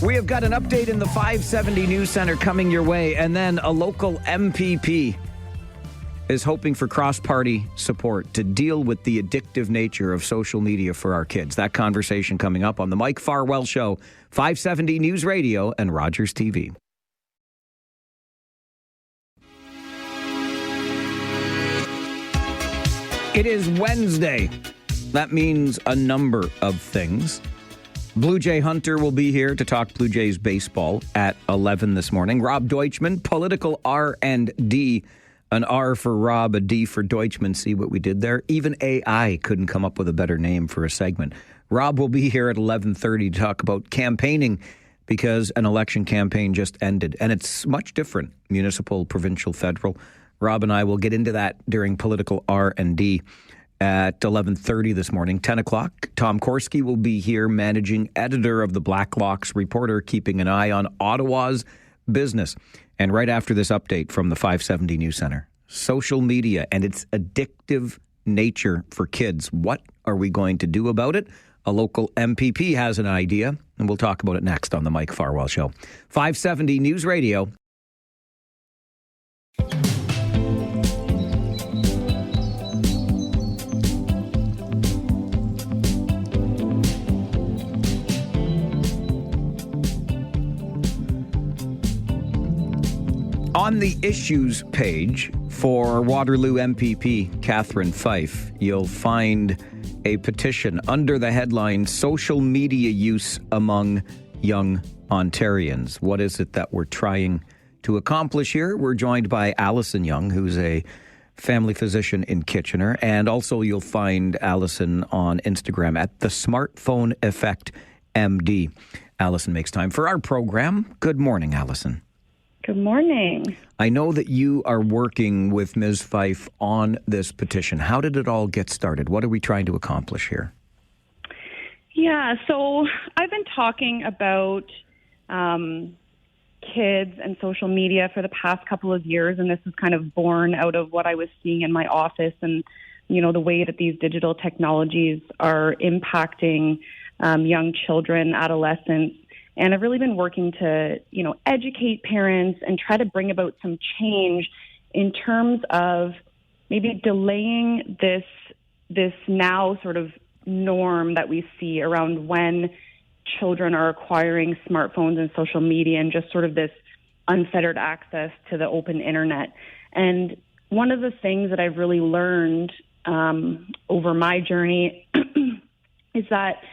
We have got an update in the 570 News Center coming your way, and then a local MPP is hoping for cross-party support to deal with the addictive nature of social media for our kids. That conversation coming up on the Mike Farwell Show, 570 News Radio and Rogers TV. It is Wednesday. That means a number of things. Blue Jay Hunter will be here to talk Blue Jays baseball at 11 this morning. Rob Deutschman, political R&D. An R for Rob, a D for Deutschman. See what we did there? Even AI couldn't come up with a better name for a segment. Rob will be here at 11:30 to talk about campaigning because an election campaign just ended. And it's much different, municipal, provincial, federal. Rob and I will get into that during political R&D. At 11:30 this morning, 10 o'clock, Tom Korski will be here, managing editor of the Blacklocks Reporter, keeping an eye on Ottawa's business. And right after this update from the 570 News Center, social media and its addictive nature for kids. What are we going to do about it? A local MPP has an idea, and we'll talk about it next on the Mike Farwell Show. 570 News Radio. On the issues page for Waterloo MPP Catherine Fife, you'll find a petition under the headline Social Media Use Among Young Ontarians. What is it that we're trying to accomplish here? We're joined by Alison Young, who's a family physician in Kitchener, and also you'll find Alison on Instagram at the Smartphone Effect MD. Alison makes time for our program. Good morning, Alison. Good morning. I know that you are working with Ms. Fife on this petition. How did it all get started? What are we trying to accomplish here? Yeah, so I've been talking about kids and social media for the past couple of years, and this is kind of born out of what I was seeing in my office and, you know, the way that these digital technologies are impacting young children, adolescents. And I've really been working to, you know, educate parents and try to bring about some change in terms of maybe delaying this now sort of norm that we see around when children are acquiring smartphones and social media and just sort of this unfettered access to the open internet. And one of the things that I've really learned over my journey is that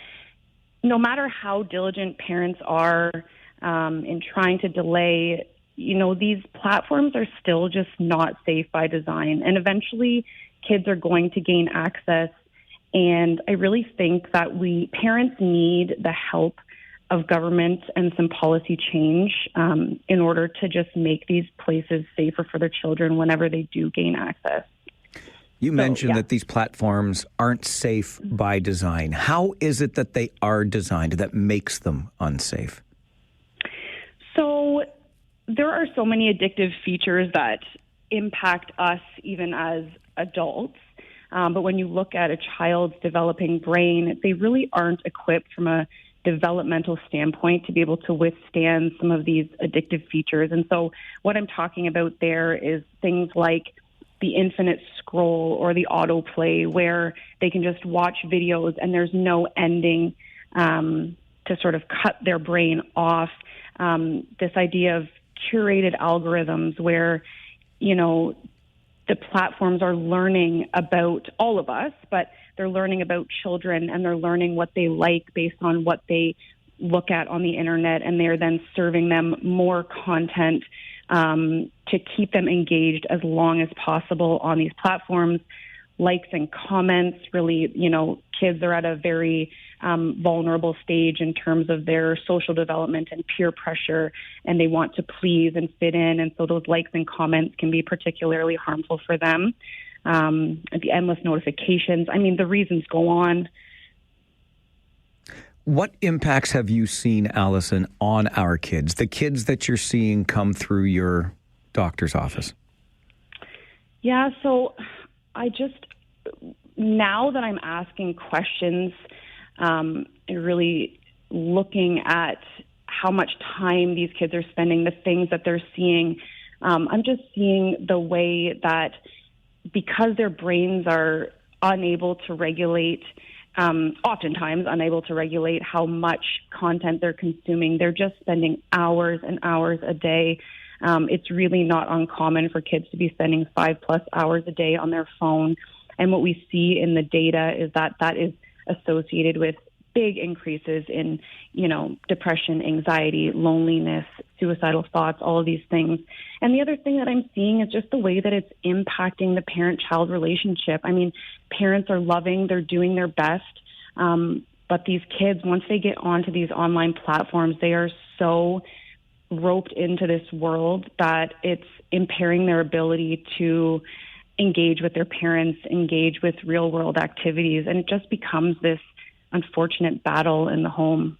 no matter how diligent parents are in trying to delay, you know, these platforms are still just not safe by design. And eventually kids are going to gain access. And I really think that parents need the help of government and some policy change in order to just make these places safer for their children whenever they do gain access. You mentioned that these platforms aren't safe by design. How is it that they are designed that makes them unsafe? So there are so many addictive features that impact us even as adults. But when you look at a child's developing brain, they really aren't equipped from a developmental standpoint to be able to withstand some of these addictive features. And so what I'm talking about there is things like the infinite scroll or the autoplay, where they can just watch videos and there's no ending to sort of cut their brain off. This idea of curated algorithms where, you know, the platforms are learning about all of us, but they're learning about children and they're learning what they like based on what they look at on the internet, and they're then serving them more content to keep them engaged as long as possible on these platforms. Likes and comments, really, you know, kids are at a very vulnerable stage in terms of their social development and peer pressure, and they want to please and fit in. And so those likes and comments can be particularly harmful for them. The endless notifications. I mean, the reasons go on. What impacts have you seen, Alison, on our kids, the kids that you're seeing come through your doctor's office? Yeah, so now that I'm asking questions and really looking at how much time these kids are spending, the things that they're seeing. I'm just seeing the way that because their brains are unable to regulate, oftentimes unable to regulate how much content they're consuming, they're just spending hours and hours a day. It's really not uncommon for kids to be spending 5+ hours a day on their phone. And what we see in the data is that that is associated with big increases in, depression, anxiety, loneliness, suicidal thoughts, all of these things. And the other thing that I'm seeing is just the way that it's impacting the parent-child relationship. I mean, parents are loving, they're doing their best, but these kids, once they get onto these online platforms, they are so roped into this world that it's impairing their ability to engage with their parents, engage with real-world activities, and it just becomes this unfortunate battle in the home.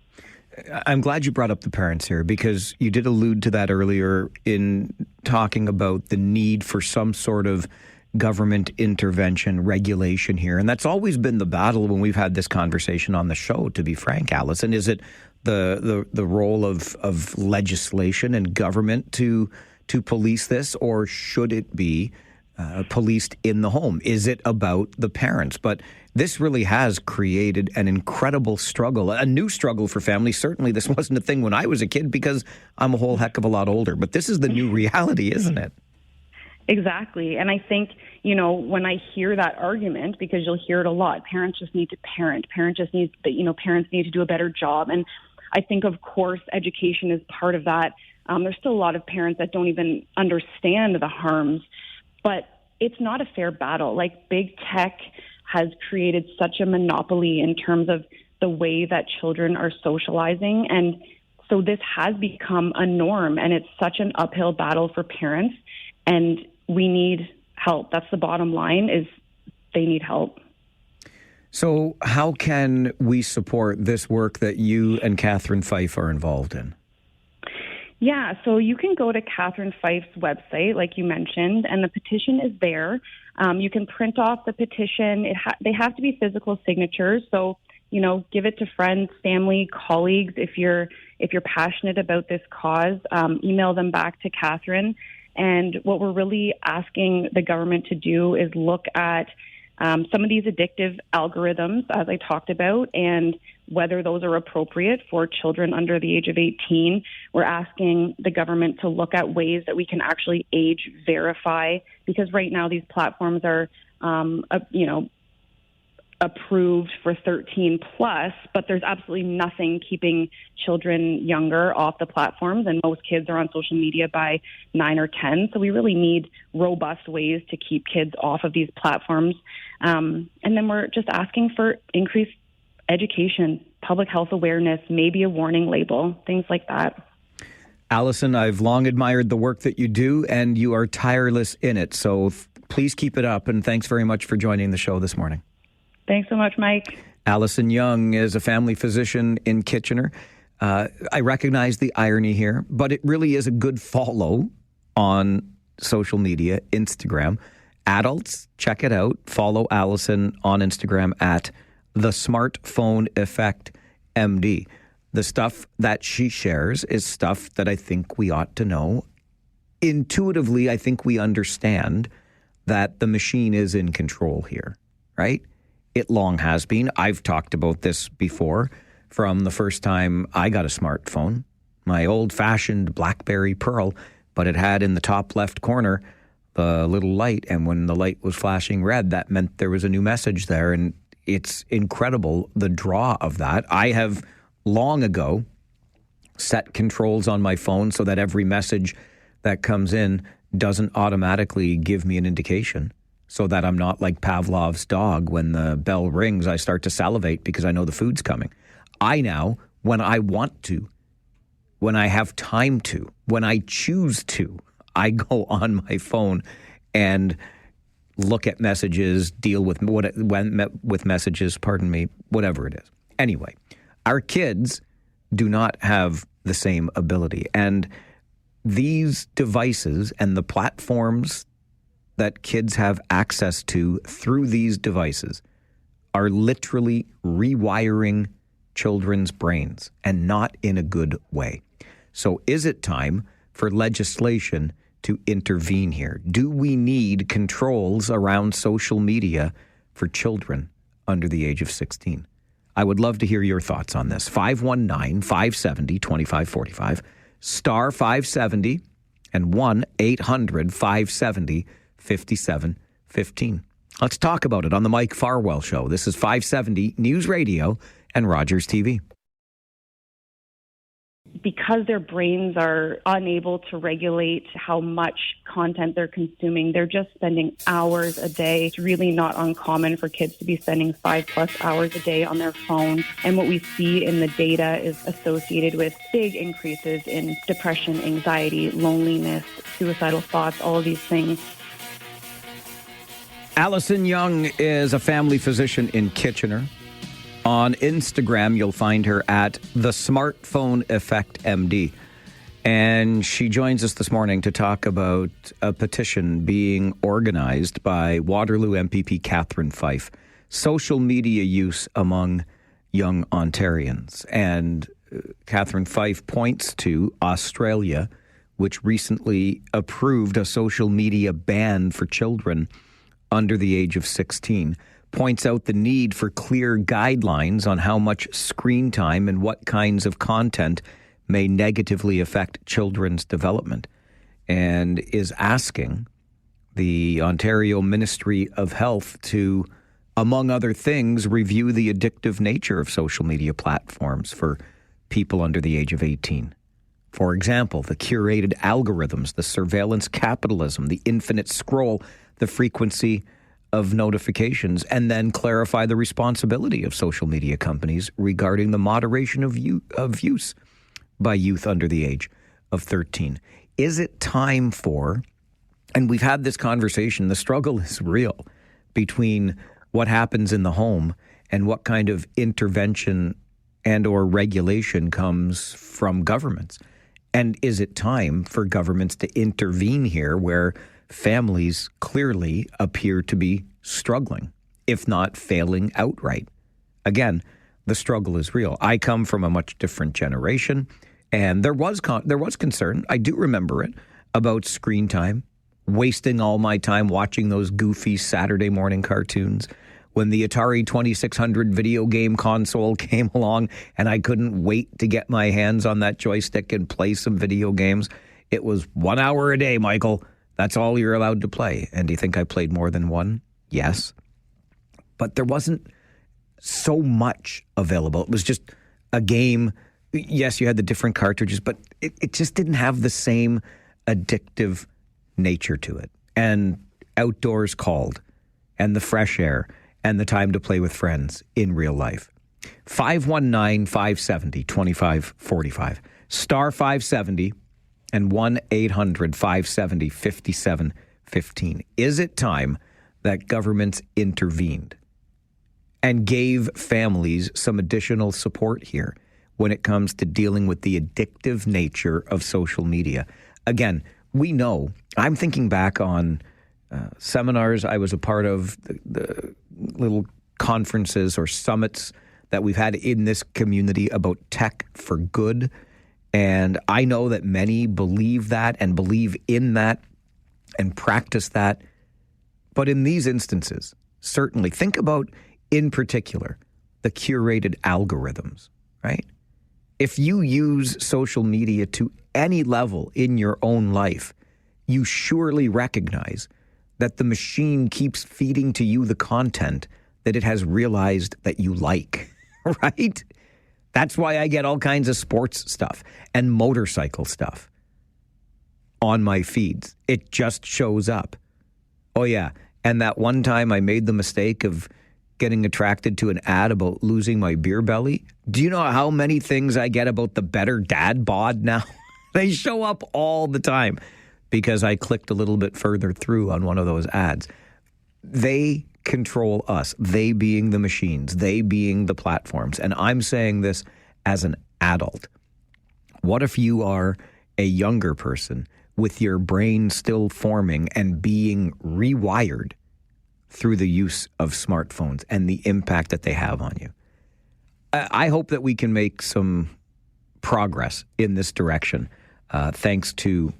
I'm glad you brought up the parents here, because you did allude to that earlier in talking about the need for some sort of government intervention, regulation here. And that's always been the battle when we've had this conversation on the show, to be frank, Allison. Is it the role of legislation and government to police this, or should it be policed in the home? Is it about the parents? But this really has created an incredible struggle, a new struggle for families. Certainly this wasn't a thing when I was a kid, because I'm a whole heck of a lot older. But this is the new reality, isn't it? Exactly. And I think, when I hear that argument, because you'll hear it a lot, parents just need to parent. Parents need to do a better job. And I think, of course, education is part of that. There's still a lot of parents that don't even understand the harms. But it's not a fair battle. Like, big tech has created such a monopoly in terms of the way that children are socializing. And so this has become a norm, and it's such an uphill battle for parents. And we need help. That's the bottom line, is they need help. So how can we support this work that you and Catherine Fife are involved in? Yeah, so you can go to Catherine Fife's website, like you mentioned, and the petition is there. You can print off the petition. They have to be physical signatures, so give it to friends, family, colleagues. If you're passionate about this cause, email them back to Catherine. And what we're really asking the government to do is look at some of these addictive algorithms, as I talked about, and whether those are appropriate for children under the age of 18. We're asking the government to look at ways that we can actually age verify, because right now these platforms are, approved for 13 plus, but there's absolutely nothing keeping children younger off the platforms, and most kids are on social media by 9 or 10. So we really need robust ways to keep kids off of these platforms. And then we're just asking for increased education, public health awareness, maybe a warning label, things like that. Allison, I've long admired the work that you do, and you are tireless in it. So please keep it up, and thanks very much for joining the show this morning. Thanks so much, Mike. Allison Young is a family physician in Kitchener. I recognize the irony here, but it really is a good follow on social media, Instagram. Adults, check it out. Follow Allison on Instagram at The Smartphone Effect MD. The stuff that she shares is stuff that I think we ought to know. Intuitively, I think we understand that the machine is in control here, right? It long has been. I've talked about this before from the first time I got a smartphone, my old-fashioned BlackBerry Pearl, but it had in the top left corner the little light, and when the light was flashing red, that meant there was a new message there, and it's incredible, the draw of that. I have long ago set controls on my phone so that every message that comes in doesn't automatically give me an indication, so that I'm not like Pavlov's dog. When the bell rings, I start to salivate because I know the food's coming. I now, when I want to, when I have time to, when I choose to, I go on my phone and look at messages, deal with messages, whatever it is. Anyway, our kids do not have the same ability. And these devices and the platforms that kids have access to through these devices are literally rewiring children's brains, and not in a good way. So is it time for legislation to intervene here? Do we need controls around social media for children under the age of 16? I would love to hear your thoughts on this. 519-570-2545, star 570, and 1-800-570-5715. Let's talk about it on the Mike Farwell Show. This is 570 News Radio and Rogers TV. Because their brains are unable to regulate how much content they're consuming, they're just spending hours a day. It's really not uncommon for kids to be spending 5+ hours a day on their phone. And what we see in the data is associated with big increases in depression, anxiety, loneliness, suicidal thoughts, all of these things. Allison Young is a family physician in Kitchener. On Instagram, you'll find her at The Smartphone Effect MD. And she joins us this morning to talk about a petition being organized by Waterloo MPP Catherine Fife, social media use among young Ontarians. And Catherine Fife points to Australia, which recently approved a social media ban for children under the age of 16. Points out the need for clear guidelines on how much screen time and what kinds of content may negatively affect children's development, and is asking the Ontario Ministry of Health to, among other things, review the addictive nature of social media platforms for people under the age of 18. For example, the curated algorithms, the surveillance capitalism, the infinite scroll, the frequency of notifications, and then clarify the responsibility of social media companies regarding the moderation of use by youth under the age of 13. Is it time for, and we've had this conversation, the struggle is real between what happens in the home and what kind of intervention and or regulation comes from governments. And is it time for governments to intervene here where families clearly appear to be struggling, if not failing outright? Again, the struggle is real. I come from a much different generation, and there was concern. I do remember it about screen time, wasting all my time watching those goofy Saturday morning cartoons. When the Atari 2600 video game console came along and I couldn't wait to get my hands on that joystick and play some video games, it was 1 hour a day, Michael. That's all you're allowed to play. And do you think I played more than one? Yes. But there wasn't so much available. It was just a game. Yes, you had the different cartridges, but it just didn't have the same addictive nature to it. And outdoors called, and the fresh air, and the time to play with friends in real life. 519-570-2545. Star 570 and 1-800-570-5715. Is it time that governments intervened and gave families some additional support here when it comes to dealing with the addictive nature of social media? Again, we know, I'm thinking back on seminars I was a part of, the little conferences or summits that we've had in this community about tech for good. And I know that many believe that and believe in that and practice that. But in these instances, certainly think about, in particular, the curated algorithms, right? If you use social media to any level in your own life, you surely recognize that the machine keeps feeding to you the content that it has realized that you like, right? That's why I get all kinds of sports stuff and motorcycle stuff on my feeds. It just shows up. Oh, yeah. And that one time I made the mistake of getting attracted to an ad about losing my beer belly. Do you know how many things I get about the Better Dad bod now? They show up all the time because I clicked a little bit further through on one of those ads. They control us, they being the machines, they being the platforms. And I'm saying this as an adult. What if you are a younger person with your brain still forming and being rewired through the use of smartphones and the impact that they have on you? I hope that we can make some progress in this direction, thanks to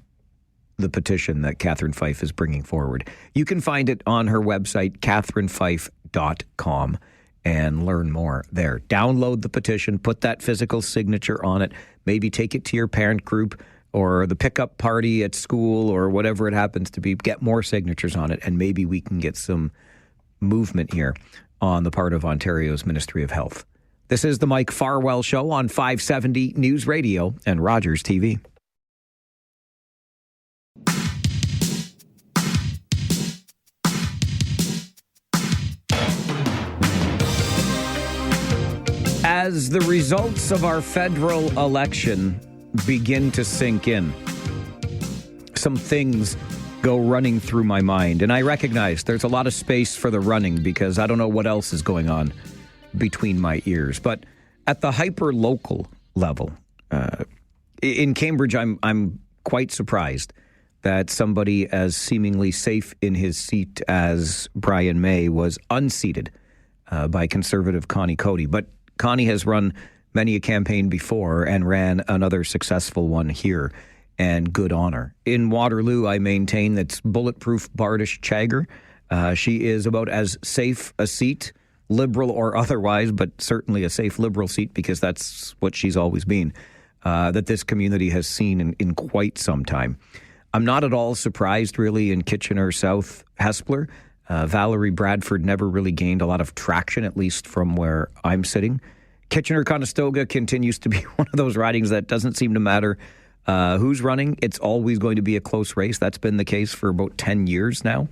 the petition that Catherine Fife is bringing forward. You can find it on her website, catherinefife.com, and learn more there. Download the petition, put that physical signature on it, maybe take it to your parent group or the pickup party at school or whatever it happens to be. Get more signatures on it, and maybe we can get some movement here on the part of Ontario's Ministry of Health. This is the Mike Farwell Show on 570 News Radio and Rogers TV. As the results of our federal election begin to sink in, some things go running through my mind. And I recognize there's a lot of space for the running because I don't know what else is going on between my ears. But at the hyper-local level, in Cambridge, I'm quite surprised that somebody as seemingly safe in his seat as Brian May was unseated by Conservative Connie Cody. But Connie has run many a campaign before and ran another successful one here, and good on her. In Waterloo, I maintain that's bulletproof Bardish Chagger. She is about as safe a seat, Liberal or otherwise, but certainly a safe Liberal seat because that's what she's always been, that this community has seen in quite some time. I'm not at all surprised, really, in Kitchener South Hespeler. Valerie Bradford never really gained a lot of traction, at least from where I'm sitting. Kitchener-Conestoga continues to be one of those ridings that doesn't seem to matter who's running. It's always going to be a close race. That's been the case for about 10 years now.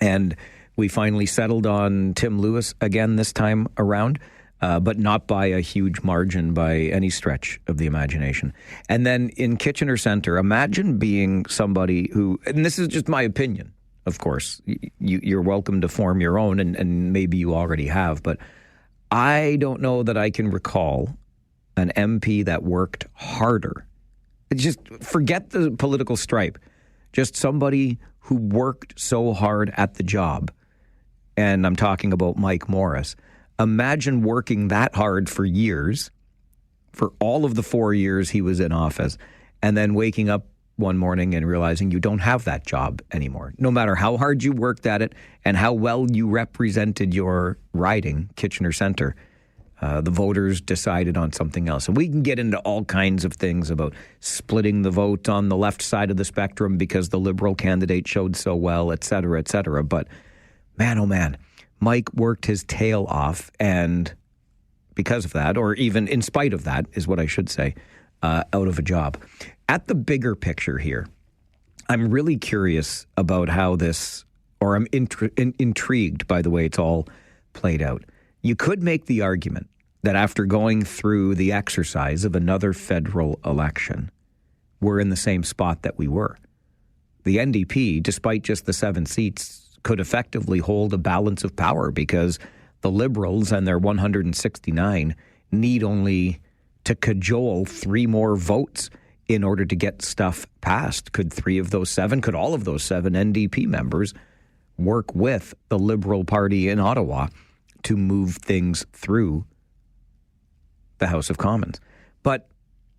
And we finally settled on Tim Lewis again this time around, but not by a huge margin by any stretch of the imagination. And then in Kitchener Centre, imagine being somebody who, and this is just my opinion, of course, you're welcome to form your own, and maybe you already have, but I don't know that I can recall an MP that worked harder. Just forget the political stripe. Just somebody who worked so hard at the job. And I'm talking about Mike Morris. Imagine working that hard for years, for all of the 4 years he was in office, and then waking up one morning and realizing you don't have that job anymore. No matter how hard you worked at it and how well you represented your riding, Kitchener Centre, the voters decided on something else. And we can get into all kinds of things about splitting the vote on the left side of the spectrum because the Liberal candidate showed so well, et cetera, et cetera. But man, oh man, Mike worked his tail off, and because of that, or even in spite of that, is what I should say, out of a job. At the bigger picture here, I'm really curious about how this, or I'm intrigued by the way it's all played out. You could make the argument that after going through the exercise of another federal election, we're in the same spot that we were. The NDP, despite just the 7 seats, could effectively hold a balance of power because the Liberals and their 169 need only to cajole 3 more votes in order to get stuff passed. Could 3 of those 7, could all of those 7 NDP members work with the Liberal Party in Ottawa to move things through the House of Commons? But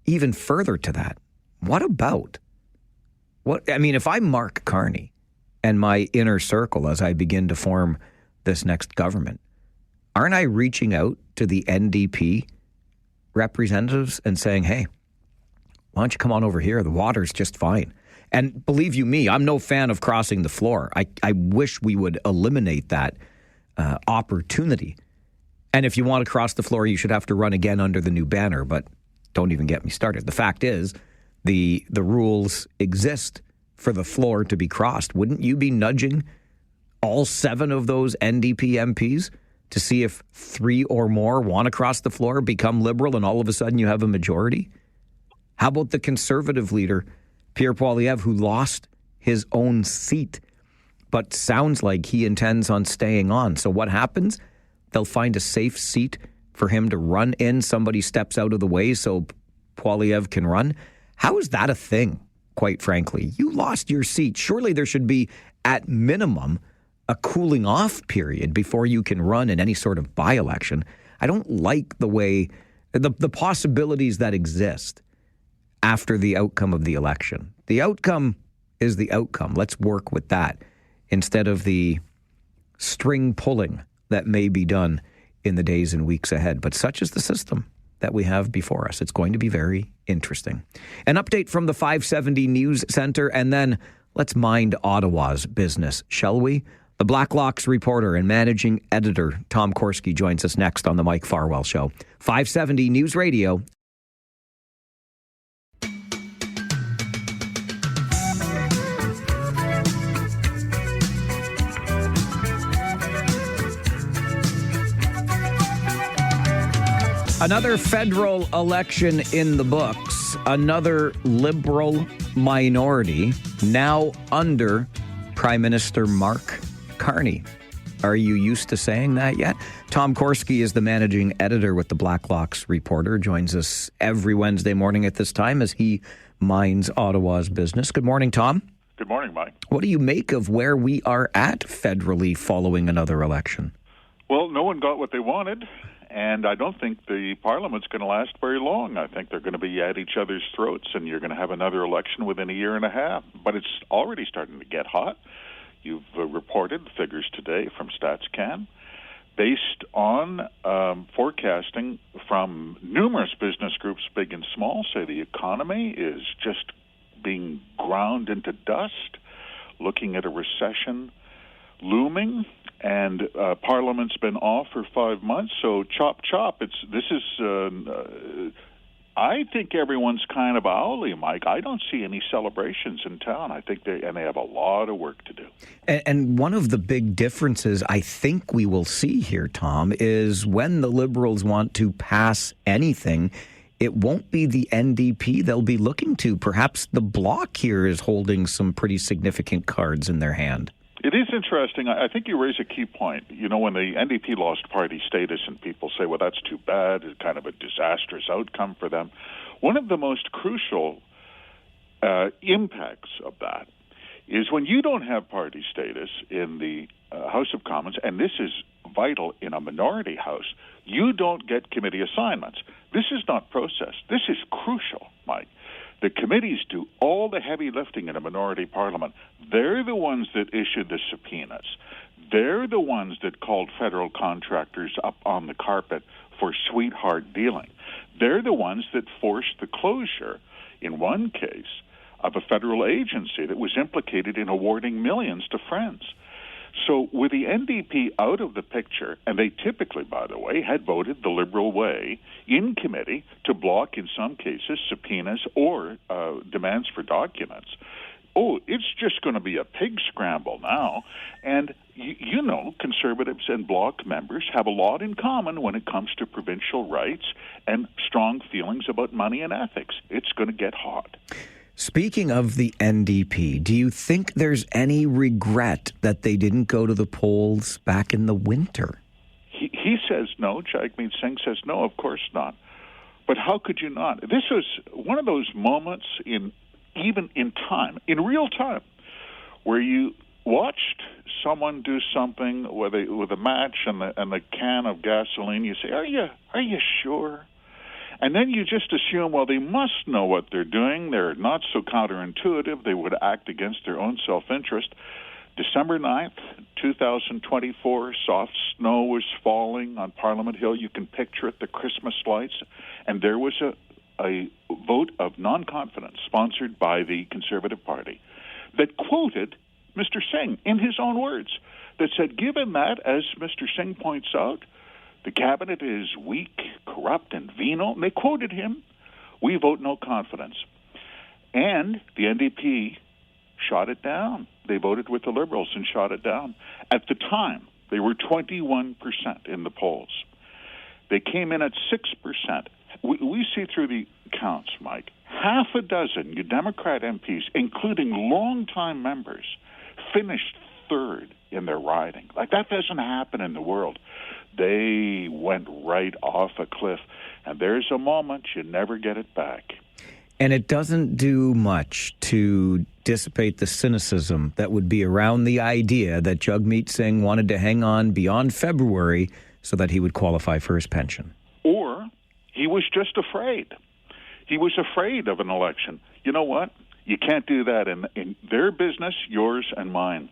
even further to that, what about? If I'm Mark Carney and my inner circle as I begin to form this next government, aren't I reaching out to the NDP representatives and saying, hey, why don't you come on over here? The water's just fine. And believe you me, I'm no fan of crossing the floor. I wish we would eliminate that opportunity. And if you want to cross the floor, you should have to run again under the new banner. But don't even get me started. The fact is, the rules exist for the floor to be crossed. Wouldn't you be nudging all 7 of those NDP MPs to see if 3 or more want to cross the floor, become Liberal, and all of a sudden you have a majority? How about the Conservative leader, Pierre Poilievre, who lost his own seat, but sounds like he intends on staying on? So what happens? They'll find a safe seat for him to run in. Somebody steps out of the way so Poilievre can run. How is that a thing, quite frankly? You lost your seat. Surely there should be, at minimum, a cooling off period before you can run in any sort of by-election. I don't like the way The possibilities that exist after the outcome of the election. The outcome is the outcome. Let's work with that instead of the string pulling that may be done in the days and weeks ahead. But such is the system that we have before us. It's going to be very interesting. An update from the 570 News Center, and then let's mind Ottawa's business, shall we? The Blacklock's reporter and managing editor, Tom Korski, joins us next on the Mike Farwell Show. 570 News Radio. Another federal election in the books. Another Liberal minority now under Prime Minister Mark Carney. Are you used to saying that yet? Tom Korski is the managing editor with the Blacklock's Reporter. Joins us every Wednesday morning at this time as he minds Ottawa's business. Good morning, Tom. Good morning, Mike. What do you make of where we are at federally following another election? Well, no one got what they wanted, and I don't think the Parliament's going to last very long. I think they're going to be at each other's throats, and you're going to have another election within a year and a half. But it's already starting to get hot. You've reported figures today from StatsCan based on forecasting from numerous business groups, big and small, say the economy is just being ground into dust, looking at a recession looming, and Parliament's been off for 5 months, so chop chop. I think everyone's kind of owly, Mike. I don't see any celebrations in town. I think they have a lot of work to do. And one of the big differences I think we will see here, Tom, is when the Liberals want to pass anything, it won't be the NDP they'll be looking to. Perhaps the Bloc here is holding some pretty significant cards in their hand. It is interesting. I think you raise a key point. You know, when the NDP lost party status and people say, well, that's too bad, it's kind of a disastrous outcome for them. One of the most crucial impacts of that is when you don't have party status in the House of Commons, and this is vital in a minority house, you don't get committee assignments. This is not processed. This is crucial, Mike. The committees do all the heavy lifting in a minority parliament. They're the ones that issued the subpoenas. They're the ones that called federal contractors up on the carpet for sweetheart dealing. They're the ones that forced the closure, in one case, of a federal agency that was implicated in awarding millions to friends. So with the NDP out of the picture, and they typically, by the way, had voted the Liberal way in committee to block, in some cases, subpoenas or demands for documents. Oh, it's just going to be a pig scramble now. And, you know, Conservatives and Bloc members have a lot in common when it comes to provincial rights and strong feelings about money and ethics. It's going to get hot. Speaking of the NDP, do you think there's any regret that they didn't go to the polls back in the winter? He says no. Jagmeet Singh says no, of course not. But how could you not? This was one of those moments even in time, in real time, where you watched someone do something with a match and the can of gasoline. You say, are you sure? And then you just assume, well, they must know what they're doing. They're not so counterintuitive. They would act against their own self-interest. December 9th, 2024, soft snow was falling on Parliament Hill. You can picture it, the Christmas lights. And there was a vote of non-confidence sponsored by the Conservative Party that quoted Mr. Singh in his own words, that said, given that, as Mr. Singh points out, the cabinet is weak, corrupt, and venal. And they quoted him, we vote no confidence. And the NDP shot it down. They voted with the Liberals and shot it down. At the time, they were 21% in the polls. They came in at 6%. We see through the counts, Mike, half a dozen Democrat MPs, including longtime members, finished third in their riding. Like, that doesn't happen in the world. They went right off a cliff. And there's a moment you never get it back. And it doesn't do much to dissipate the cynicism that would be around the idea that Jagmeet Singh wanted to hang on beyond February so that he would qualify for his pension. Or He was just afraid. He was afraid of an election. You know what? You can't do that in their business, yours and mine.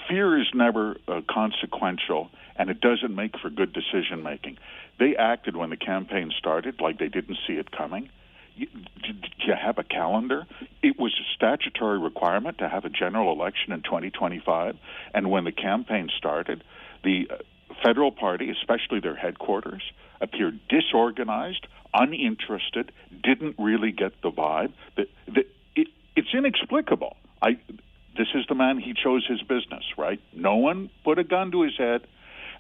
Fear is never consequential, and it doesn't make for good decision-making. They acted when the campaign started like they didn't see it coming. Did you have a calendar? It was a statutory requirement to have a general election in 2025, and when the campaign started, the federal party, especially their headquarters, appeared disorganized, uninterested, didn't really get the vibe. It's inexplicable. This is the man, he chose his business, right? No one put a gun to his head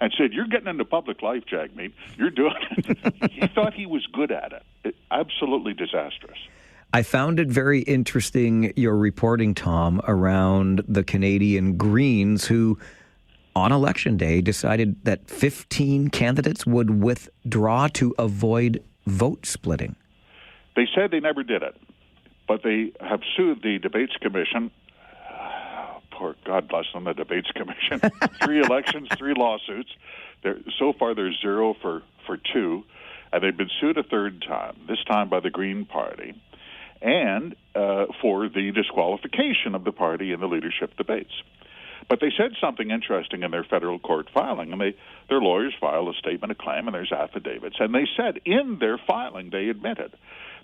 and said, you're getting into public life, Jagmeet. You're doing it. He thought he was good at it. Absolutely disastrous. I found it very interesting, your reporting, Tom, around the Canadian Greens who, on Election Day, decided that 15 candidates would withdraw to avoid vote splitting. They said they never did it, but they have sued the Debates Commission. Poor God bless them, the Debates Commission. 3 elections, 3 lawsuits. So far, there's 0 for 2, and they've been sued a third time, this time by the Green Party, and for the disqualification of the party in the leadership debates. But they said something interesting in their federal court filing, and their lawyers filed a statement of claim, and there's affidavits. And they said in their filing, they admitted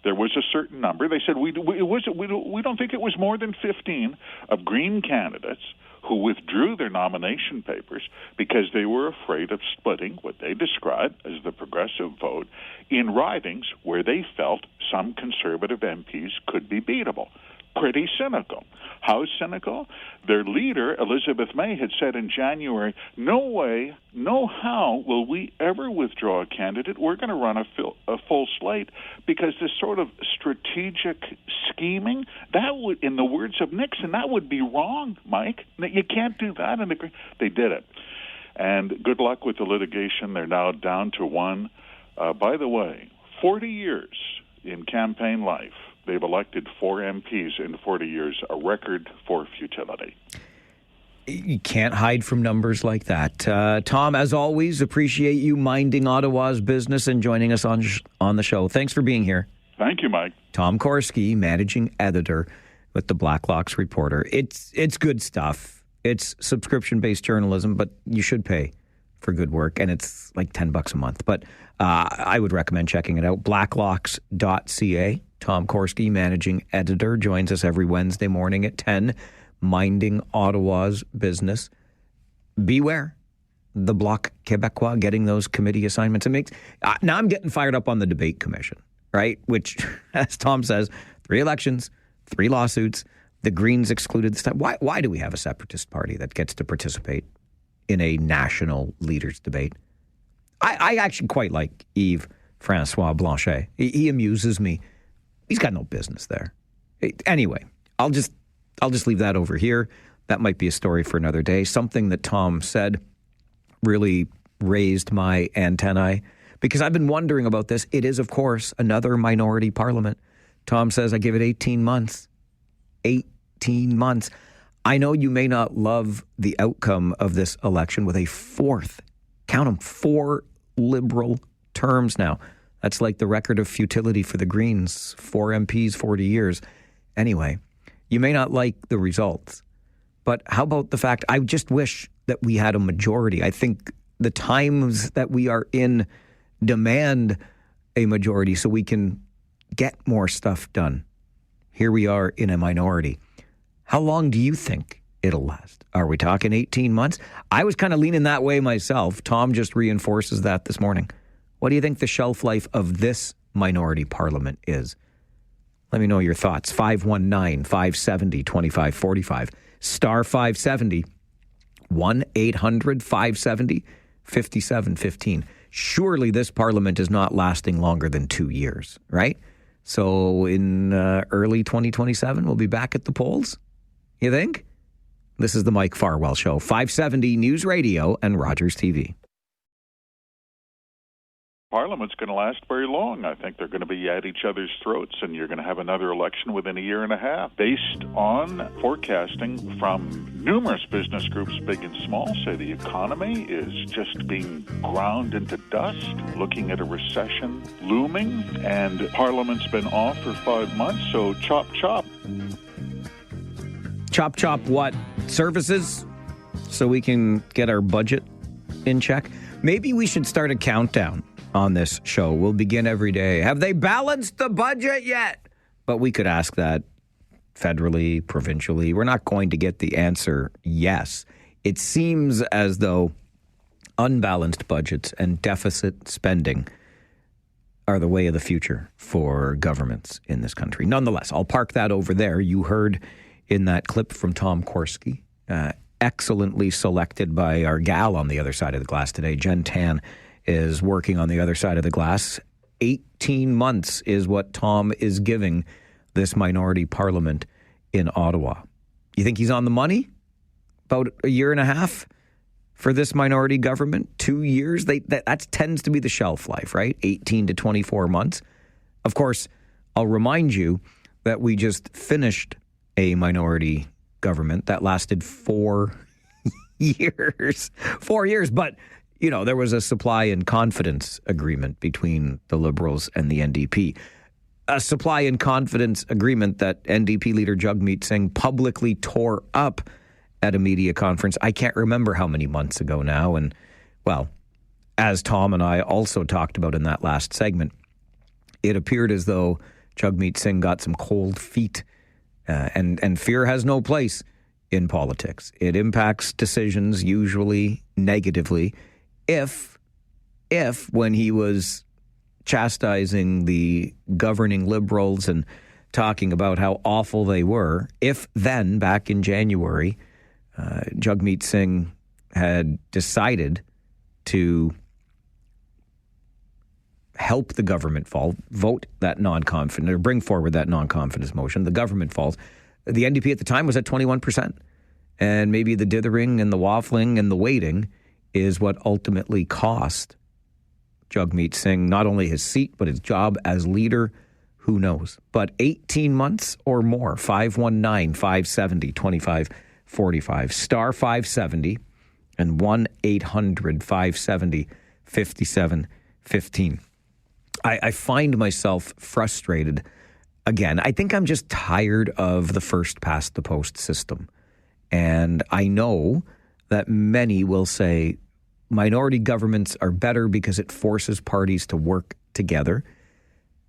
there was a certain number. They said we don't think it was more than 15 of Green candidates who withdrew their nomination papers because they were afraid of splitting what they described as the progressive vote in ridings where they felt some conservative MPs could be beatable. Pretty cynical. How cynical? Their leader, Elizabeth May, had said in January, no way, no how will we ever withdraw a candidate. We're going to run a full slate because this sort of strategic scheming, that would, in the words of Nixon, that would be wrong, Mike. You can't do that. And they did it. And good luck with the litigation. They're now down to 1. By the way, 40 years in campaign life, they've elected 4 MPs in 40 years, a record for futility. You can't hide from numbers like that. Tom, as always, appreciate you minding Ottawa's business and joining us on the show. Thanks for being here. Thank you, Mike. Tom Korski, managing editor with the Blacklocks Reporter. It's good stuff. It's subscription-based journalism, but you should pay for good work, and it's like $10 a month. But I would recommend checking it out. Blacklocks.ca. Tom Korski, managing editor, joins us every Wednesday morning at 10, minding Ottawa's business. Beware the Bloc Québécois getting those committee assignments. It makes now I'm getting fired up on the debate commission, right? Which, as Tom says, 3 elections, 3 lawsuits. The Greens excluded this time. Why do we have a separatist party that gets to participate in a national leaders debate? I actually quite like Yves Francois Blanchet. He amuses me. He's got no business there. Anyway, I'll just leave that over here. That might be a story for another day. Something that Tom said really raised my antennae because I've been wondering about this. It is, of course, another minority parliament. Tom says, I give it 18 months. 18 months. I know you may not love the outcome of this election with a 4th, count them, 4 Liberal terms now. That's like the record of futility for the Greens, 4 MPs, 40 years. Anyway, you may not like the results, but how about the fact I just wish that we had a majority. I think the times that we are in demand a majority so we can get more stuff done. Here we are in a minority. How long do you think it'll last? Are we talking 18 months? I was kind of leaning that way myself. Tom just reinforces that this morning. What do you think the shelf life of this minority parliament is? Let me know your thoughts. 519-570-2545. Star 570. 1-800-570-5715. Surely this parliament is not lasting longer than 2 years, right? So in early 2027, we'll be back at the polls? You think? This is the Mike Farwell Show. 570 News Radio and Rogers TV. Parliament's going to last very long. I think they're going to be at each other's throats, and you're going to have another election within a year and a half. Based on forecasting from numerous business groups, big and small, say the economy is just being ground into dust, looking at a recession looming, and Parliament's been off for 5 months, so chop, chop. Chop, chop what? Services? So we can get our budget in check? Maybe we should start a countdown on this show. We'll begin every day. Have they balanced the budget yet? But we could ask that federally, provincially. We're not going to get the answer yes. It seems as though unbalanced budgets and deficit spending are the way of the future for governments in this country. Nonetheless, I'll park that over there. You heard in that clip from Tom Korski, excellently selected by our gal on the other side of the glass today. Jen Tan is working on the other side of the glass. 18 months is what Tom is giving this minority parliament in Ottawa. You think he's on the money? About a year and a half for this minority government? 2 years? That tends to be the shelf life, right? 18 to 24 months. Of course, I'll remind you that we just finished a minority government that lasted 4 years. 4 years, but you know, there was a supply and confidence agreement between the Liberals and the NDP. A supply and confidence agreement that NDP leader Jagmeet Singh publicly tore up at a media conference. I can't remember how many months ago now. And, well, as Tom and I also talked about in that last segment, it appeared as though Jagmeet Singh got some cold feet. And fear has no place in politics. It impacts decisions usually negatively. If when he was chastising the governing Liberals and talking about how awful they were, if then, back in January, Jagmeet Singh had decided to help the government fall, vote that non-confidence, or bring forward that non-confidence motion, the government falls. The NDP at the time was at 21%. And maybe the dithering and the waffling and the waiting is what ultimately cost Jagmeet Singh not only his seat, but his job as leader. Who knows? But 18 months or more, 519-570-2545, star 570 and 1-800-570-5715. I find myself frustrated. Again, I think I'm just tired of the first past the post system. And I know that many will say minority governments are better because it forces parties to work together.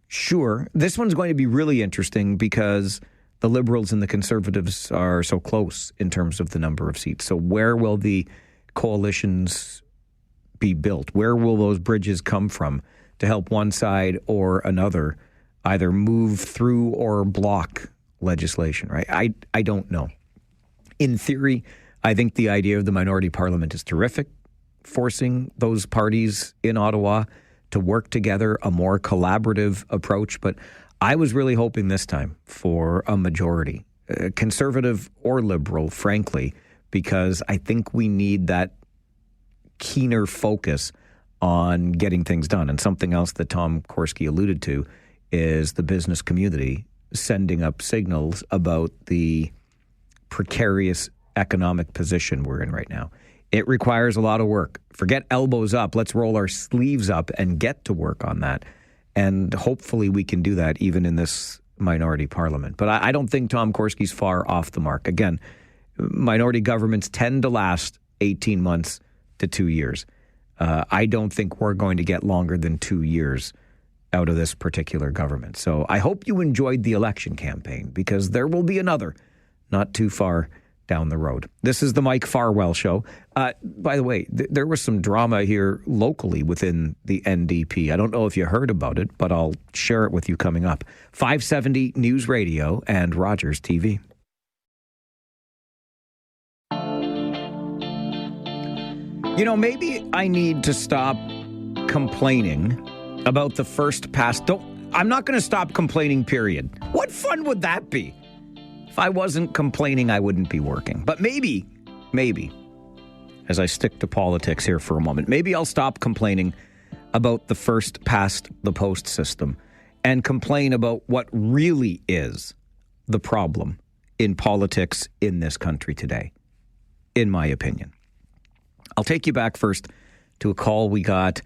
Sure, this one's going to be really interesting because the Liberals and the Conservatives are so close in terms of the number of seats. So where will the coalitions be built? Where will those bridges come from to help one side or another either move through or block legislation, right? I don't know. In theory, I think the idea of the minority parliament is terrific, forcing those parties in Ottawa to work together, a more collaborative approach. But I was really hoping this time for a majority, conservative or liberal, frankly, because I think we need that keener focus on getting things done. And something else that Tom Korski alluded to is the business community sending up signals about the precarious economic position we're in right now. It requires a lot of work. Forget elbows up. Let's roll our sleeves up and get to work on that. And hopefully we can do that even in this minority parliament. But I don't think Tom Korski's far off the mark. Again, minority governments tend to last 18 months to 2 years. I don't think we're going to get longer than 2 years out of this particular government. So I hope you enjoyed the election campaign because there will be another not too far down the road. This is the Mike Farwell Show. By the way, there was some drama here locally within the NDP. I don't know if you heard about it, but I'll share it with you coming up. 570 News Radio and Rogers TV. You know, maybe I need to stop complaining about the first past. I'm not going to stop complaining, period. What fun would that be? If I wasn't complaining, I wouldn't be working. But maybe, as I stick to politics here for a moment, maybe I'll stop complaining about the first past the post system and complain about what really is the problem in politics in this country today, in my opinion. I'll take you back first to a call we got,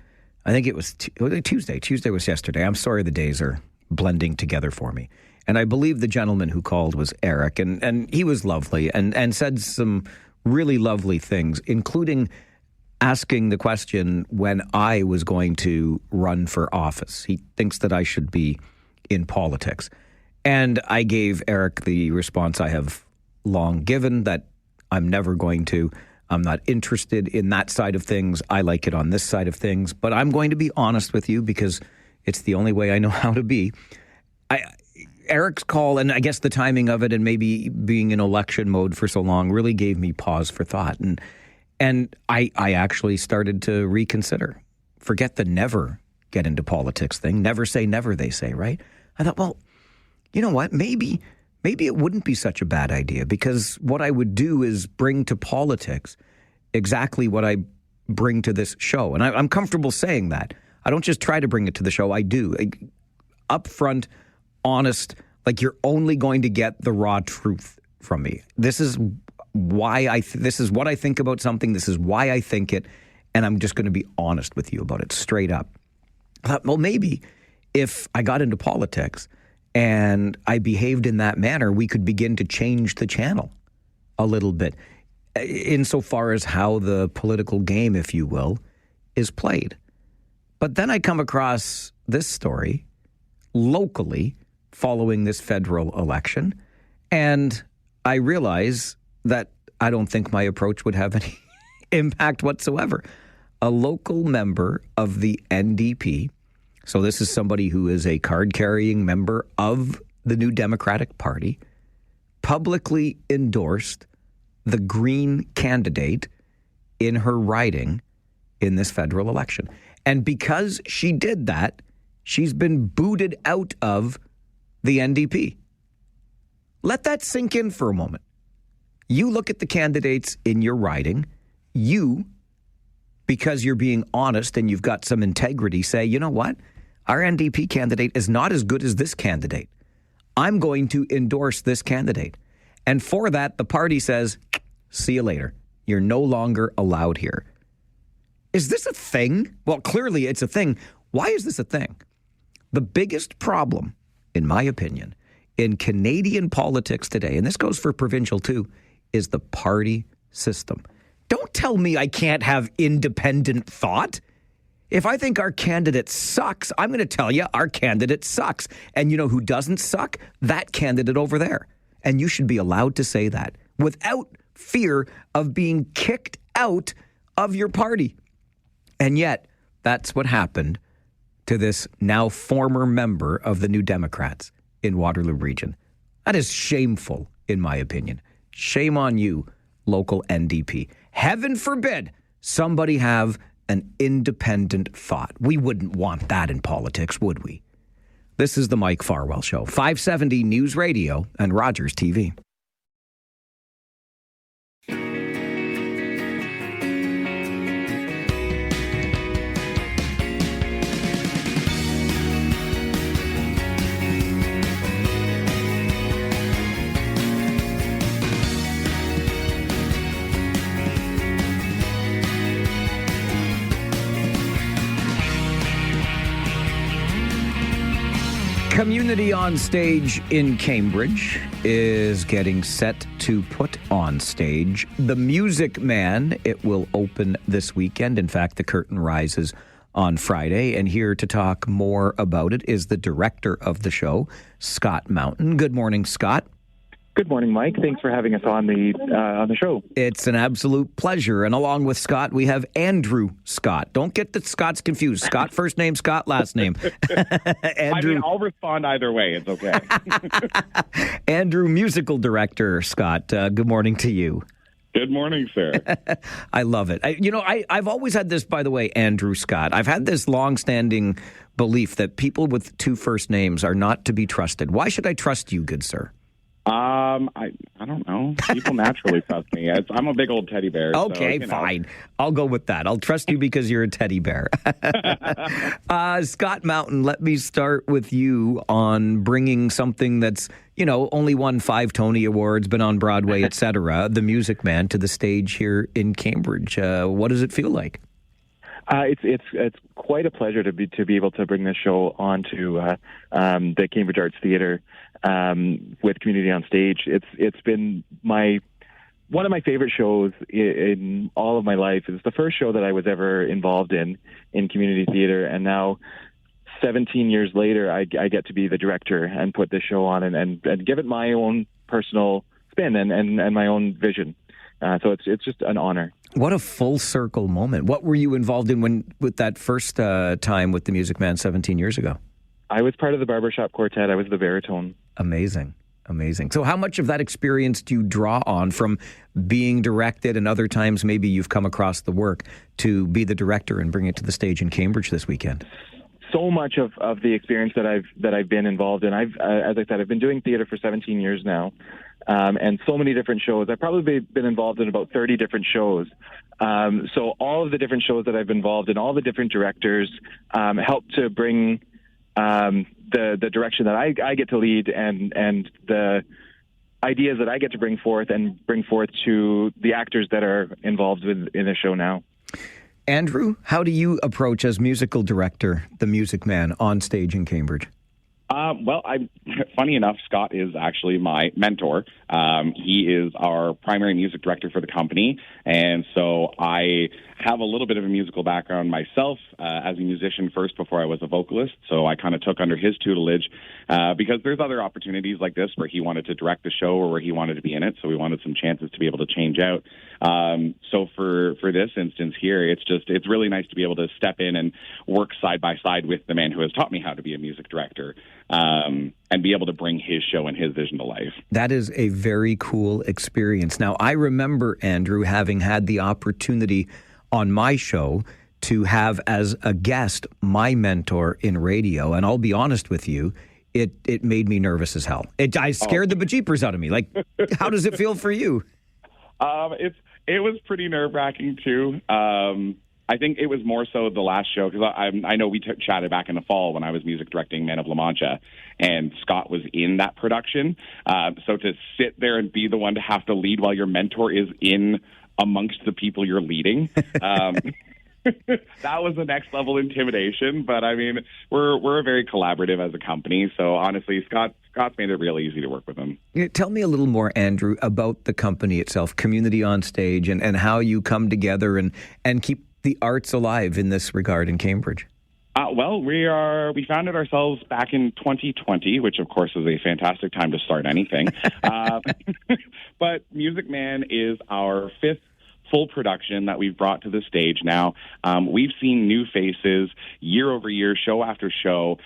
I think it was Tuesday. Tuesday was yesterday. I'm sorry the days are blending together for me. And I believe the gentleman who called was Eric, and he was lovely and said some really lovely things, including asking the question when I was going to run for office. He thinks that I should be in politics. And I gave Eric the response I have long given, that I'm never going to. I'm not interested in that side of things. I like it on this side of things. But I'm going to be honest with you because it's the only way I know how to be. Eric's call, and I guess the timing of it and maybe being in election mode for so long really gave me pause for thought. And I actually started to reconsider. Forget the never get into politics thing. Never say never, they say, right? I thought, well, you know what? Maybe it wouldn't be such a bad idea, because what I would do is bring to politics exactly what I bring to this show. And I'm comfortable saying that. I don't just try to bring it to the show. I do. Upfront, honest, like you're only going to get the raw truth from me. This is why this is what I think about something. This is why I think it. And I'm just going to be honest with you about it straight up. I thought, well, maybe if I got into politics and I behaved in that manner, we could begin to change the channel a little bit insofar as how the political game, if you will, is played. But then I come across this story locally following this federal election, and I realize that I don't think my approach would have any impact whatsoever. A local member of the NDP, so this is somebody who is a card-carrying member of the New Democratic Party, publicly endorsed the Green candidate in her riding in this federal election. And because she did that, she's been booted out of the NDP. Let that sink in for a moment. You look at the candidates in your riding, you, because you're being honest and you've got some integrity, say, you know what? Our NDP candidate is not as good as this candidate. I'm going to endorse this candidate. And for that, the party says, see you later. You're no longer allowed here. Is this a thing? Well, clearly it's a thing. Why is this a thing? The biggest problem, in my opinion, in Canadian politics today, and this goes for provincial too, is the party system. Don't tell me I can't have independent thought. If I think our candidate sucks, I'm going to tell you our candidate sucks. And you know who doesn't suck? That candidate over there. And you should be allowed to say that without fear of being kicked out of your party. And yet, that's what happened to this now former member of the New Democrats in Waterloo Region. That is shameful, in my opinion. Shame on you, local NDP. Heaven forbid somebody have an independent thought. We wouldn't want that in politics, would we? This is the Mike Farwell Show, 570 News Radio and Rogers TV. Community on Stage in Cambridge is getting set to put on stage The Music Man. It will open this weekend. In fact, the curtain rises on Friday. And here to talk more about it is the director of the show, Scott Mountain. Good morning, Scott. Good morning, Mike. Thanks for having us on the show. It's an absolute pleasure. And along with Scott, we have Andrew Scott. Don't get the Scotts confused. Scott first name, Scott last name. Andrew. I mean, I'll respond either way. It's okay. Andrew, musical director, Scott. Good morning to you. Good morning, sir. I love it. I've always had this, by the way, Andrew Scott. I've had this long-standing belief that people with two first names are not to be trusted. Why should I trust you, good sir? I don't know. People naturally trust me. I'm a big old teddy bear. Okay, so, fine. I'll go with that. I'll trust you because you're a teddy bear. Scott Mountain, let me start with you on bringing something that's, only won 5 Tony Awards, been on Broadway, etc., The Music Man, to the stage here in Cambridge. What does it feel like? It's quite a pleasure to be able to bring this show onto the Cambridge Arts Theatre with Community on Stage. It's been one of my favorite shows in all of my life. It's the first show that I was ever involved in community theatre, and now 17 years later, I get to be the director and put this show on and give it my own personal spin and my own vision. So it's just an honor. What a full circle moment. What were you involved in with that first time with the Music Man 17 years ago? I was part of the barbershop quartet. I was the baritone. Amazing. So how much of that experience do you draw on from being directed, and other times maybe you've come across the work to be the director and bring it to the stage in Cambridge this weekend? So much of the experience that I've been involved in. As I said, I've been doing theater for 17 years now. And so many different shows. I've probably been involved in about 30 different shows. So all of the different shows that I've been involved in, all the different directors help to bring the direction that I get to lead and the ideas that I get to bring forth to the actors that are involved in the show now. Andrew, how do you approach, as musical director, The Music Man on stage in Cambridge? Funny enough, Scott is actually my mentor. He is our primary music director for the company, and so I have a little bit of a musical background myself as a musician first before I was a vocalist, so I kind of took under his tutelage because there's other opportunities like this where he wanted to direct the show or where he wanted to be in it, so we wanted some chances to be able to change out. So for this instance here, it's really nice to be able to step in and work side by side with the man who has taught me how to be a music director. And be able to bring his show and his vision to life. That is a very cool experience. Now, I remember, Andrew, having had the opportunity on my show to have as a guest my mentor in radio, and I'll be honest with you, it made me nervous as hell. I scared the bejeepers out of me. Like, how does it feel for you? It was pretty nerve-wracking, too. I think it was more so the last show, because I know we chatted back in the fall when I was music directing Man of La Mancha, and Scott was in that production. So to sit there and be the one to have to lead while your mentor is in amongst the people you're leading, that was the next level intimidation. But I mean, we're very collaborative as a company. So honestly, Scott's made it real easy to work with him. Tell me a little more, Andrew, about the company itself, Community on Stage, and how you come together and keep the arts alive in this regard in Cambridge. We founded ourselves back in 2020, which of course is a fantastic time to start anything. But Music Man is our 5th full production that we've brought to the stage now. We've seen new faces year over year, show after show.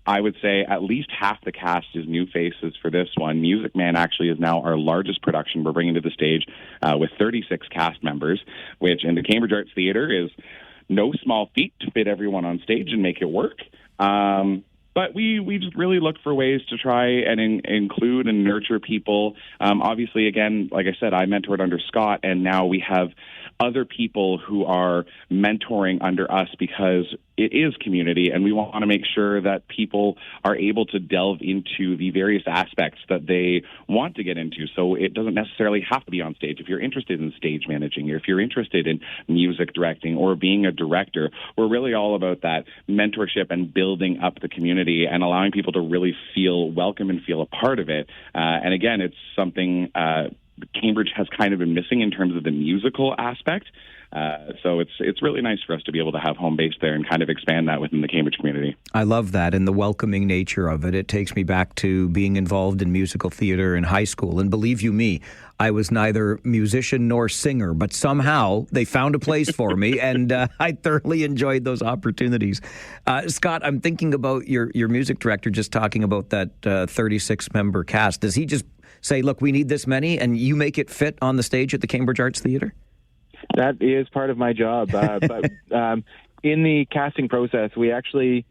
I would say at least half the cast is new faces for this one. Music Man actually is now our largest production we're bringing to the stage with 36 cast members, which in the Cambridge Arts Theatre is no small feat to fit everyone on stage and make it work. But we just really look for ways to try and include and nurture people. Obviously, again, like I said, I mentored under Scott, and now we have other people who are mentoring under us because it is community, and we want to make sure that people are able to delve into the various aspects that they want to get into. So it doesn't necessarily have to be on stage. If you're interested in stage managing, or if you're interested in music directing or being a director, we're really all about that mentorship and building up the community and allowing people to really feel welcome and feel a part of it. And again, it's something Cambridge has kind of been missing in terms of the musical aspect. So it's really nice for us to be able to have home base there and kind of expand that within the Cambridge community. I love that, and the welcoming nature of it. It takes me back to being involved in musical theater in high school. And believe you me, I was neither musician nor singer, but somehow they found a place for me, and I thoroughly enjoyed those opportunities. Scott, I'm thinking about your music director just talking about that 36-member cast. Does he just say, look, we need this many, and you make it fit on the stage at the Cambridge Arts Theatre? That is part of my job. But in the casting process, we actually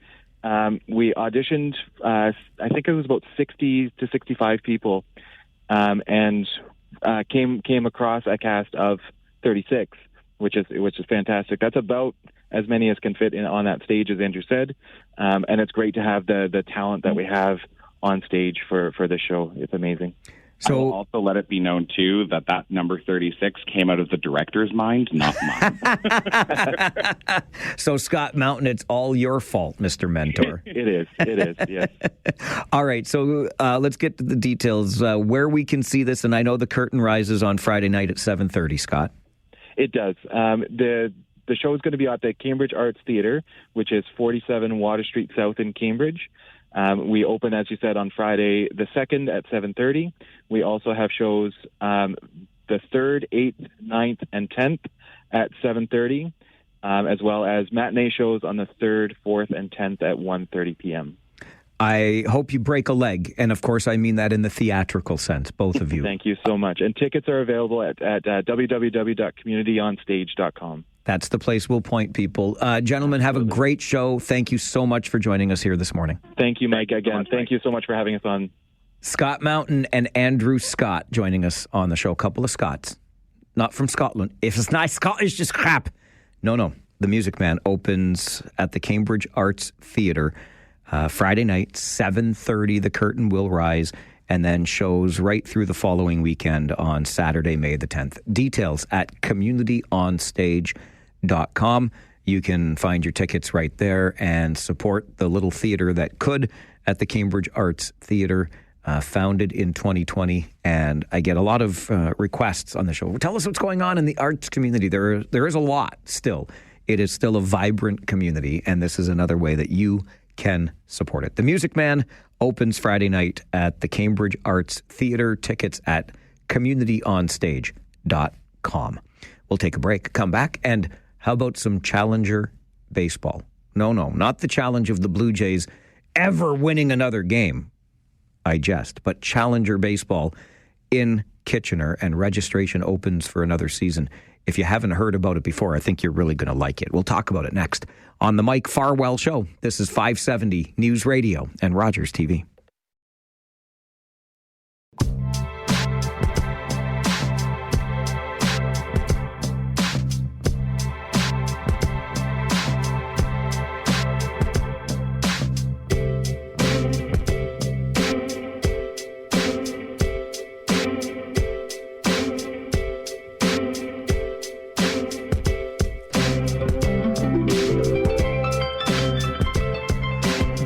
We auditioned, I think it was about 60 to 65 people, and came across a cast of 36, which is fantastic. That's about as many as can fit in on that stage, as Andrew said, and it's great to have the talent that we have on stage for the show. It's amazing. So, I will also let it be known, too, that number 36 came out of the director's mind, not mine. So, Scott Mountain, it's all your fault, Mr. Mentor. It is, yes. All right, so let's get to the details. Where we can see this, and I know the curtain rises on Friday night at 7:30, Scott. It does. The show is going to be at the Cambridge Arts Theatre, which is 47 Water Street South in Cambridge. We open, as you said, on Friday the 2nd at 7:30. We also have shows the 3rd, 8th, 9th, and 10th at 7:30, as well as matinee shows on the 3rd, 4th, and 10th at 1:30 p.m. I hope you break a leg, and of course I mean that in the theatrical sense, both of you. Thank you so much. And tickets are available at www.communityonstage.com. That's the place we'll point people. Gentlemen, have a great show. Thank you so much for joining us here this morning. Thank you, Mike, again. Thank you so much for having us on. Scott Mountain and Andrew Scott joining us on the show. A couple of Scots. Not from Scotland. If it's not Scottish, just crap. No. The Music Man opens at the Cambridge Arts Theatre Friday night, 7:30. The curtain will rise, and then shows right through the following weekend on Saturday, May the 10th. Details at communityonstage.com. You can find your tickets right there and support the little theater that could at the Cambridge Arts Theatre, founded in 2020. And I get a lot of requests on the show. Tell us what's going on in the arts community. There is a lot still. It is still a vibrant community, and this is another way that you can support it. The Music Man opens Friday night at the Cambridge Arts Theatre. Tickets at communityonstage.com. We'll take a break, come back, and how about some Challenger baseball? No, not the challenge of the Blue Jays ever winning another game. I jest. But Challenger baseball in Kitchener, and registration opens for another season. If you haven't heard about it before, I think you're really going to like it. We'll talk about it next on the Mike Farwell Show. This is 570 News Radio and Rogers TV.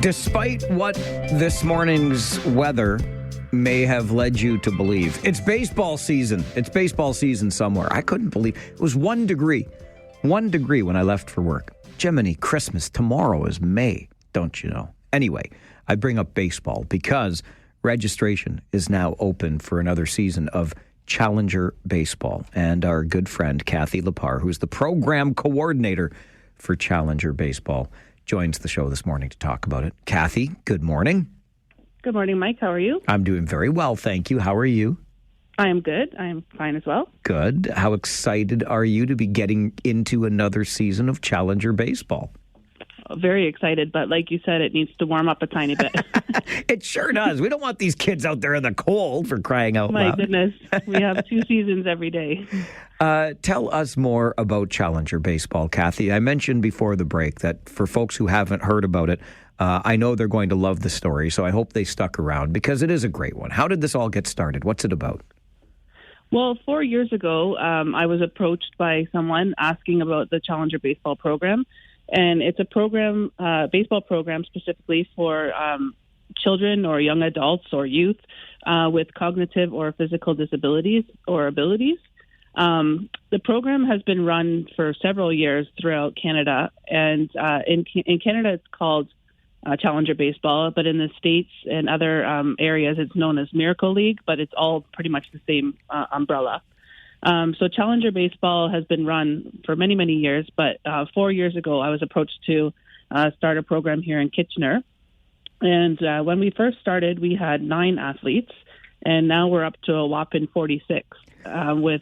Despite what this morning's weather may have led you to believe, it's baseball season. It's baseball season somewhere. I couldn't believe it was 1 degree. 1 degree when I left for work. Jiminy Christmas. Tomorrow is May, don't you know? Anyway, I bring up baseball because registration is now open for another season of Challenger Baseball. And our good friend, Kathy Lepar, who's the program coordinator for Challenger Baseball, joins the show this morning to talk about it. Kathy, good morning. Good morning, Mike. How are you? I'm doing very well, thank you. How are you? I am good. I am fine as well. Good. How excited are you to be getting into another season of Challenger Baseball? Very excited, but like you said, it needs to warm up a tiny bit. It sure does. We don't want these kids out there in the cold, for crying out loud. My goodness. We have 2 seasons every day. Tell us more about Challenger Baseball, Kathy. I mentioned before the break that for folks who haven't heard about it, I know they're going to love the story, so I hope they stuck around because it is a great one. How did this all get started? What's it about? Well, 4 years ago, I was approached by someone asking about the Challenger Baseball program. And it's a program, baseball program specifically for children or young adults or youth with cognitive or physical disabilities or abilities. The program has been run for several years throughout Canada. And in Canada, it's called Challenger Baseball. But in the States and other areas, it's known as Miracle League. But it's all pretty much the same umbrella. So Challenger Baseball has been run for many, many years, but 4 years ago I was approached to start a program here in Kitchener. And when we first started, we had 9 athletes, and now we're up to a whopping 46, with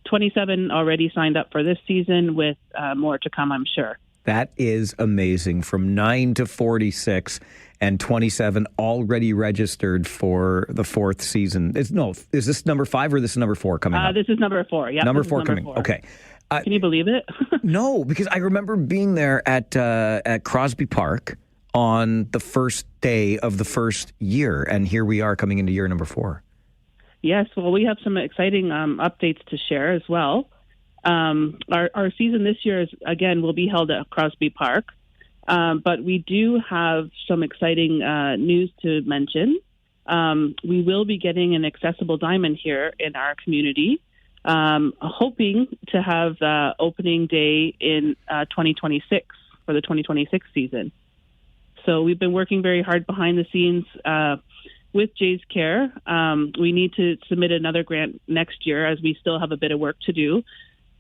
27 already signed up for this season, with more to come, I'm sure. That is amazing. From 9 to 46 and 27 already registered for the fourth season. Is this number 5 or this is number 4 coming up? This is number 4. Yeah, number 4 coming. 4. Okay. Can you believe it? No, because I remember being there at Crosby Park on the first day of the first year, and here we are coming into year number 4. Yes, well, we have some exciting updates to share as well. Our season this year will be held at Crosby Park, but we do have some exciting news to mention. We will be getting an accessible diamond here in our community, hoping to have opening day in 2026 for the 2026 season. So we've been working very hard behind the scenes with Jay's Care. We need to submit another grant next year as we still have a bit of work to do.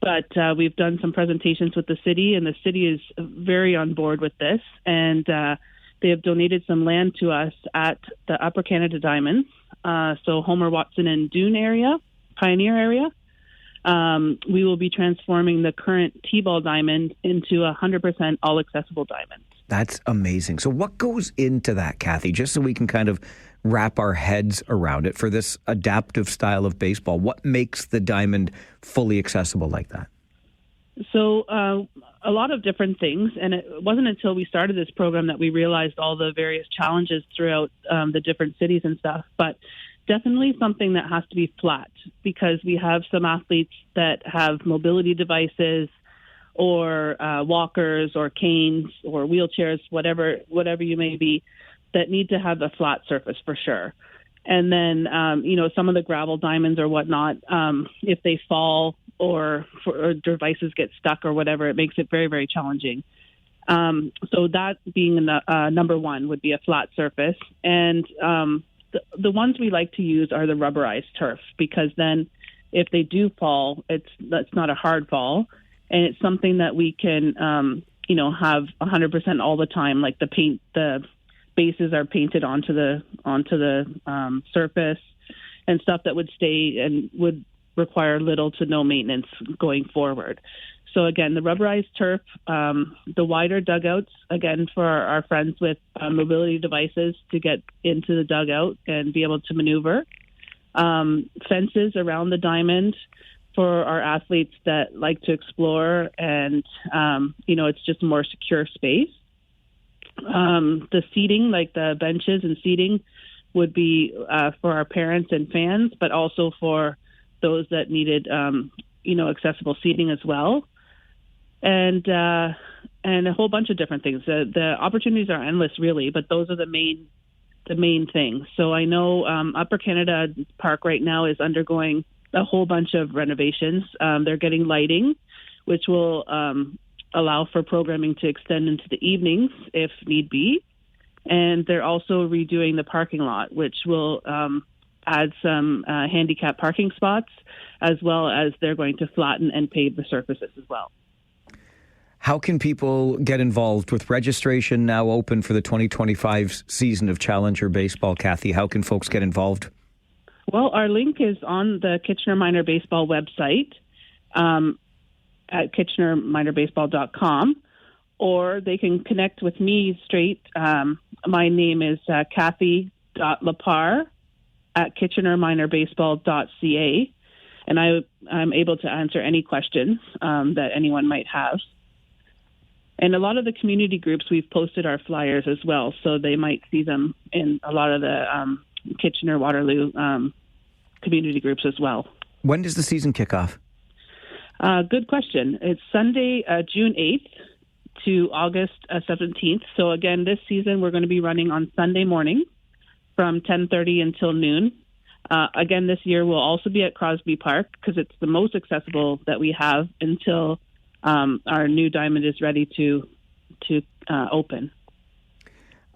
But we've done some presentations with the city, and the city is very on board with this. And they have donated some land to us at the Upper Canada Diamonds, so Homer, Watson, and Dune area, Pioneer area. We will be transforming the current T-ball diamond into a 100% all-accessible diamond. That's amazing. So what goes into that, Kathy, just so we can kind of wrap our heads around it for this adaptive style of baseball? What makes the diamond fully accessible like that? So a lot of different things, and it wasn't until we started this program that we realized all the various challenges throughout the different cities and stuff, but definitely something that has to be flat, because we have some athletes that have mobility devices or walkers or canes or wheelchairs, whatever you may be, that need to have a flat surface for sure. And then, some of the gravel diamonds or whatnot, if they fall or devices get stuck or whatever, it makes it very, very challenging. So that being number one would be a flat surface. And the ones we like to use are the rubberized turf, because then if they do fall, that's not a hard fall. And it's something that we can, have 100% all the time. Like the bases are painted onto the surface, and stuff that would stay and would require little to no maintenance going forward. So again, the rubberized turf, the wider dugouts, again, for our friends with mobility devices to get into the dugout and be able to maneuver. Fences around the diamond for our athletes that like to explore, and, it's just a more secure space. The seating, like the benches and seating, would be for our parents and fans, but also for those that needed, accessible seating as well. And a whole bunch of different things. The opportunities are endless, really, but those are the main things. So I know Upper Canada Park right now is undergoing a whole bunch of renovations. They're getting lighting, which will allow for programming to extend into the evenings if need be. And they're also redoing the parking lot, which will add some handicap parking spots, as well as they're going to flatten and pave the surfaces as well. How can people get involved with registration now open for the 2025 season of Challenger Baseball, Kathy? How can folks get involved? Well, our link is on the Kitchener Minor Baseball website at kitchenerminorbaseball.com, or they can connect with me straight. My name is Kathy.Lapar at kitchenerminorbaseball.ca, and I'm able to answer any questions that anyone might have. And a lot of the community groups, we've posted our flyers as well, so they might see them in a lot of the Kitchener-Waterloo community groups as well. When does the season kick off? Good question. It's Sunday, June 8th to August 17th. So again, this season we're going to be running on Sunday morning from 10:30 until noon. Again, this year we'll also be at Crosby Park because it's the most accessible that we have until our new diamond is ready to open.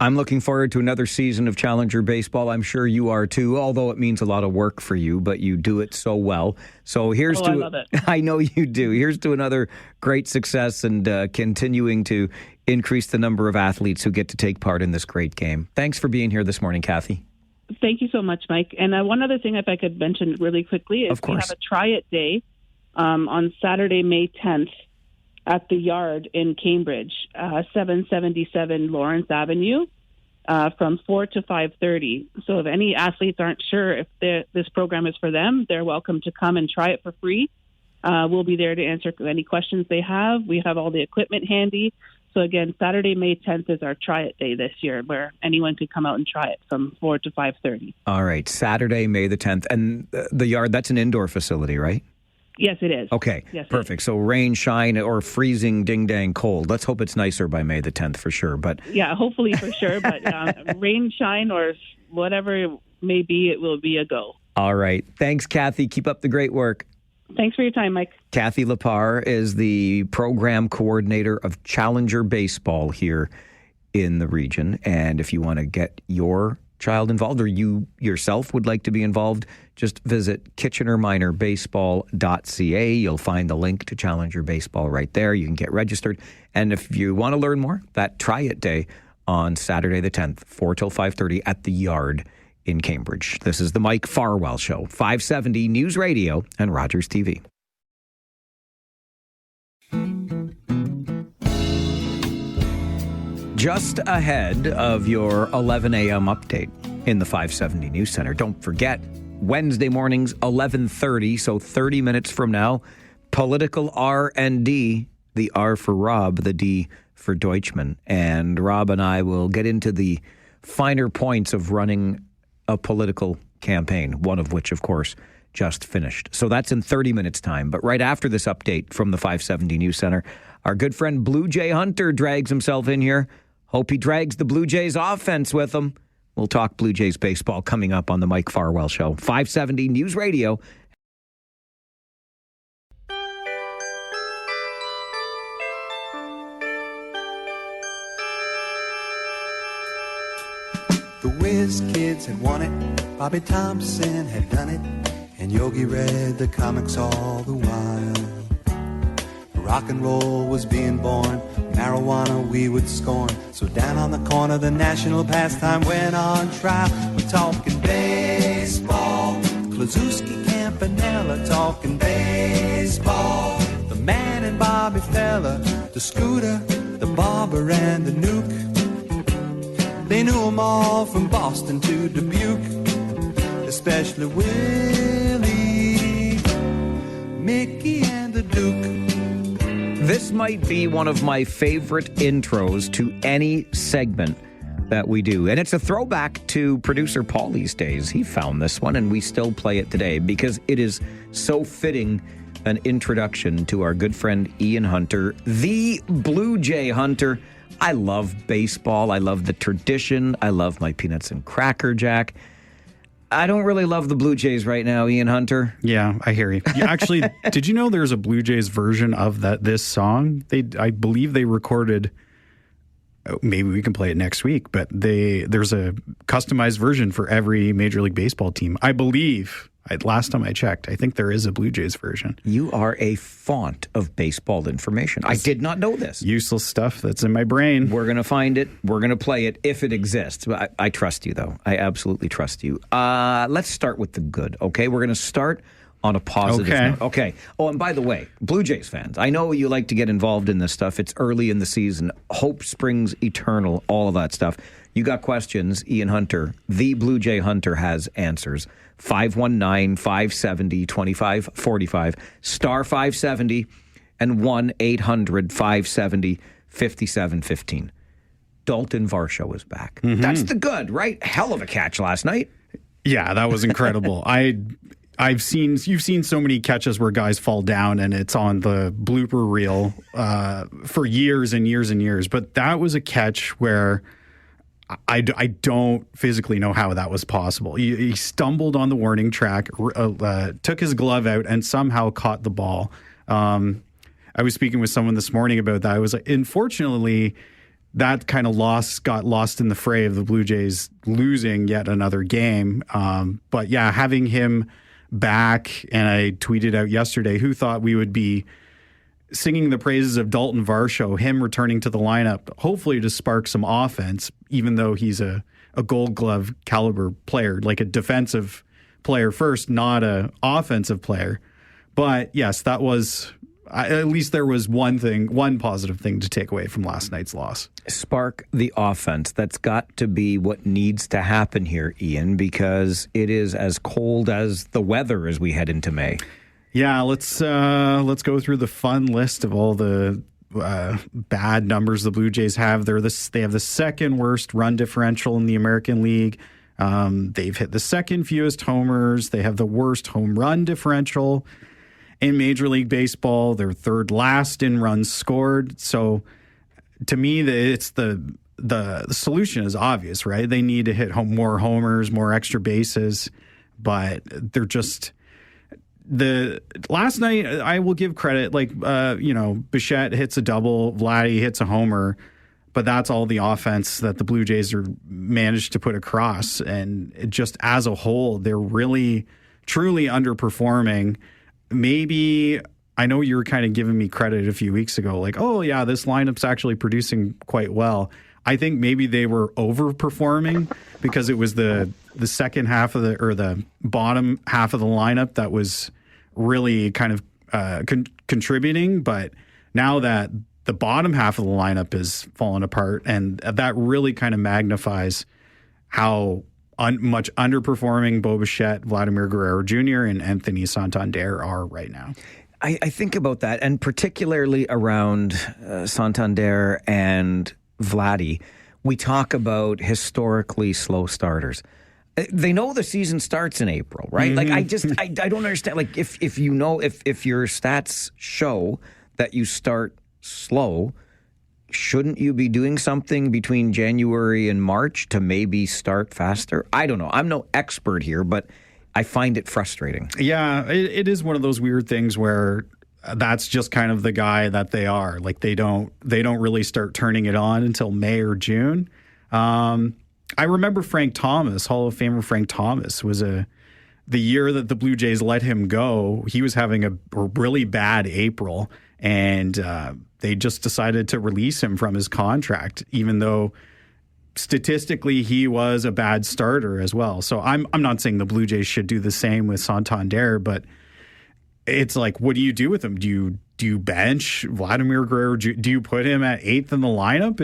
I'm looking forward to another season of Challenger Baseball. I'm sure you are too, although it means a lot of work for you, but you do it so well. So here's I love it. I know you do. Here's to another great success and continuing to increase the number of athletes who get to take part in this great game. Thanks for being here this morning, Kathy. Thank you so much, Mike. And one other thing, if I could mention really quickly, is we have a Try It Day on Saturday, May 10th at the Yard in Cambridge, 777 Lawrence Avenue, from 4 to 5:30. So if any athletes aren't sure if this program is for them, they're welcome to come and try it for free. We'll be there to answer any questions they have. We have all the equipment handy. So again, Saturday, May 10th is our Try It Day this year, where anyone could come out and try it from 4 to 5:30. All right, Saturday, May the 10th. And the Yard, that's an indoor facility, right? Yes, it is. Okay, yes, perfect. So rain, shine, or freezing ding-dang cold. Let's hope it's nicer by May the 10th for sure. But yeah, hopefully for sure. But rain, shine, or whatever it may be, it will be a go. All right. Thanks, Kathy. Keep up the great work. Thanks for your time, Mike. Kathy Lepar is the program coordinator of Challenger Baseball here in the region. And if you want to get your child involved, or you yourself would like to be involved, just visit kitchenerminerbaseball.ca. You'll find the link to Challenger Baseball right there. You can get registered. And if you want to learn more, that Try It Day on Saturday the 10th, 4 till 5:30 at the Yard in Cambridge. This is the Mike Farwell Show, 570 News Radio and Rogers TV. Just ahead of your 11 a.m. update in the 570 News Center. Don't forget, Wednesday mornings, 11:30, so 30 minutes from now, political R&D, the R for Rob, the D for Deutschman. And Rob and I will get into the finer points of running a political campaign, one of which, of course, just finished. So that's in 30 minutes' time. But right after this update from the 570 News Center, our good friend Blue Jay Hunter drags himself in here. Hope he drags the Blue Jays offense with him. We'll talk Blue Jays baseball coming up on the Mike Farwell Show. 570 News Radio. The Whiz Kids had won it, Bobby Thompson had done it, and Yogi read the comics all the while. Rock and roll was being born, marijuana we would scorn. So down on the corner the national pastime went on trial. We're talking baseball, Klazuski, Campanella, talking baseball. The man and Bobby Fella, the Scooter, the Barber and the Nuke. They knew them all from Boston to Dubuque, especially Willie, Mickey and the Duke. This might be one of my favorite intros to any segment that we do. And it's a throwback to producer Paulie's days. He found this one, and we still play it today because it is so fitting an introduction to our good friend Ian Hunter, the Blue Jay Hunter. I love baseball. I love the tradition. I love my peanuts and Cracker Jack. I don't really love the Blue Jays right now, Ian Hunter. Yeah, I hear you. Actually, did you know there's a Blue Jays version of this song? I believe they recorded, maybe we can play it next week, but there's a customized version for every Major League Baseball team. I believe, last time I checked, I think there is a Blue Jays version. You are a font of baseball information. I did not know this. Useless stuff that's in my brain. We're going to find it. We're going to play it if it exists. I trust you, though. I absolutely trust you. Let's start with the good, okay? We're going to start on a positive note. Okay. Oh, and by the way, Blue Jays fans, I know you like to get involved in this stuff. It's early in the season. Hope springs eternal, all of that stuff. You got questions, Ian Hunter, the Blue Jay Hunter has answers. 519-570-2545, star 570, and 1-800-570-5715. Dalton Varsho is back. Mm-hmm. That's the good, right? Hell of a catch last night. Yeah, that was incredible. You've seen so many catches where guys fall down and it's on the blooper reel for years and years and years. But that was a catch where I don't physically know how that was possible. He stumbled on the warning track, took his glove out, and somehow caught the ball. I was speaking with someone this morning about that. I was like, unfortunately, that kind of got lost in the fray of the Blue Jays losing yet another game. But yeah, having him back, and I tweeted out yesterday, who thought we would be singing the praises of Dalton Varsho, him returning to the lineup, hopefully to spark some offense, even though he's a Gold Glove caliber player, like a defensive player first, not a offensive player. But yes, that was at least there was one positive thing to take away from last night's loss. Spark the offense. That's got to be what needs to happen here, Ian, because it is as cold as the weather as we head into May. Yeah, let's go through the fun list of all the bad numbers the Blue Jays have. They have the second worst run differential in the American League. They've hit the second fewest homers. They have the worst home run differential in Major League Baseball. They're third last in runs scored. So to me, it's the solution is obvious, right? They need to hit more homers, more extra bases, but they're just last night. I will give credit, Bichette hits a double, Vladdy hits a homer, but that's all the offense that the Blue Jays are managed to put across, and just as a whole, they're really truly underperforming. Maybe, I know you were kind of giving me credit a few weeks ago, like, oh yeah, this lineup's actually producing quite well. I think maybe they were overperforming because it was the second half of the bottom half of the lineup that was really kind of contributing. But now that the bottom half of the lineup is falling apart, and that really kind of magnifies how much underperforming Bo Bichette, Vladimir Guerrero Jr., and Anthony Santander are right now. I think about that, and particularly around Santander and Vladdy. We talk about historically slow starters. They know the season starts in April, right? Mm-hmm. Like, I don't understand. Like, if your stats show that you start slow, shouldn't you be doing something between January and March to maybe start faster? I don't know. I'm no expert here, but I find it frustrating. Yeah, it is one of those weird things where that's just kind of the guy that they are. Like, they don't really start turning it on until May or June. I remember Frank Thomas, Hall of Famer Frank Thomas, was the year that the Blue Jays let him go. He was having a really bad April, and they just decided to release him from his contract, even though statistically he was a bad starter as well. So I'm not saying the Blue Jays should do the same with Santander, but it's like, what do you do with him? Do you bench Vladimir Guerrero? Do you put him at 8th in the lineup?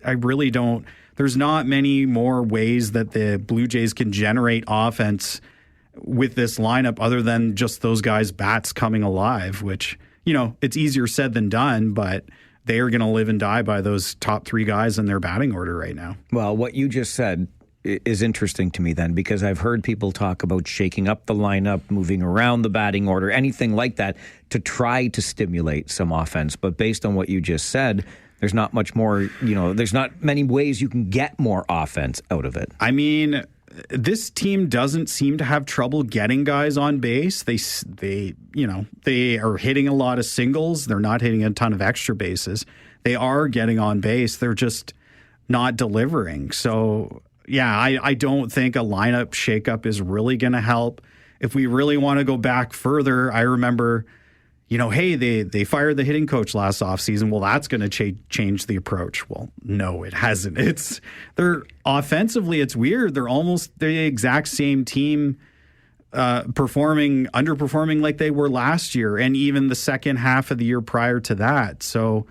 I really don't. There's not many more ways that the Blue Jays can generate offense with this lineup other than just those guys' bats coming alive, which, it's easier said than done, but they are going to live and die by those top three guys in their batting order right now. Well, what you just said is interesting to me then, because I've heard people talk about shaking up the lineup, moving around the batting order, anything like that to try to stimulate some offense. But based on what you just said, there's not much more, there's not many ways you can get more offense out of it. I mean, this team doesn't seem to have trouble getting guys on base. They are hitting a lot of singles. They're not hitting a ton of extra bases. They are getting on base. They're just not delivering. So, yeah, I don't think a lineup shakeup is really going to help. If we really want to go back further, I remember, hey, they fired the hitting coach last offseason. Well, that's going to change the approach. Well, no, it hasn't. They're offensively, it's weird. They're almost the exact same team underperforming like they were last year, and even the second half of the year prior to that. So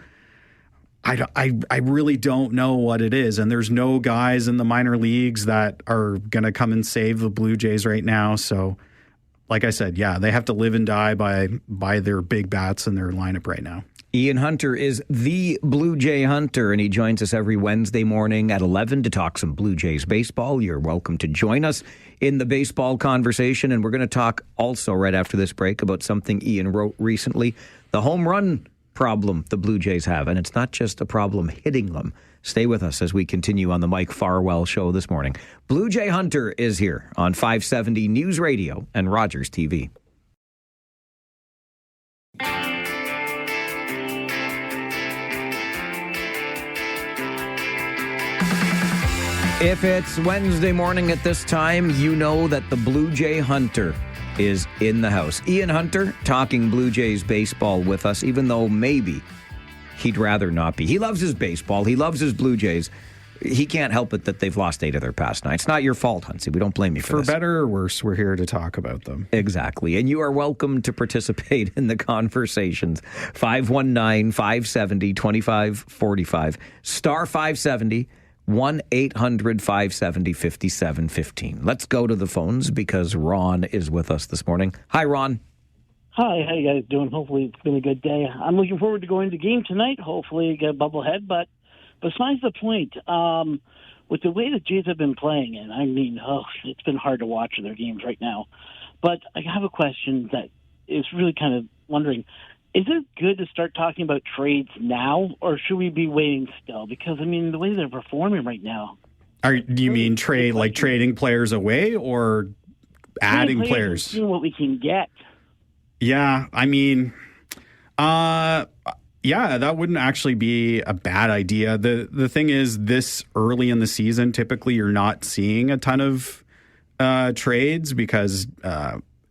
I really don't know what it is. And there's no guys in the minor leagues that are going to come and save the Blue Jays right now. So, like I said, yeah, they have to live and die by their big bats in their lineup right now. Ian Hunter is the Blue Jay Hunter, and he joins us every Wednesday morning at 11 to talk some Blue Jays baseball. You're welcome to join us in the baseball conversation, and we're going to talk also right after this break about something Ian wrote recently, the home run problem the Blue Jays have, and it's not just a problem hitting them. Stay with us as we continue on the Mike Farwell Show this morning. Blue Jay Hunter is here on 570 News Radio and Rogers TV. If it's Wednesday morning at this time, you know that the Blue Jay Hunter is in the house. Ian Hunter talking Blue Jays baseball with us, even though maybe he'd rather not be. He loves his baseball. He loves his Blue Jays. he can't help it that they've lost 8 of their past 9. It's not your fault, Huntsy. We don't blame you for this. For better or worse, we're here to talk about them. Exactly. And you are welcome to participate in the conversations. 519-570-2545. Star 570. 1-800-570-5715. Let's go to the phones because Ron is with us this morning. Hi, Ron. Hi, how you guys doing? Hopefully it's been a good day. I'm looking forward to going to the game tonight. Hopefully get a bubblehead. But besides the point, with the way the Jays have been playing, and I mean, it's been hard to watch their games right now. But I have a question that is really kind of wondering, is it good to start talking about trades now, or should we be waiting still? Because, I mean, the way they're performing right now. Do you mean trading players away or adding players? Seeing what we can get. Yeah, I mean, that wouldn't actually be a bad idea. The thing is, this early in the season, typically you're not seeing a ton of trades because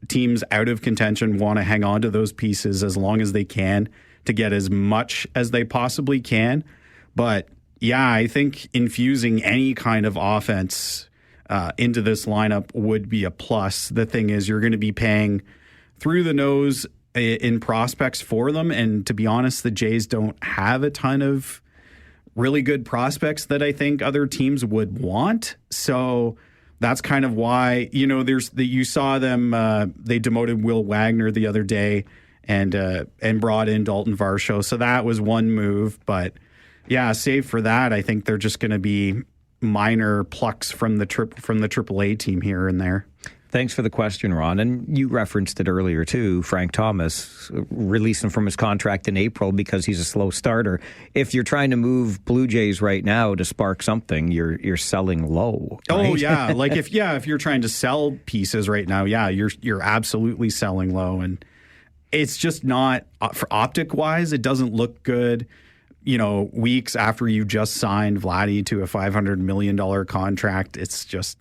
teams out of contention want to hang on to those pieces as long as they can to get as much as they possibly can. But yeah, I think infusing any kind of offense into this lineup would be a plus. The thing is, you're going to be paying through the nose in prospects for them. And to be honest, the Jays don't have a ton of really good prospects that I think other teams would want. So that's kind of why, you saw them, they demoted Will Wagner the other day and brought in Dalton Varsho. So that was one move. But yeah, save for that, I think they're just going to be minor plucks from the AAA team here and there. Thanks for the question, Ron. And you referenced it earlier, too. Frank Thomas released him from his contract in April because he's a slow starter. If you're trying to move Blue Jays right now to spark something, you're selling low. Right? Oh, yeah. Like, if you're trying to sell pieces right now, yeah, you're absolutely selling low. And it's just not, for optic-wise, it doesn't look good. Weeks after you just signed Vladdy to a $500 million contract, it's just,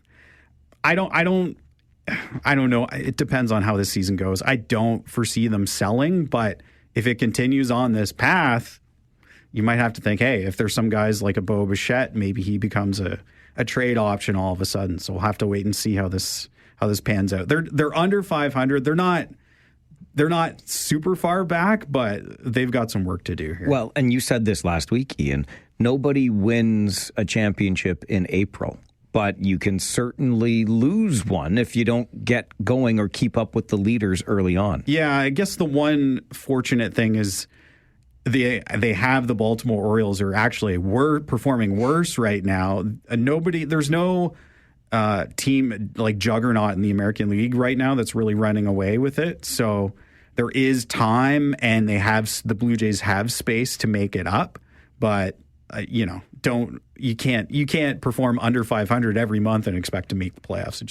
I don't know. It depends on how this season goes. I don't foresee them selling, but if it continues on this path, you might have to think, hey, if there's some guys like a Bo Bichette, maybe he becomes a trade option all of a sudden. So we'll have to wait and see how this pans out. They're under 500. They're not super far back, but they've got some work to do here. Well, and you said this last week, Ian. Nobody wins a championship in April. But you can certainly lose one if you don't get going or keep up with the leaders early on. Yeah, I guess the one fortunate thing is they have the Baltimore Orioles who are actually performing worse right now. There's no team like juggernaut in the American League right now that's really running away with it. So there is time, and the Blue Jays have space to make it up, but you can't perform under 500 every month and expect to make the playoffs.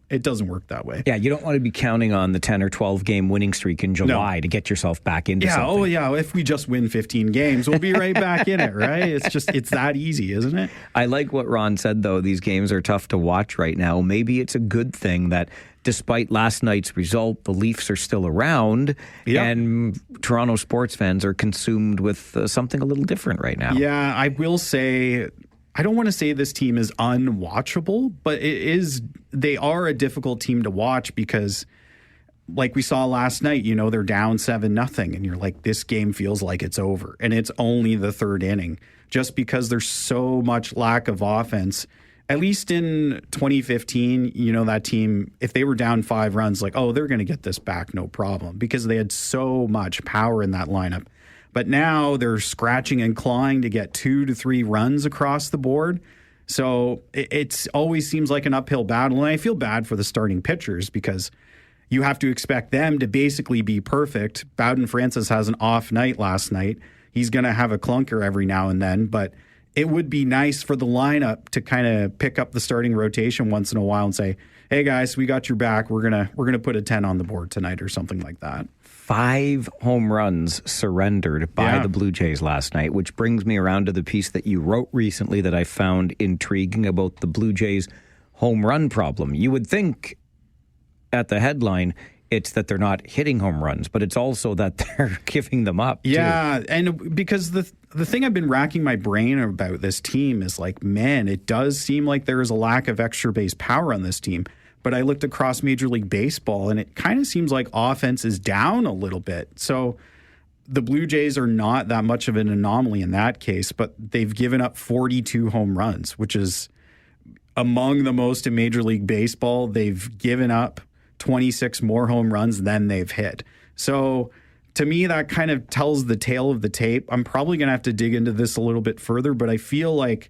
It doesn't work that way. Yeah, you don't want to be counting on the 10 or 12 game winning streak in July to get yourself back into something. Oh yeah, if we just win 15 games, we'll be right back in it, right? It's that easy, isn't it? I like what Ron said though. These games are tough to watch right now. Maybe it's a good thing that despite last night's result, the Leafs are still around, and Toronto sports fans are consumed with something a little different right now. Yeah, I will say, I don't want to say this team is unwatchable, but they are a difficult team to watch because, like we saw last night, they're down 7-0, and you're like, this game feels like it's over, and it's only the third inning, just because there's so much lack of offense. At least in 2015, that team, if they were down 5 runs, like, oh, they're going to get this back, no problem, because they had so much power in that lineup. But now they're scratching and clawing to get 2 to 3 runs across the board. So it always seems like an uphill battle. And I feel bad for the starting pitchers because you have to expect them to basically be perfect. Bowden Francis has an off night last night. He's going to have a clunker every now and then, but it would be nice for the lineup to kind of pick up the starting rotation once in a while and say, hey guys, we got your back. We're gonna put a 10 on the board tonight or something like that. 5 home runs surrendered by the Blue Jays last night, which brings me around to the piece that you wrote recently that I found intriguing about the Blue Jays home run problem. You would think at the headline, it's that they're not hitting home runs, but it's also that they're giving them up. Yeah, too. and because the thing I've been racking my brain about this team is like, man, it does seem like there is a lack of extra base power on this team. But I looked across Major League Baseball, and it kind of seems like offense is down a little bit. So the Blue Jays are not that much of an anomaly in that case, but they've given up 42 home runs, which is among the most in Major League Baseball. They've given up 26 more home runs than they've hit. So to me, that kind of tells the tale of the tape. I'm probably going to have to dig into this a little bit further, but I feel like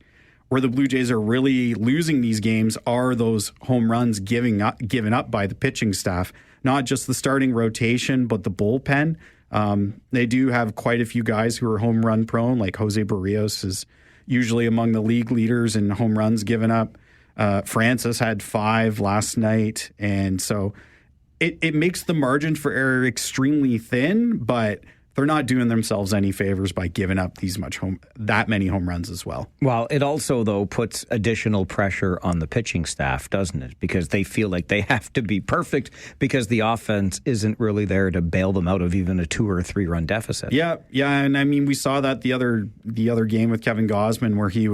where the Blue Jays are really losing these games are those home runs given up by the pitching staff, not just the starting rotation, but the bullpen. They do have quite a few guys who are home run prone, like Jose Barrios is usually among the league leaders in home runs given up. Francis had 5 last night, and so it makes the margin for error extremely thin, but they're not doing themselves any favors by giving up that many home runs as well. Well, it also, though, puts additional pressure on the pitching staff, doesn't it? Because they feel like they have to be perfect because the offense isn't really there to bail them out of even a 2 or 3 run deficit. Yeah, and I mean, we saw that the other game with Kevin Gausman where he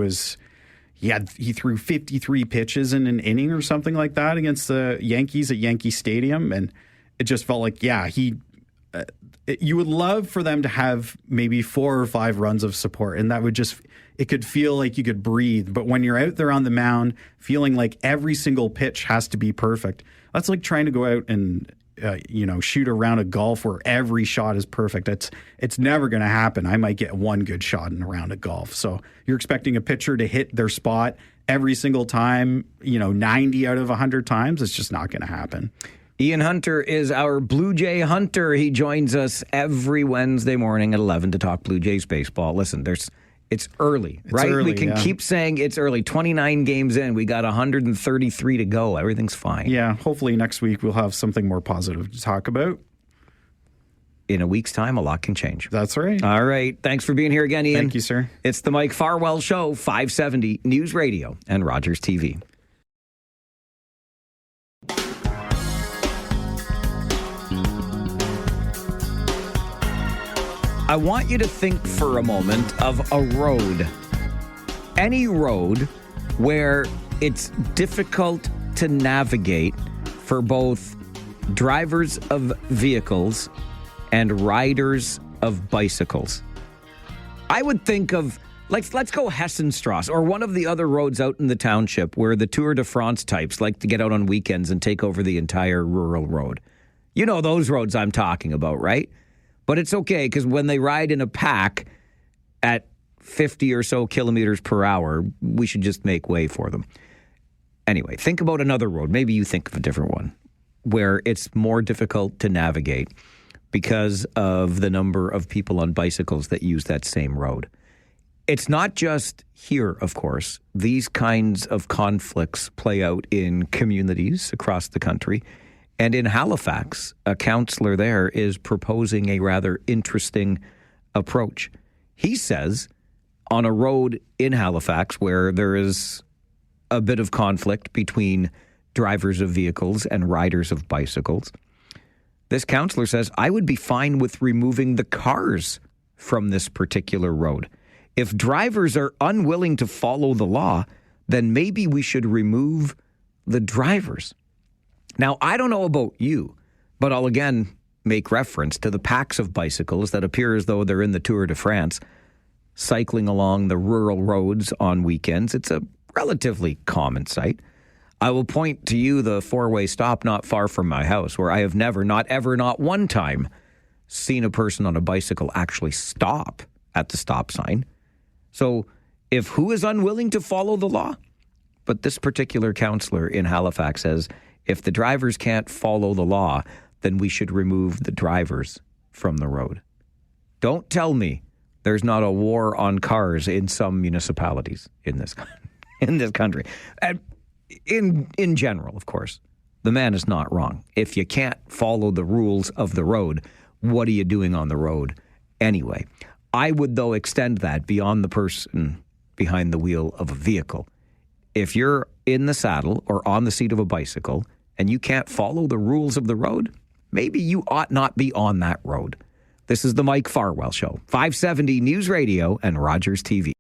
threw 53 pitches in an inning or something like that against the Yankees at Yankee Stadium, and it just felt like, you would love for them to have maybe 4 or 5 runs of support, and that would it could feel like you could breathe. But when you're out there on the mound feeling like every single pitch has to be perfect, that's like trying to go out and shoot a round of golf where every shot is perfect. It's never going to happen. I might get one good shot in a round of golf. So you're expecting a pitcher to hit their spot every single time, 90 out of 100 times. It's just not going to happen. Ian Hunter is our Blue Jay hunter. He joins us every Wednesday morning at 11 to talk Blue Jays baseball. Listen, it's early, right? Early, we can keep saying it's early. 29 games in. We got 133 to go. Everything's fine. Yeah, hopefully next week we'll have something more positive to talk about. In a week's time, a lot can change. That's right. All right. Thanks for being here again, Ian. Thank you, sir. It's the Mike Farwell Show, 570 News Radio and Rogers TV. I want you to think for a moment of a road. Any road where it's difficult to navigate for both drivers of vehicles and riders of bicycles. I would think of, let's go Hessenstrasse or one of the other roads out in the township where the Tour de France types like to get out on weekends and take over the entire rural road. You know those roads I'm talking about, right? But it's okay because when they ride in a pack at 50 or so kilometers per hour, we should just make way for them. Anyway, think about another road. Maybe you think of a different one where it's more difficult to navigate because of the number of people on bicycles that use that same road. It's not just here, of course. These kinds of conflicts play out in communities across the country. And in Halifax, a councillor there is proposing a rather interesting approach. He says on a road in Halifax where there is a bit of conflict between drivers of vehicles and riders of bicycles, this councillor says, I would be fine with removing the cars from this particular road. If drivers are unwilling to follow the law, then maybe we should remove the drivers. Now, I don't know about you, but I'll again make reference to the packs of bicycles that appear as though they're in the Tour de France, cycling along the rural roads on weekends. It's a relatively common sight. I will point to you the 4-way stop not far from my house, where I have never, not ever, not one time seen a person on a bicycle actually stop at the stop sign. So if who is unwilling to follow the law? But this particular councillor in Halifax says, if the drivers can't follow the law, then we should remove the drivers from the road. Don't tell me there's not a war on cars in some municipalities in this country. In general, of course, the man is not wrong. If you can't follow the rules of the road, what are you doing on the road anyway? I would, though, extend that beyond the person behind the wheel of a vehicle. If you're in the saddle or on the seat of a bicycle and you can't follow the rules of the road, maybe you ought not be on that road. This is the Mike Farwell Show, 570 News Radio and Rogers TV.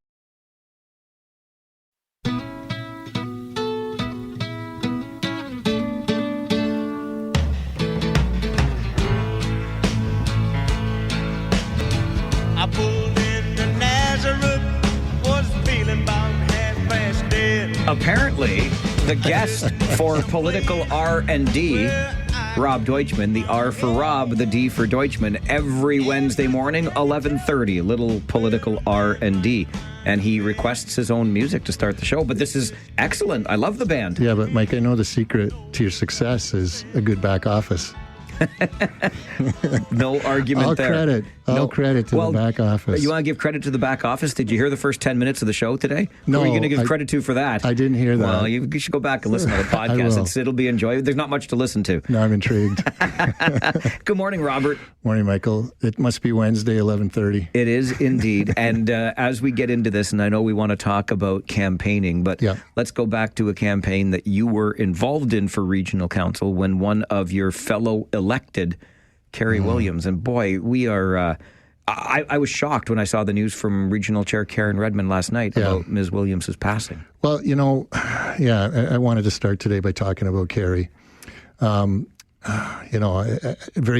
I pulled into Nazareth, was feeling about half-past dead. Apparently, the guest for political R&D, Rob Deutschman, the R for Rob, the D for Deutschman, every Wednesday morning, 11:30, little political R&D. And he requests his own music to start the show. But this is excellent. I love the band. Yeah, but Mike, I know the secret to your success is a good back office. No argument there. All credit to the back office. You want to give credit to the back office? Did you hear the first 10 minutes of the show today? No. Who are you going to give credit to for that? I didn't hear that. Well, you should go back and listen to the podcast. It'll be enjoyable. There's not much to listen to. No, I'm intrigued. Good morning, Robert. Morning, Michael. It must be Wednesday, 11:30. It is indeed. And as we get into this, and I know we want to talk about campaigning, but let's go back to a campaign that you were involved in for regional council when one of your fellow elected, Carrie Williams. And boy, we are... I was shocked when I saw the news from Regional Chair Karen Redmond last night about Ms. Williams' passing. Well, I wanted to start today by talking about Carrie. Very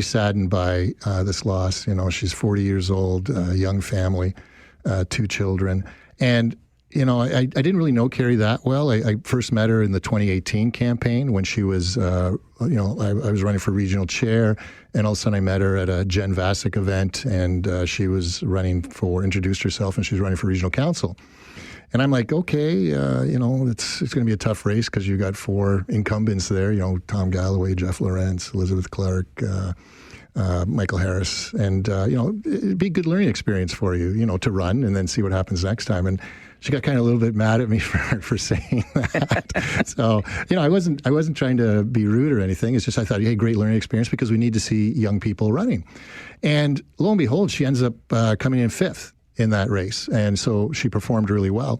saddened by this loss. She's 40 years old, young family, 2 children. And I didn't really know Carrie that well. I first met her in the 2018 campaign when she was, I was running for regional chair, and all of a sudden I met her at a Jen Vasic event, and she was introduced herself, and she was running for regional council. And I'm like, okay, it's going to be a tough race because you got 4 incumbents there, Tom Galloway, Jeff Lawrence, Elizabeth Clark, Michael Harris. And, it'd be a good learning experience for you, to run and then see what happens next time. And she got kind of a little bit mad at me for saying that. So, I wasn't trying to be rude or anything. It's just I thought, hey, great learning experience because we need to see young people running. And lo and behold, she ends up coming in 5th in that race. And so she performed really well.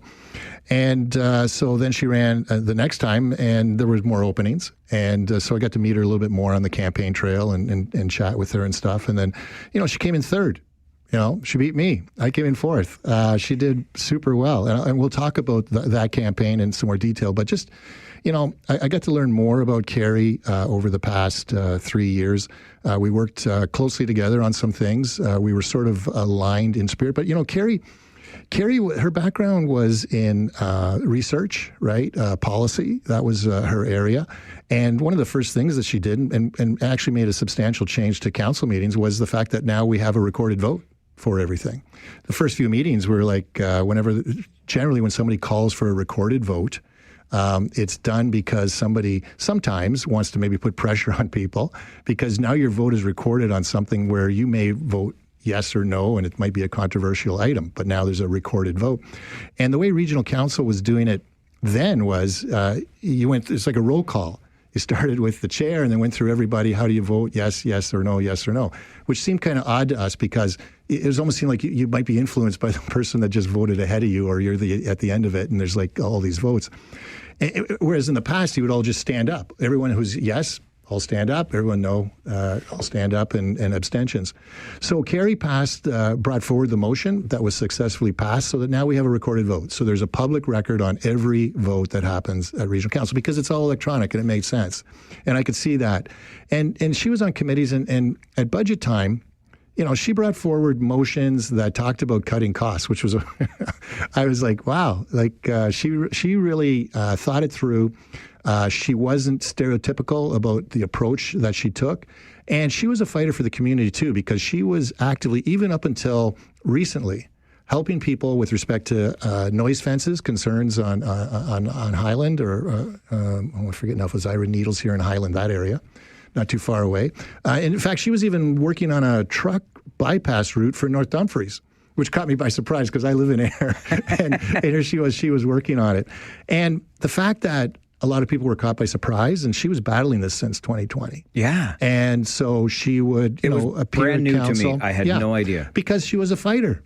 And so then she ran the next time, and there was more openings. And so I got to meet her a little bit more on the campaign trail and chat with her and stuff. And then, she came in 3rd. She beat me. I came in 4th. She did super well. And we'll talk about that campaign in some more detail. But just, I got to learn more about Carrie over the past 3 years. We worked closely together on some things. We were sort of aligned in spirit. But, Carrie, her background was in research, right? Policy. That was her area. And one of the first things that she did and actually made a substantial change to council meetings was the fact that now we have a recorded vote for everything. The first few meetings were like generally when somebody calls for a recorded vote, it's done because somebody sometimes wants to maybe put pressure on people because now your vote is recorded on something where you may vote yes or no, and it might be a controversial item, but now there's a recorded vote. And the way regional council was doing it then was it's like a roll call. You started with the chair and then went through everybody. How do you vote? Yes, yes, or no, yes or no, which seemed kind of odd to us because it was almost seemed like you might be influenced by the person that just voted ahead of you, or you're at the end of it and there's like all these votes. Whereas in the past, you would all just stand up. Everyone who's yes, all stand up. Everyone no, all stand up, and abstentions. So Carrie brought forward the motion that was successfully passed so that now we have a recorded vote. So there's a public record on every vote that happens at regional council because it's all electronic and it made sense. And I could see that. And she was on committees and at budget time, she brought forward motions that talked about cutting costs, which was, I was like, wow, she really thought it through. She wasn't stereotypical about the approach that she took. And she was a fighter for the community, too, because she was actively, even up until recently, helping people with respect to noise fences, concerns on Highland, or I forget now if it was Ira Needles here in Highland, that area, not too far away. In fact, she was even working on a truck bypass route for North Dumfries, which caught me by surprise because I live in Ayr. and here she was working on it. And the fact that a lot of people were caught by surprise, and she was battling this since 2020. Yeah. And so she would, appear brand new at council. to me. I had no idea. Because she was a fighter.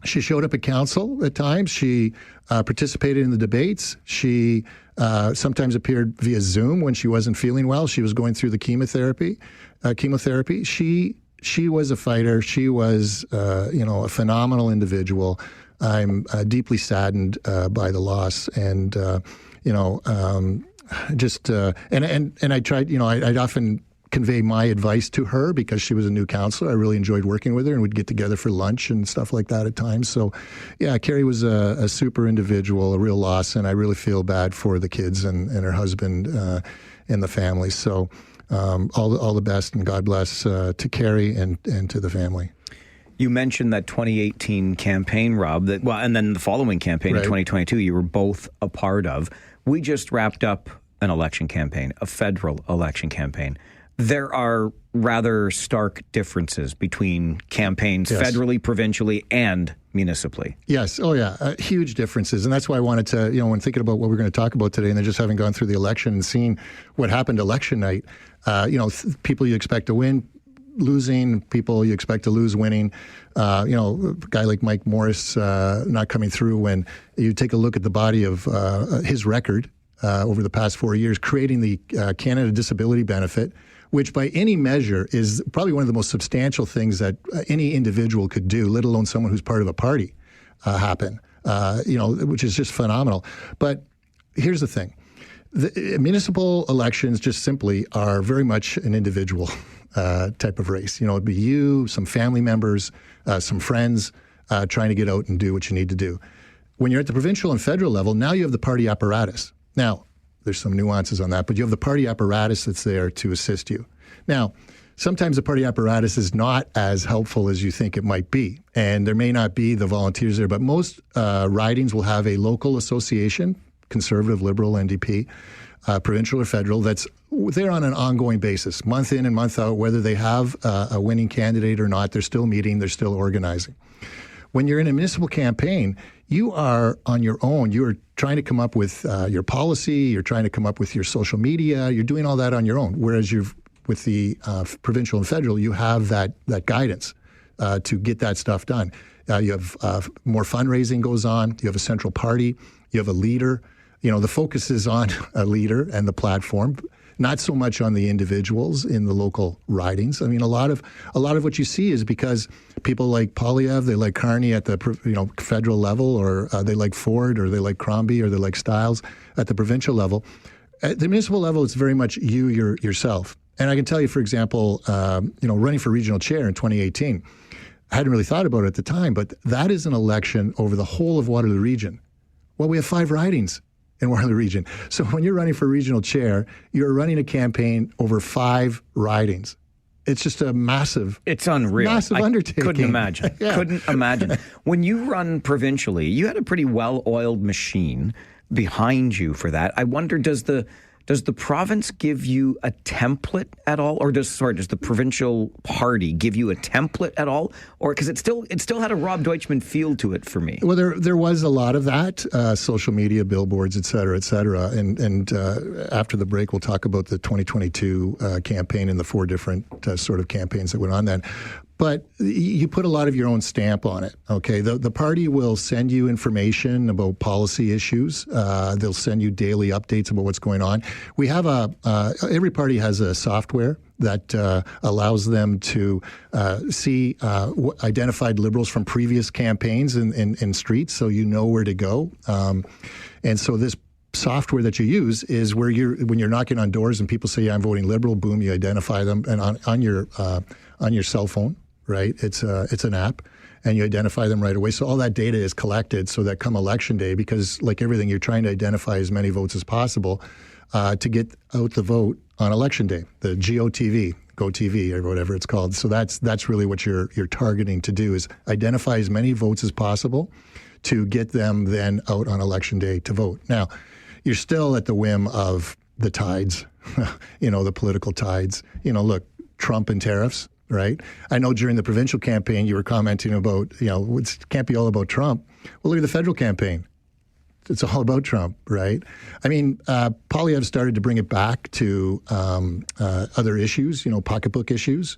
She showed up at council at times. She participated in the debates. She sometimes appeared via Zoom when she wasn't feeling well. She was going through the chemotherapy. She was a fighter. She was, a phenomenal individual. I'm deeply saddened by the loss, and and I tried. I'd often convey my advice to her because she was a new counselor. I really enjoyed working with her, and we'd get together for lunch and stuff like that at times. So, yeah, Carrie was a super individual, a real loss, and I really feel bad for the kids and her husband and the family. So, all the best, and God bless to Carrie and to the family. You mentioned that 2018 campaign, Rob, and then the following campaign in 2022 you were both a part of. We just wrapped up an election campaign, a federal election campaign. There are rather stark differences between campaigns federally, provincially, and municipally. Yes. Oh, yeah. Huge differences. And that's why I wanted to, when thinking about what we're going to talk about today, and then just having gone through the election and seeing what happened election night, people you expect to win, losing, people you expect to lose, winning. A guy like Mike Morris not coming through. When you take a look at the body of his record over the past 4 years, creating the Canada Disability Benefit, which by any measure is probably one of the most substantial things that any individual could do, let alone someone who's part of a party, happen, which is just phenomenal. But here's the thing. The municipal elections just simply are very much an individual type of race. It'd be you, some family members, some friends trying to get out and do what you need to do. When you're at the provincial and federal level, now you have the party apparatus. Now, there's some nuances on that, but you have the party apparatus that's there to assist you. Now, sometimes the party apparatus is not as helpful as you think it might be, and there may not be the volunteers there, but most ridings will have a local association, Conservative, Liberal, NDP, provincial or federal, that's there on an ongoing basis, month in and month out, whether they have a winning candidate or not. They're still meeting, they're still organizing. When you're in a municipal campaign, you are on your own. You are trying to come up with your policy. You're trying to come up with your social media. You're doing all that on your own. Whereas with the provincial and federal, you have that guidance to get that stuff done. You have more fundraising goes on. You have a central party. You have a leader. The focus is on a leader and the platform, not so much on the individuals in the local ridings. I mean, a lot of what you see is because people like Polyev, they like Carney at the federal level, or they like Ford, or they like Crombie, or they like Stiles at the provincial level. At the municipal level, it's very much you yourself. And I can tell you, for example, running for regional chair in 2018, I hadn't really thought about it at the time, but that is an election over the whole of Waterloo Region. Well, we have 5 ridings in Waterloo Region. So when you're running for regional chair, you're running a campaign over 5 ridings. It's just a massive, it's unreal. Massive undertaking. Couldn't imagine. Yeah. Couldn't imagine. When you run provincially, you had a pretty well-oiled machine behind you for that. I wonder, does the province give you a template at all, or does the provincial party give you a template at all, or because it still had a Rob Deutschman feel to it for me? Well, there was a lot of that, social media, billboards, et cetera, and after the break we'll talk about the 2022 campaign and the 4 different sort of campaigns that went on then. But you put a lot of your own stamp on it, okay? The party will send you information about policy issues. They'll send you daily updates about what's going on. We have every party has a software that allows them to see identified Liberals from previous campaigns in streets, so you know where to go. And so this software that you use is where when you're knocking on doors and people say, yeah, I'm voting Liberal, boom, you identify them, and on your cell phone. Right, it's an app, and you identify them right away. So all that data is collected, so that come election day, because like everything, you're trying to identify as many votes as possible to get out the vote on election day. The GOTV, or whatever it's called. So that's really what you're targeting to do, is identify as many votes as possible to get them then out on election day to vote. Now, you're still at the whim of the tides, the political tides. Look, Trump and tariffs. Right. I know during the provincial campaign you were commenting about, it can't be all about Trump. Well, look at the federal campaign. It's all about Trump, right? I mean, Polyev started to bring it back to other issues, pocketbook issues,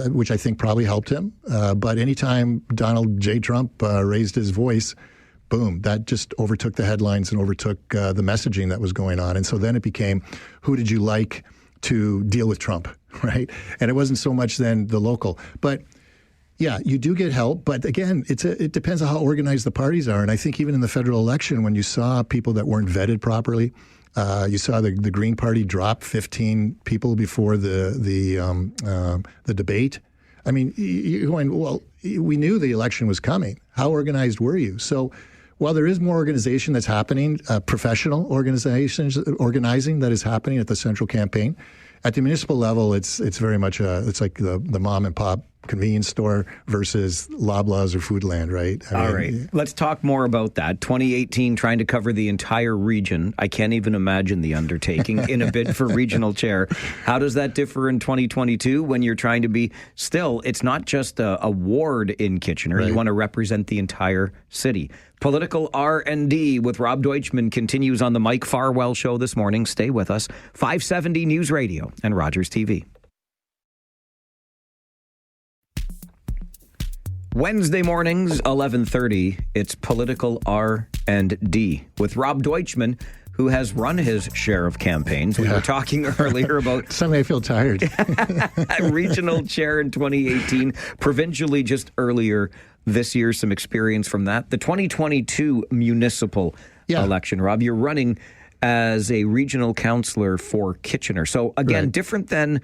which I think probably helped him. But anytime Donald J. Trump raised his voice, boom, that just overtook the headlines and overtook the messaging that was going on. And so then it became, who did you like to deal with Trump, right? And it wasn't so much then the local. But yeah, you do get help. But again, it depends on how organized the parties are. And I think even in the federal election, when you saw people that weren't vetted properly, you saw the Green Party drop 15 people before the debate. I mean, you're going, well, we knew the election was coming. How organized were you? So while there is more organization that's happening, professional organizing that is happening at the central campaign, at the municipal level, it's very much it's like the mom and pop convenience store versus Loblaws or Foodland, right? All right. Let's talk more about that. 2018, trying to cover the entire region. I can't even imagine the undertaking in a bid for regional chair. How does that differ in 2022 when you're trying to be still, it's not just a ward in Kitchener. Right. You want to represent the entire city. Political R&D with Rob Deutschman continues on the Mike Farwell Show this morning. Stay with us. 570 News Radio and Rogers TV. Wednesday mornings, 11:30, it's Political R&D with Rob Deutschman, who has run his share of campaigns. We were talking earlier about... Suddenly I feel tired. Regional chair in 2018, provincially just earlier this year, some experience from that. The 2022 municipal election, Rob, you're running as a regional councillor for Kitchener. So again, different than...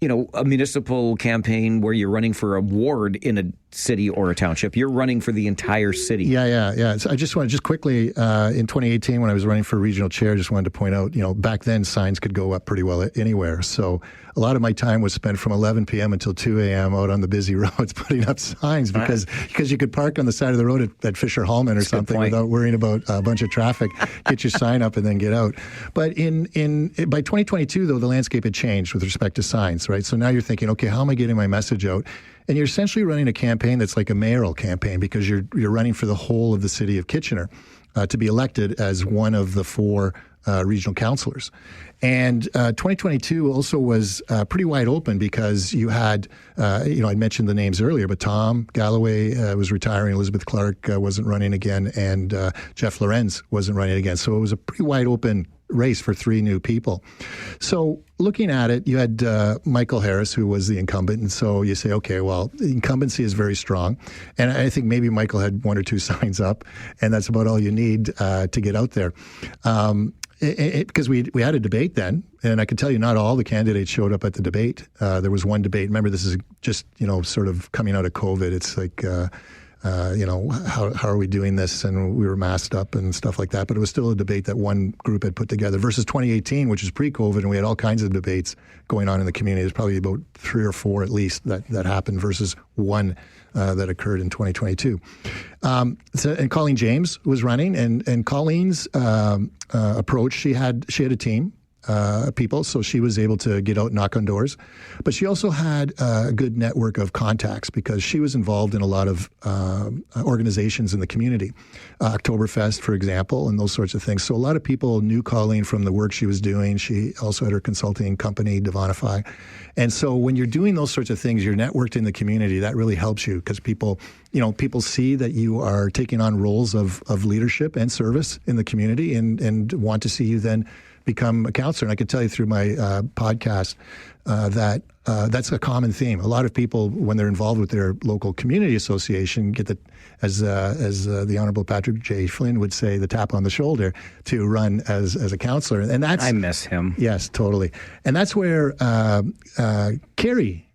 a municipal campaign where you're running for a ward in a city or a township. You're running for the entire city. Yeah. So I just want to quickly, in 2018, when I was running for regional chair, just wanted to point out, back then signs could go up pretty well anywhere. So a lot of my time was spent from 11 p.m. until 2 a.m. out on the busy roads putting up signs because you could park on the side of the road at Fisher Hallman or something without worrying about a bunch of traffic, get your sign up and then get out. But by 2022, though, the landscape had changed with respect to signs, right? So now you're thinking, okay, how am I getting my message out? And you're essentially running a campaign that's like a mayoral campaign because you're running for the whole of the city of Kitchener to be elected as one of the 4 regional councillors. And 2022 also was pretty wide open because you had, I mentioned the names earlier, but Tom Galloway was retiring, Elizabeth Clark wasn't running again, and Jeff Lorenz wasn't running again. So it was a pretty wide open race for 3 new people. So looking at it, you had Michael Harris, who was the incumbent. And so you say, okay, well, the incumbency is very strong. And I think maybe Michael had 1 or 2 signs up, and that's about all you need to get out there. Because we had a debate then, and I can tell you not all the candidates showed up at the debate. There was one debate. Remember, this is just, sort of coming out of COVID. It's like... how are we doing this? And we were masked up and stuff like that. But it was still a debate that one group had put together versus 2018, which is pre-COVID, and we had all kinds of debates going on in the community. There's probably about 3 or 4 at least that happened versus one that occurred in 2022. And Colleen James was running, and Colleen's approach, she had a team. People, so she was able to get out and knock on doors. But she also had a good network of contacts because she was involved in a lot of organizations in the community. Oktoberfest, for example, and those sorts of things. So a lot of people knew Colleen from the work she was doing. She also had her consulting company, Devonify. And so when you're doing those sorts of things, you're networked in the community. That really helps you because people see that you are taking on roles of leadership and service in the community and want to see you then become a counselor. And I can tell you through my podcast that that's a common theme. A lot of people, when they're involved with their local community association, get as the Honorable Patrick J. Flynn would say, the tap on the shoulder to run as a counselor. And that's... I miss him. Yes, totally. And that's where Carrie...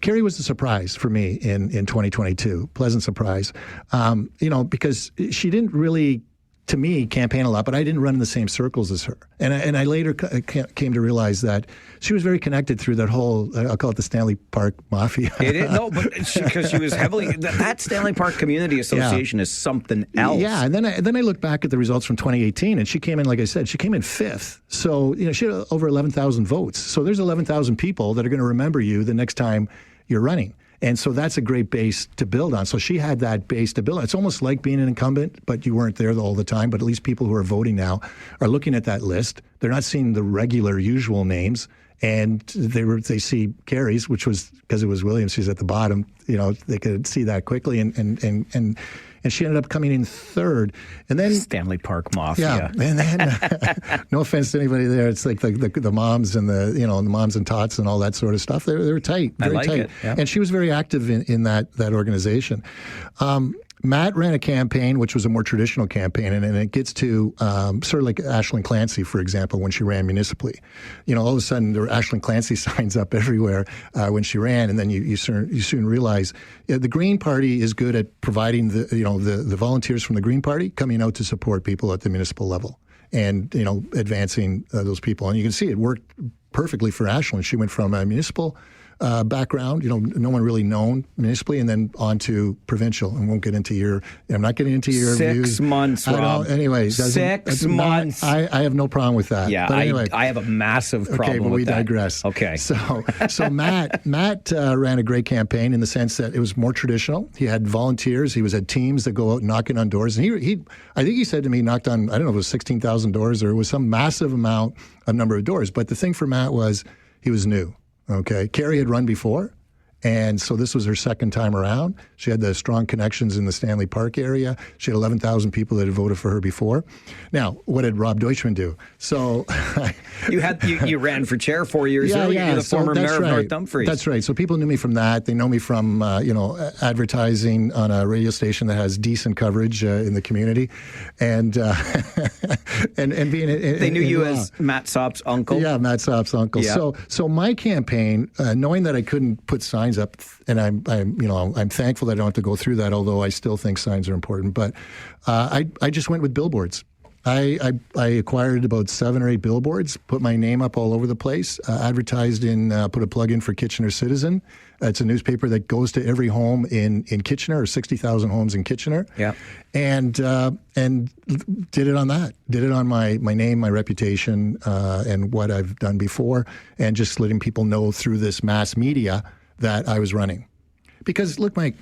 Carrie was a surprise for me in 2022, pleasant surprise, because she didn't really, to me, campaign a lot, but I didn't run in the same circles as her. And I later came to realize that she was very connected through that whole, I'll call it the Stanley Park Mafia. Because she was heavily, that Stanley Park Community Association is something else. Yeah, and then I look back at the results from 2018, and she came in, like I said, she came in 5th. So, she had over 11,000 votes. So there's 11,000 people that are going to remember you the next time you're running. And so that's a great base to build on. So she had that base to build on. It's almost like being an incumbent, but you weren't there all the time. But at least people who are voting now are looking at that list. They're not seeing the regular, usual names. And they see Carrie's, which was because it was Williams, she's at the bottom. They could see that quickly, and she ended up coming in third. And then Stanley Park Mafia. Yeah, and then no offense to anybody there, it's like the moms and the moms and tots and all that sort of stuff. They were tight, very tight. It, yeah. And she was very active in that organization. Matt ran a campaign, which was a more traditional campaign, and it gets to sort of like Ashland Clancy, for example, when she ran municipally. All of a sudden there were Ashland Clancy signs up everywhere when she ran, and then you soon realize the Green Party is good at providing the volunteers from the Green Party coming out to support people at the municipal level and advancing those people. And you can see it worked perfectly for Ashland. She went from a municipal background, no one really known municipally, and then on to provincial. And won't get into I'm not getting into your 6 views. months, Rob. Anyway, 6 months. I have no problem with that. Yeah, but anyway, I have a massive problem okay, but with we that. digress. Okay. So Matt ran a great campaign in the sense that it was more traditional. He had volunteers. He had teams that go out knocking on doors. And I think he said to me, knocked on, I don't know if it was 16,000 doors or it was some massive number of doors. But the thing for Matt was he was new. Okay, Carrie had run before, and so this was her second time around. She had the strong connections in the Stanley Park area. She had 11,000 people that had voted for her before. Now, what did Rob Deutschman do? So you ran for chair 4 years ago. You're the former mayor of North Dumfries. That's right. So people knew me from that. They know me from advertising on a radio station that has decent coverage in the community, and being. They knew you as Matt Sopp's uncle. Yeah, Matt Sopp's uncle. Yeah. So my campaign, knowing that I couldn't put signs up, and I'm thankful that I don't have to go through that, although I still think signs are important. But I just went with billboards. I acquired about 7 or 8 billboards, put my name up all over the place, advertised put a plug in for Kitchener Citizen. It's a newspaper that goes to every home in Kitchener, or 60,000 homes in Kitchener. Yeah. And did it on that. Did it on my name, my reputation, and what I've done before, and just letting people know through this mass media that I was running. Because look, Mike,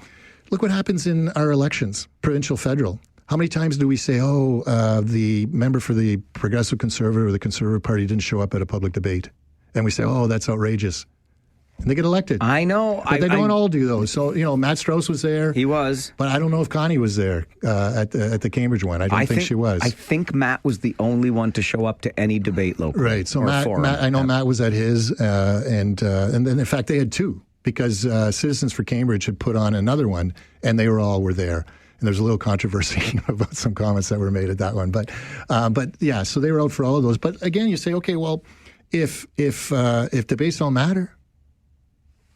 look what happens in our elections, provincial, federal. How many times do we say, the member for the Progressive Conservative or the Conservative Party didn't show up at a public debate? And we say, that's outrageous. And they get elected. I know. But they don't all do those. So, Matt Strauss was there. He was. But I don't know if Connie was there at the Cambridge one. I don't think she was. I think Matt was the only one to show up to any debate locally. Right. So Matt, I know Matt was at his, and then in fact they had 2 because Citizens for Cambridge had put on another one, and they were there. And there's a little controversy about some comments that were made at that one, but yeah, so they were out for all of those. But again, you say, okay, well, if debates don't matter,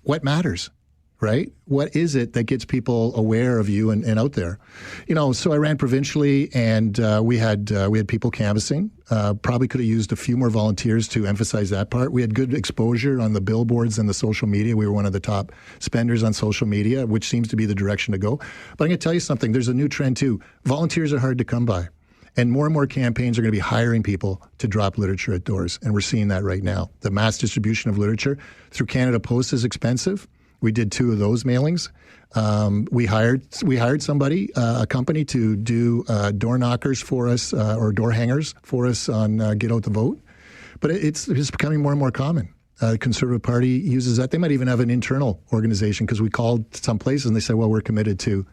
what matters, right? What is it that gets people aware of you and out there? So I ran provincially, and we had people canvassing. Probably could have used a few more volunteers to emphasize that part. We had good exposure on the billboards and the social media. We were one of the top spenders on social media, which seems to be the direction to go. But I'm going to tell you something. There's a new trend too. Volunteers are hard to come by. And more campaigns are going to be hiring people to drop literature at doors. And we're seeing that right now. The mass distribution of literature through Canada Post is expensive. We did 2 of those mailings. We hired somebody, a company, to do door knockers for us or door hangers for us on Get Out the Vote. But it's becoming more and more common. The Conservative Party uses that. They might even have an internal organization, because we called some places and they said, well, we're committed to,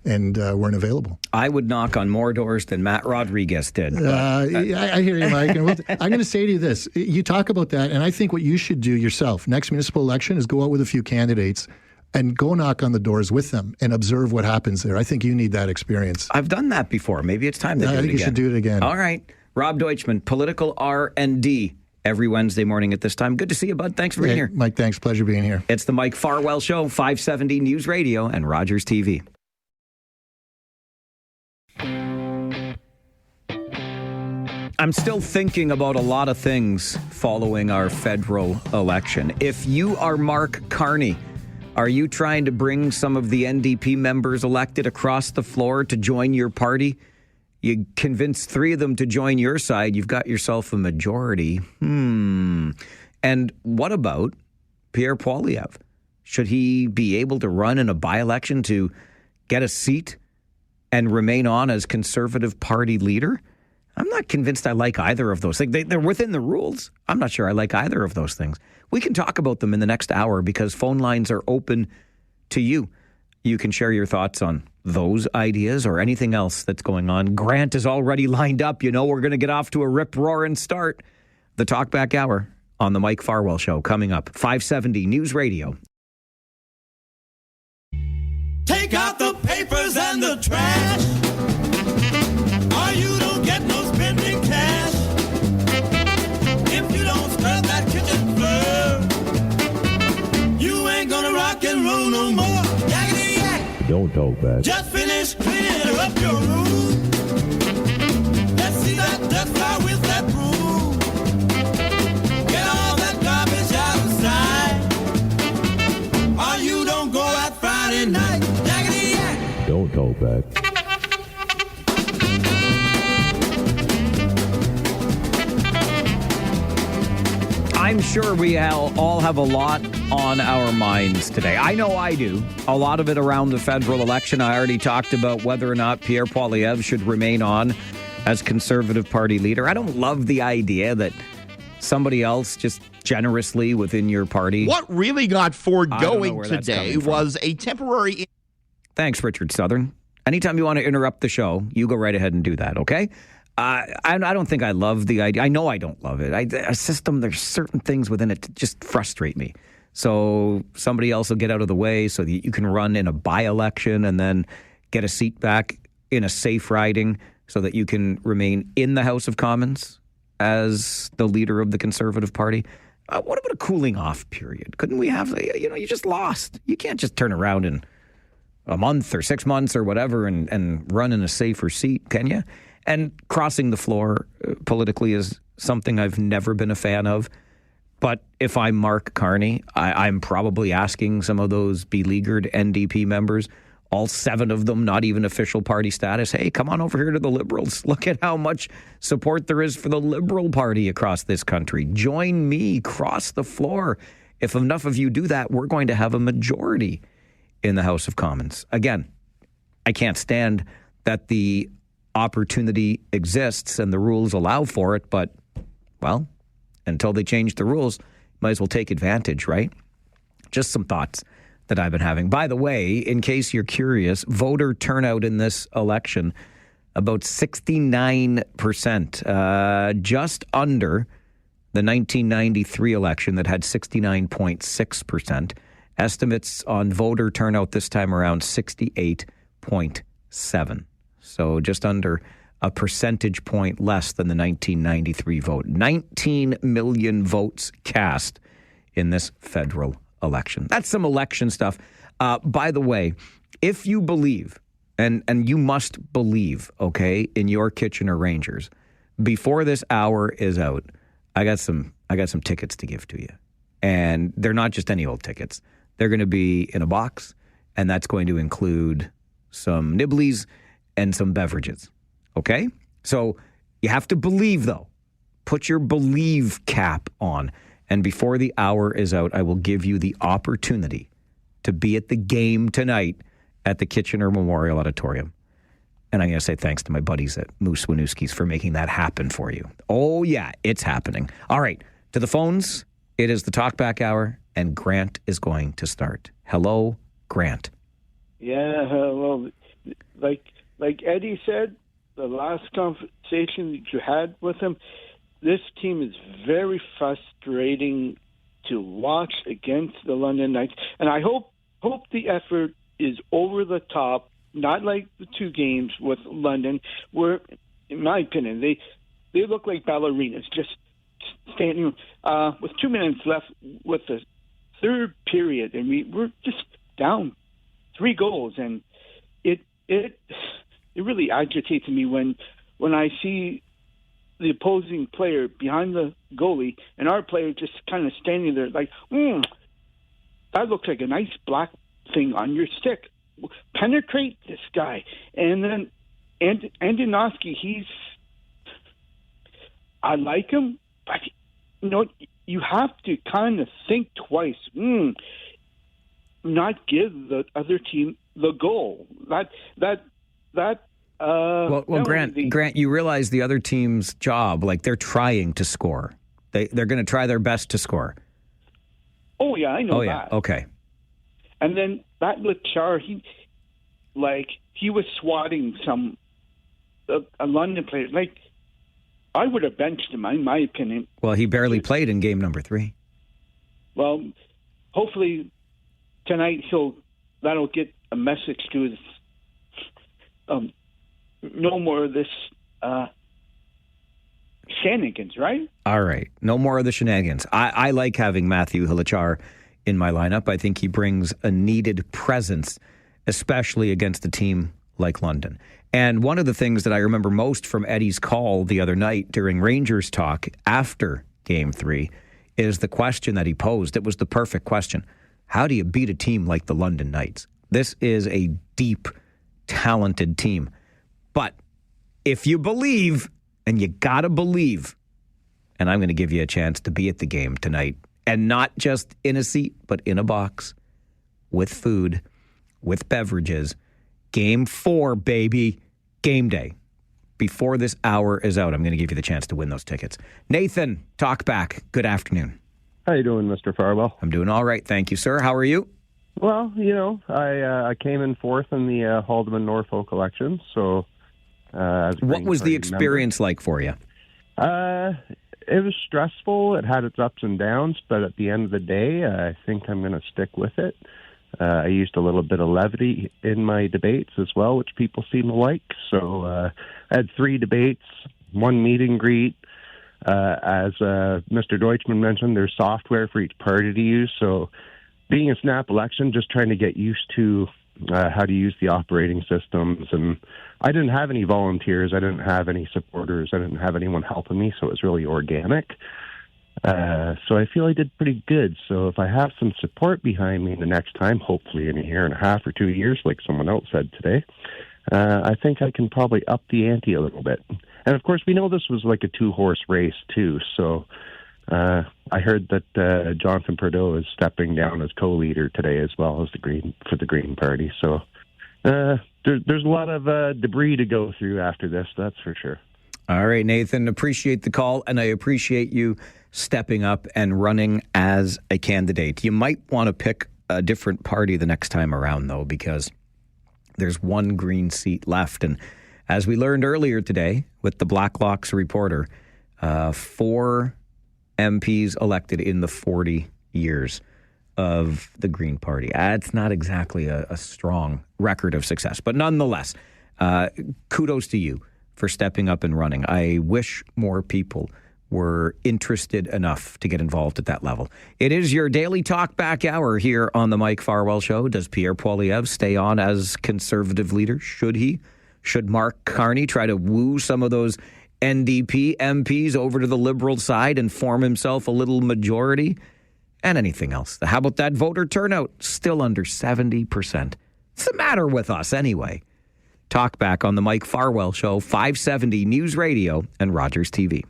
and weren't available. I would knock on more doors than Matt Rodriguez did. I hear you, Mike. And I'm going to say to you this. You talk about that, and I think what you should do yourself next municipal election is go out with a few candidates and go knock on the doors with them and observe what happens there. I think you need that experience. I've done that before. Maybe it's time to do it again. I think you should do it again. All right. Rob Deutschman, Political R&D, every Wednesday morning at this time. Good to see you, bud. Thanks for being here. Mike, thanks. Pleasure being here. It's the Mike Farwell Show, 570 News Radio and Rogers TV. I'm still thinking about a lot of things following our federal election. If you are Mark Carney, are you trying to bring some of the NDP members elected across the floor to join your party? You convince 3 of them to join your side, you've got yourself a majority. And what about Pierre Poilievre? Should he be able to run in a by-election to get a seat and remain on as Conservative Party leader? I'm not convinced I like either of those things. They're within the rules. I'm not sure I like either of those things. We can talk about them in the next hour because phone lines are open to you. You can share your thoughts on those ideas or anything else that's going on. Grant is already lined up. You know, we're going to get off to a rip-roaring start. The Talkback Hour on the Mike Farwell Show coming up. 570 News Radio. Take out the papers and the trash, or you don't get no spending cash. If you don't scrub that kitchen floor, you ain't gonna rock and roll no more. Yakety yak. Don't talk back. Just finish cleaning up your room. Let's see that dust fly with that broom. Get all that garbage out of sight, or you don't go out Friday night. Yakety yak. Don't talk back. I'm sure we all have a lot on our minds today. I know I do. A lot of it around the federal election. I already talked about whether or not Pierre Poilievre should remain on as Conservative Party leader. I don't love the idea that somebody else just generously within your party. What really got Ford going today was a temporary... Thanks, Richard Southern. Anytime you want to interrupt the show, you go right ahead and do that, okay? I don't think I love the idea. I know I don't love it. A system, there's certain things within it that just frustrate me. So somebody else will get out of the way so that you can run in a by-election and then get a seat back in a safe riding so that you can remain in the House of Commons as the leader of the Conservative Party. What about a cooling off period? Couldn't we have, you just lost. You can't just turn around in a month or 6 months or whatever and run in a safer seat, can you? And crossing the floor politically is something I've never been a fan of. But if I'm Mark Carney, I'm probably asking some of those beleaguered NDP members, all 7 of them, not even official party status, hey, come on over here to the Liberals. Look at how much support there is for the Liberal Party across this country. Join me, cross the floor. If enough of you do that, we're going to have a majority in the House of Commons. Again, I can't stand that the opportunity exists and the rules allow for it, but, well, until they change the rules, might as well take advantage, right? Just some thoughts that I've been having. By the way, in case you're curious, voter turnout in this election, about 69%, just under the 1993 election that had 69.6%. Estimates on voter turnout this time around 68.7%. So just under a percentage point less than the 1993 vote. 19 million votes cast in this federal election. That's some election stuff. By the way, if you believe, and you must believe, okay, in your Kitchener Rangers, before this hour is out, I got some tickets to give to you. And they're not just any old tickets. They're going to be in a box, and that's going to include some nibblies and some beverages, okay? So you have to believe, though. Put your believe cap on. And before the hour is out, I will give you the opportunity to be at the game tonight at the Kitchener Memorial Auditorium. And I'm going to say thanks to my buddies at Moose Winooski's for making that happen for you. Oh, yeah, it's happening. All right, to the phones. It is the Talkback Hour, and Grant is going to start. Hello, Grant. Yeah, well, like Eddie said, the last conversation that you had with him, this team is very frustrating to watch against the London Knights. And I hope the effort is over the top, not like the 2 games with London, where, in my opinion, they look like ballerinas, just standing with 2 minutes left with the third period, and we're just down 3 goals, and it really agitates me when I see the opposing player behind the goalie and our player just kind of standing there like, that looks like a nice black thing on your stick. Penetrate this guy. And then Andonovski, I like him, but you have to kind of think twice. Not give the other team the goal. That Well, Grant, you realize the other team's job, like they're trying to score. They're going to try their best to score. Oh, yeah, I know that. Yeah, okay. And then that Lachar, he was swatting a London player. Like, I would have benched him, in my opinion. Well, he barely played in game number 3. Well, hopefully tonight that'll get a message to his, no more of this shenanigans, right? All right. No more of the shenanigans. I like having Matthew Hilachar in my lineup. I think he brings a needed presence, especially against a team like London. And one of the things that I remember most from Eddie's call the other night during Rangers talk after Game 3 is the question that he posed. It was the perfect question. How do you beat a team like the London Knights? This is a deep, talented team. But if you believe, and you got to believe, and I'm going to give you a chance to be at the game tonight, and not just in a seat, but in a box, with food, with beverages. Game 4, baby. Game day. Before this hour is out, I'm going to give you the chance to win those tickets. Nathan, talk back. Good afternoon. How you doing, Mr. Farwell? I'm doing all right, thank you, sir. How are you? Well, I came in 4th in the Haldeman Norfolk election, so... what was the experience like for you? It was stressful. It had its ups and downs, but at the end of the day, I think I'm going to stick with it. I used a little bit of levity in my debates as well, which people seem to like. So I had 3 debates, 1 meet and greet. As Mr. Deutschman mentioned, there's software for each party to use. So being a snap election, just trying to get used to how to use the operating systems. And I didn't have any volunteers. I didn't have any supporters. I didn't have anyone helping me, so it was really organic. So I feel I did pretty good. So if I have some support behind me the next time, hopefully in a year and a half or 2 years, like someone else said today, I think I can probably up the ante a little bit. And of course, we know this was like a 2-horse race too. So I heard that Jonathan Trudeau is stepping down as co-leader today as well as for the Green Party. So there's a lot of debris to go through after this, that's for sure. All right, Nathan, appreciate the call, and I appreciate you stepping up and running as a candidate. You might want to pick a different party the next time around, though, because there's 1 green seat left. And as we learned earlier today with the Blacklocks reporter, 4 MPs elected in the 40 years of the Green Party. It's not exactly a strong record of success, but nonetheless, kudos to you for stepping up and running. I wish more people were interested enough to get involved at that level. It is your daily talk back hour here on the Mike Farwell Show. Does Pierre Poilievre stay on as Conservative leader? Should he? Should Mark Carney try to woo some of those NDP MPs over to the Liberal side and form himself a little majority? And anything else. How about that voter turnout? Still under 70%. What's the matter with us anyway? Talk back on the Mike Farwell Show, 570 News Radio and Rogers TV.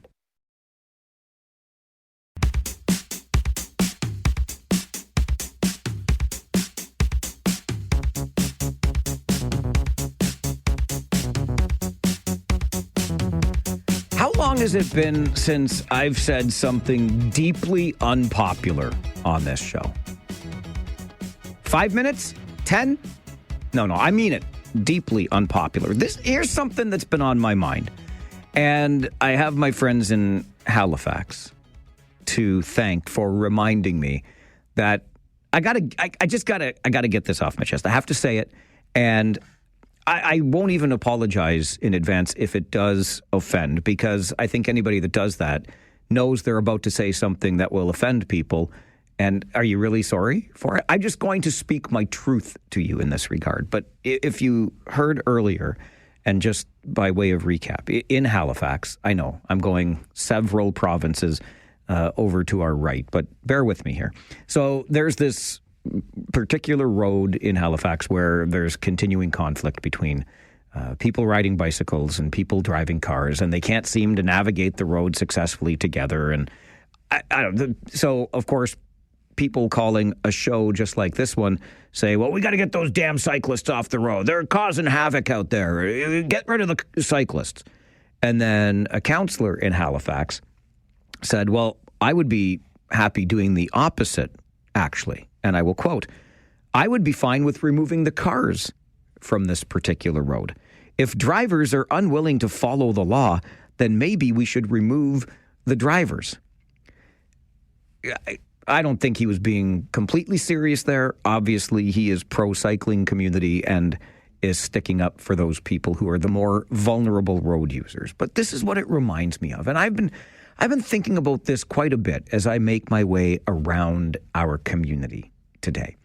How long has it been since I've said something deeply unpopular on this show? 5 minutes? 10? No, I mean it. Deeply unpopular. Here's something that's been on my mind. And I have my friends in Halifax to thank for reminding me that I gotta get this off my chest. I have to say it. And I won't even apologize in advance if it does offend, because I think anybody that does that knows they're about to say something that will offend people. And are you really sorry for it? I'm just going to speak my truth to you in this regard. But if you heard earlier, and just by way of recap, in Halifax, I know I'm going several provinces over to our right, but bear with me here. So there's this particular road in Halifax where there's continuing conflict between people riding bicycles and people driving cars, and they can't seem to navigate the road successfully together. And I don't. So, of course, people calling a show just like this one say, well, we got to get those damn cyclists off the road. They're causing havoc out there. Get rid of the cyclists. And then a counselor in Halifax said, well, I would be happy doing the opposite, actually. And I will quote, I would be fine with removing the cars from this particular road. If drivers are unwilling to follow the law, then maybe we should remove the drivers. I don't think he was being completely serious there. Obviously, he is pro-cycling community and is sticking up for those people who are the more vulnerable road users. But this is what it reminds me of. And I've been thinking about this quite a bit as I make my way around our community today.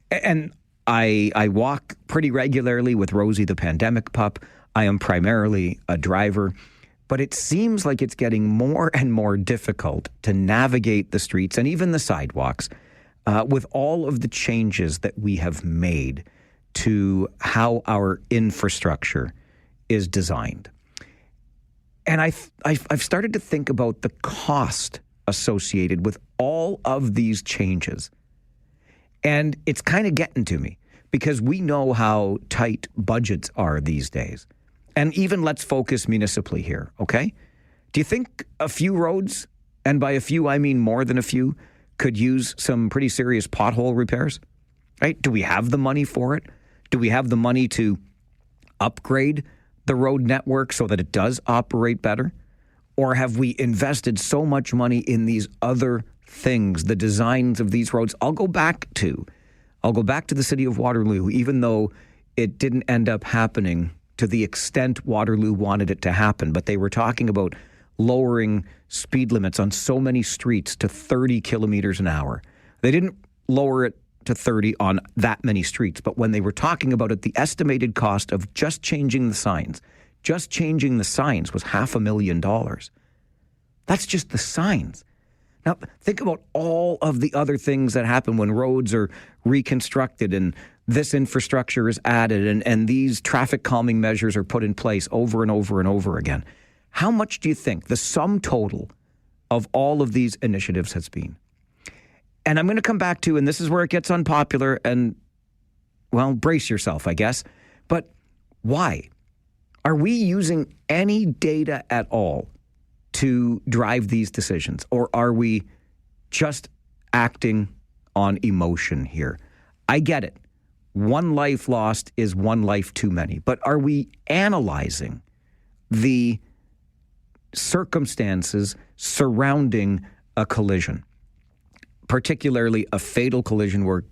And I walk pretty regularly with Rosie the pandemic pup. I am primarily a driver. But it seems like it's getting more and more difficult to navigate the streets and even the sidewalks with all of the changes that we have made to how our infrastructure is designed. And I've started to think about the cost associated with all of these changes. And it's kind of getting to me because we know how tight budgets are these days. And even let's focus municipally here, okay? Do you think a few roads, and by a few I mean more than a few, could use some pretty serious pothole repairs? Right? Do we have the money for it? Do we have the money to upgrade the road network so that it does operate better? Or have we invested so much money in these other things, the designs of these roads? I'll go back to the city of Waterloo, even though it didn't end up happening to the extent Waterloo wanted it to happen. But they were talking about lowering speed limits on so many streets to 30 kilometers an hour. They didn't lower it to 30 on that many streets. But when they were talking about it, the estimated cost of just changing the signs was $500,000. That's just the signs. Now, think about all of the other things that happen when roads are reconstructed and this infrastructure is added and these traffic calming measures are put in place over and over and over again. How much do you think the sum total of all of these initiatives has been? And I'm going to come back to, and this is where it gets unpopular and, well, brace yourself, I guess. But why? Are we using any data at all to drive these decisions? Or are we just acting on emotion here? I get it. One life lost is one life too many. But are we analyzing the circumstances surrounding a collision, particularly a fatal collision where,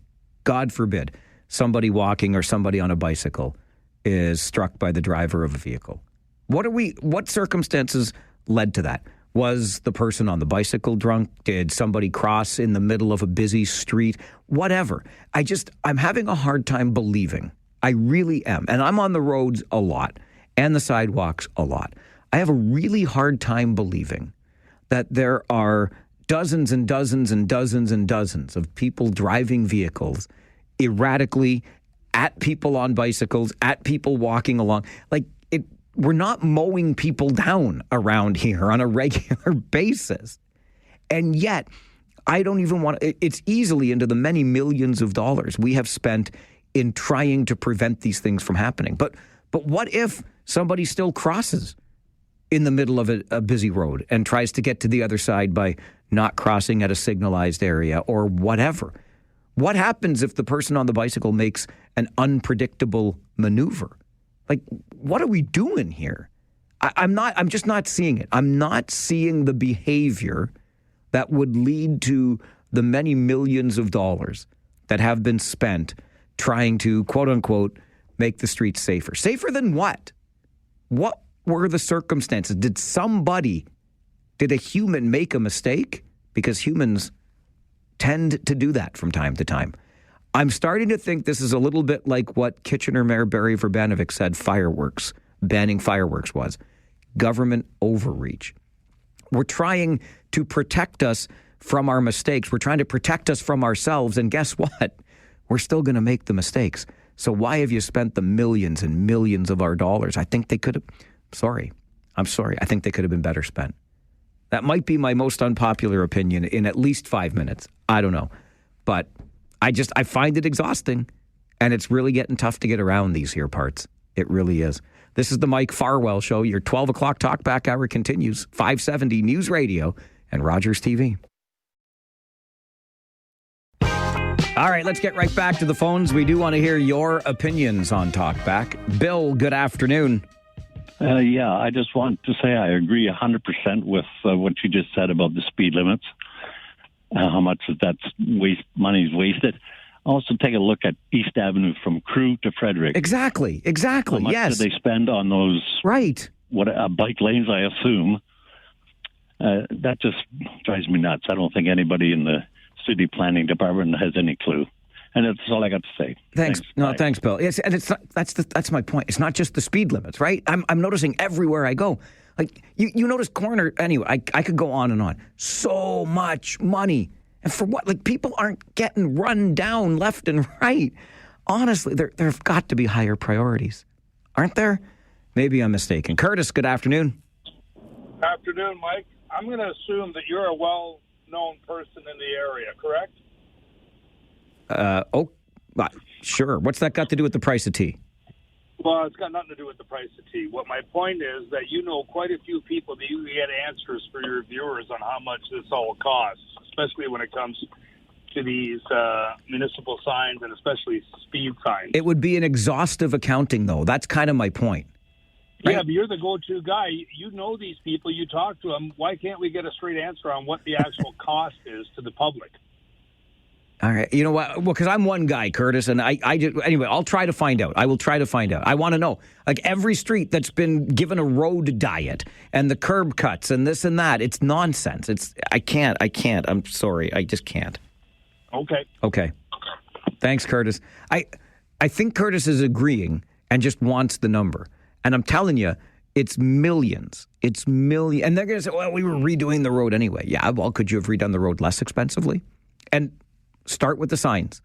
God forbid, somebody walking or somebody on a bicycle is struck by the driver of a vehicle? What circumstances led to that? Was the person on the bicycle drunk? Did somebody cross in the middle of a busy street? Whatever. I'm having a hard time believing. I really am. And I'm on the roads a lot and the sidewalks a lot. I have a really hard time believing that there are dozens and dozens and dozens and dozens of people driving vehicles erratically at people on bicycles, at people walking along. We're not mowing people down around here on a regular basis. And yet, I don't even want to, it's easily into the many millions of dollars we have spent in trying to prevent these things from happening. But what if somebody still crosses in the middle of a busy road and tries to get to the other side by not crossing at a signalized area or whatever? What happens if the person on the bicycle makes an unpredictable maneuver? What are we doing here? I'm just not seeing it. I'm not seeing the behavior that would lead to the many millions of dollars that have been spent trying to, quote unquote, make the streets safer. Safer than what? What were the circumstances? Did a human make a mistake? Because humans tend to do that from time to time. I'm starting to think this is a little bit like what Kitchener Mayor Barry Verbanovic said banning fireworks was. Government overreach. We're trying to protect us from our mistakes. We're trying to protect us from ourselves. And guess what? We're still going to make the mistakes. So why have you spent the millions and millions of our dollars? I think they could have, I'm sorry. I think they could have been better spent. That might be my most unpopular opinion in at least 5 minutes. I don't know. But I find it exhausting, and it's really getting tough to get around these here parts. It really is. This is the Mike Farwell Show. Your 12 o'clock talkback hour continues. 570 News Radio and Rogers TV. All right, let's get right back to the phones. We do want to hear your opinions on Talkback. Bill, good afternoon. Yeah, I just want to say I agree 100% with what you just said about the speed limits. How much money is wasted. Also, take a look at East Avenue from Crew to Frederick. Exactly. How much Yes. do they spend on those? Right. Bike lanes? I assume. That just drives me nuts. I don't think anybody in the city planning department has any clue. And that's all I got to say. Thanks. No, thanks, Bill. Yes, and it's not, that's my point. It's not just the speed limits, right? I'm noticing everywhere I go. Like you notice corner anyway. I could go on and on. So much money, and for what? Like people aren't getting run down left and right. Honestly, there've got to be higher priorities, aren't there? Maybe I'm mistaken. Curtis, good afternoon. Afternoon, Mike. I'm going to assume that you're a well-known person in the area, correct? Sure. What's that got to do with the price of tea? Well, it's got nothing to do with the price of tea. What my point is that you know quite a few people that you get answers for your viewers on how much this all costs, especially when it comes to these municipal signs and especially speed signs. It would be an exhaustive accounting, though. That's kind of my point. Right? Yeah, but you're the go-to guy. You know these people. You talk to them. Why can't we get a straight answer on what the actual cost is to the public? All right. You know what? Well, because I'm one guy, Curtis, and anyway, I'll try to find out. I will try to find out. I want to know, like every street that's been given a road diet and the curb cuts and this and that. It's nonsense. I can't. I'm sorry. I just can't. Okay. Thanks, Curtis. I think Curtis is agreeing and just wants the number. And I'm telling you, it's millions. It's millions. And they're going to say, well, we were redoing the road anyway. Yeah, well, could you have redone the road less expensively? And start with the signs.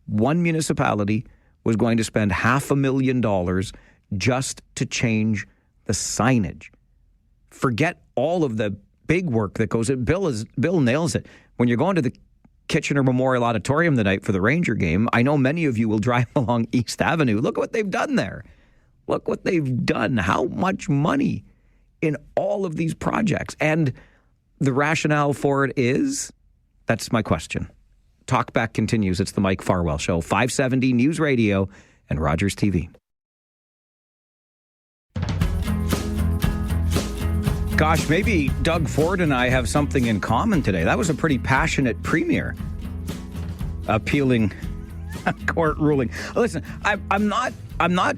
One municipality was going to spend $500,000 just to change the signage. Forget all of the big work that goes in. Bill nails it. When you're going to the Kitchener Memorial Auditorium tonight for the Ranger game, I know many of you will drive along East Avenue. Look at what they've done there. Look what they've done. How much money in all of these projects. And the rationale for it is, that's my question. Talkback continues. It's the Mike Farwell Show, 570 News Radio and Rogers TV. Gosh, maybe Doug Ford and I have something in common today. That was a pretty passionate premier appealing a court ruling. Listen, I'm not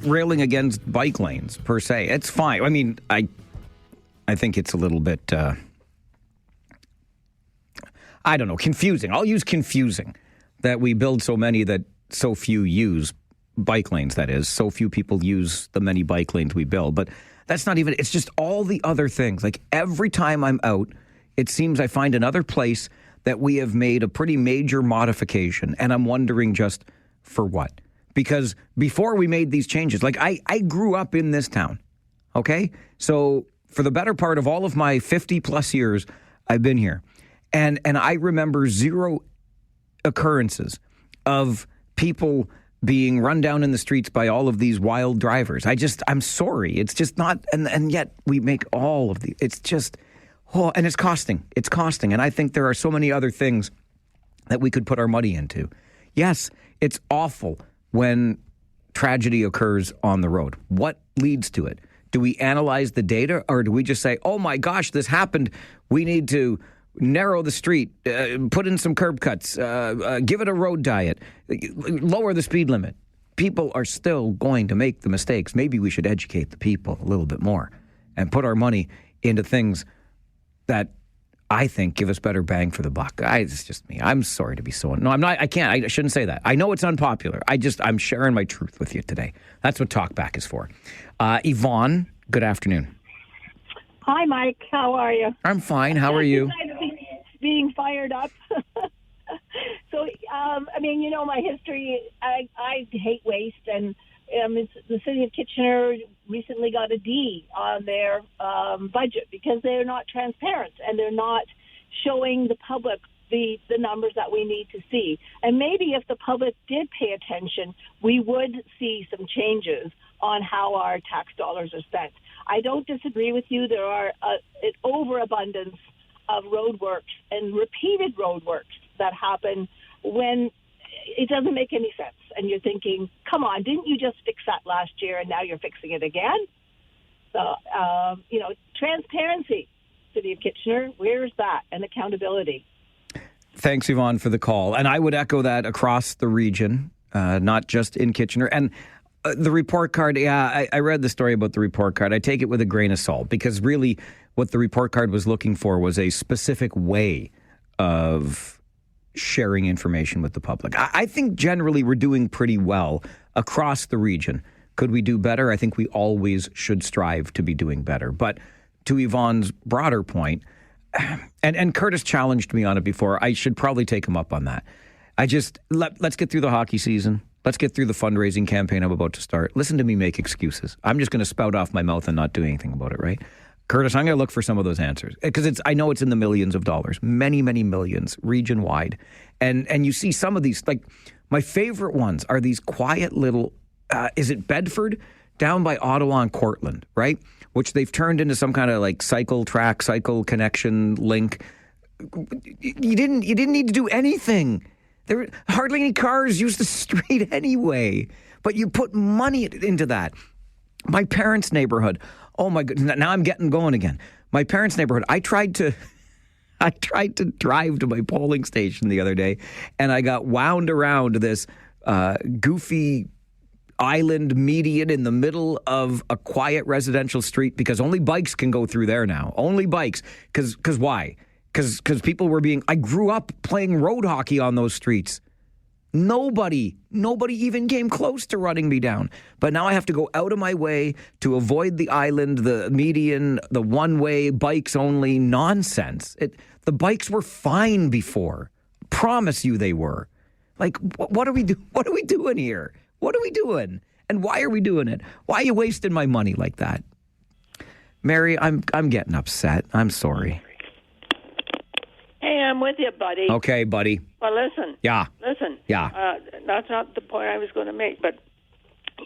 railing against bike lanes per se. It's fine. I mean, I think it's a little bit I don't know, confusing. I'll use confusing that we build so many that so few use bike lanes, that is. So few people use the many bike lanes we build. But that's not even, it's just all the other things. Like every time I'm out, it seems I find another place that we have made a pretty major modification. And I'm wondering just for what? Because before we made these changes, like I grew up in this town, okay? So for the better part of all of my 50 plus years, I've been here. And I remember zero occurrences of people being run down in the streets by all of these wild drivers. I'm sorry. It's just not, and yet we make all of these. It's just, and it's costing. It's costing. And I think there are so many other things that we could put our money into. Yes, it's awful when tragedy occurs on the road. What leads to it? Do we analyze the data, or do we just say, oh my gosh, this happened, we need to narrow the street, put in some curb cuts, give it a road diet, lower the speed limit? People are still going to make the mistakes. Maybe we should educate the people a little bit more and put our money into things that I think give us better bang for the buck. It's just me. I'm sorry to be so... No, I'm not. I can't. I shouldn't say that. I know it's unpopular. I'm sharing my truth with you today. That's what Talkback is for. Yvonne, good afternoon. Hi, Mike. How are you? I'm fine. How are you? Being fired up. So, I mean, you know my history. I hate waste, and the city of Kitchener recently got a D on their budget because they're not transparent and they're not showing the public the numbers that we need to see. And maybe if the public did pay attention, we would see some changes on how our tax dollars are spent. I don't disagree with you. There are an overabundance of roadworks and repeated roadworks that happen when it doesn't make any sense. And you're thinking, come on, didn't you just fix that last year and now you're fixing it again? So, transparency, City of Kitchener, where's that? And accountability. Thanks, Yvonne, for the call. And I would echo that across the region, not just in Kitchener. And the report card, I read the story about the report card. I take it with a grain of salt because really what the report card was looking for was a specific way of sharing information with the public. I think generally we're doing pretty well across the region. Could we do better? I think we always should strive to be doing better. But to Yvonne's broader point, and Curtis challenged me on it before, I should probably take him up on that. Let's get through the hockey season. Let's get through the fundraising campaign I'm about to start. Listen to me make excuses. I'm just going to spout off my mouth and not do anything about it, right? Curtis, I'm going to look for some of those answers because I know it's in the millions of dollars, many, many millions, region-wide. And you see some of these, like my favorite ones are these quiet little, is it Bedford? Down by Ottawa and Cortland, right? Which they've turned into some kind of like cycle track, cycle connection link. You didn't need to do anything. There were hardly any cars used the street anyway. But you put money into that. My parents' neighborhood. Oh my goodness! Now I'm getting going again. My parents' neighborhood. I tried to drive to my polling station the other day, and I got wound around this goofy island median in the middle of a quiet residential street because only bikes can go through there now. Only bikes. Because why? Because people were being... I grew up playing road hockey on those streets. Nobody even came close to running me down. But now I have to go out of my way to avoid the island, the median, the one-way, bikes only nonsense. The bikes were fine before. Promise you they were. Like, what are we doing here? What are we doing? And why are we doing it? Why are you wasting my money like that? Mary, I'm getting upset. I'm sorry. Hey, I'm with you, buddy. Okay, buddy. Well, listen. Yeah. Listen. Yeah. That's not the point I was going to make, but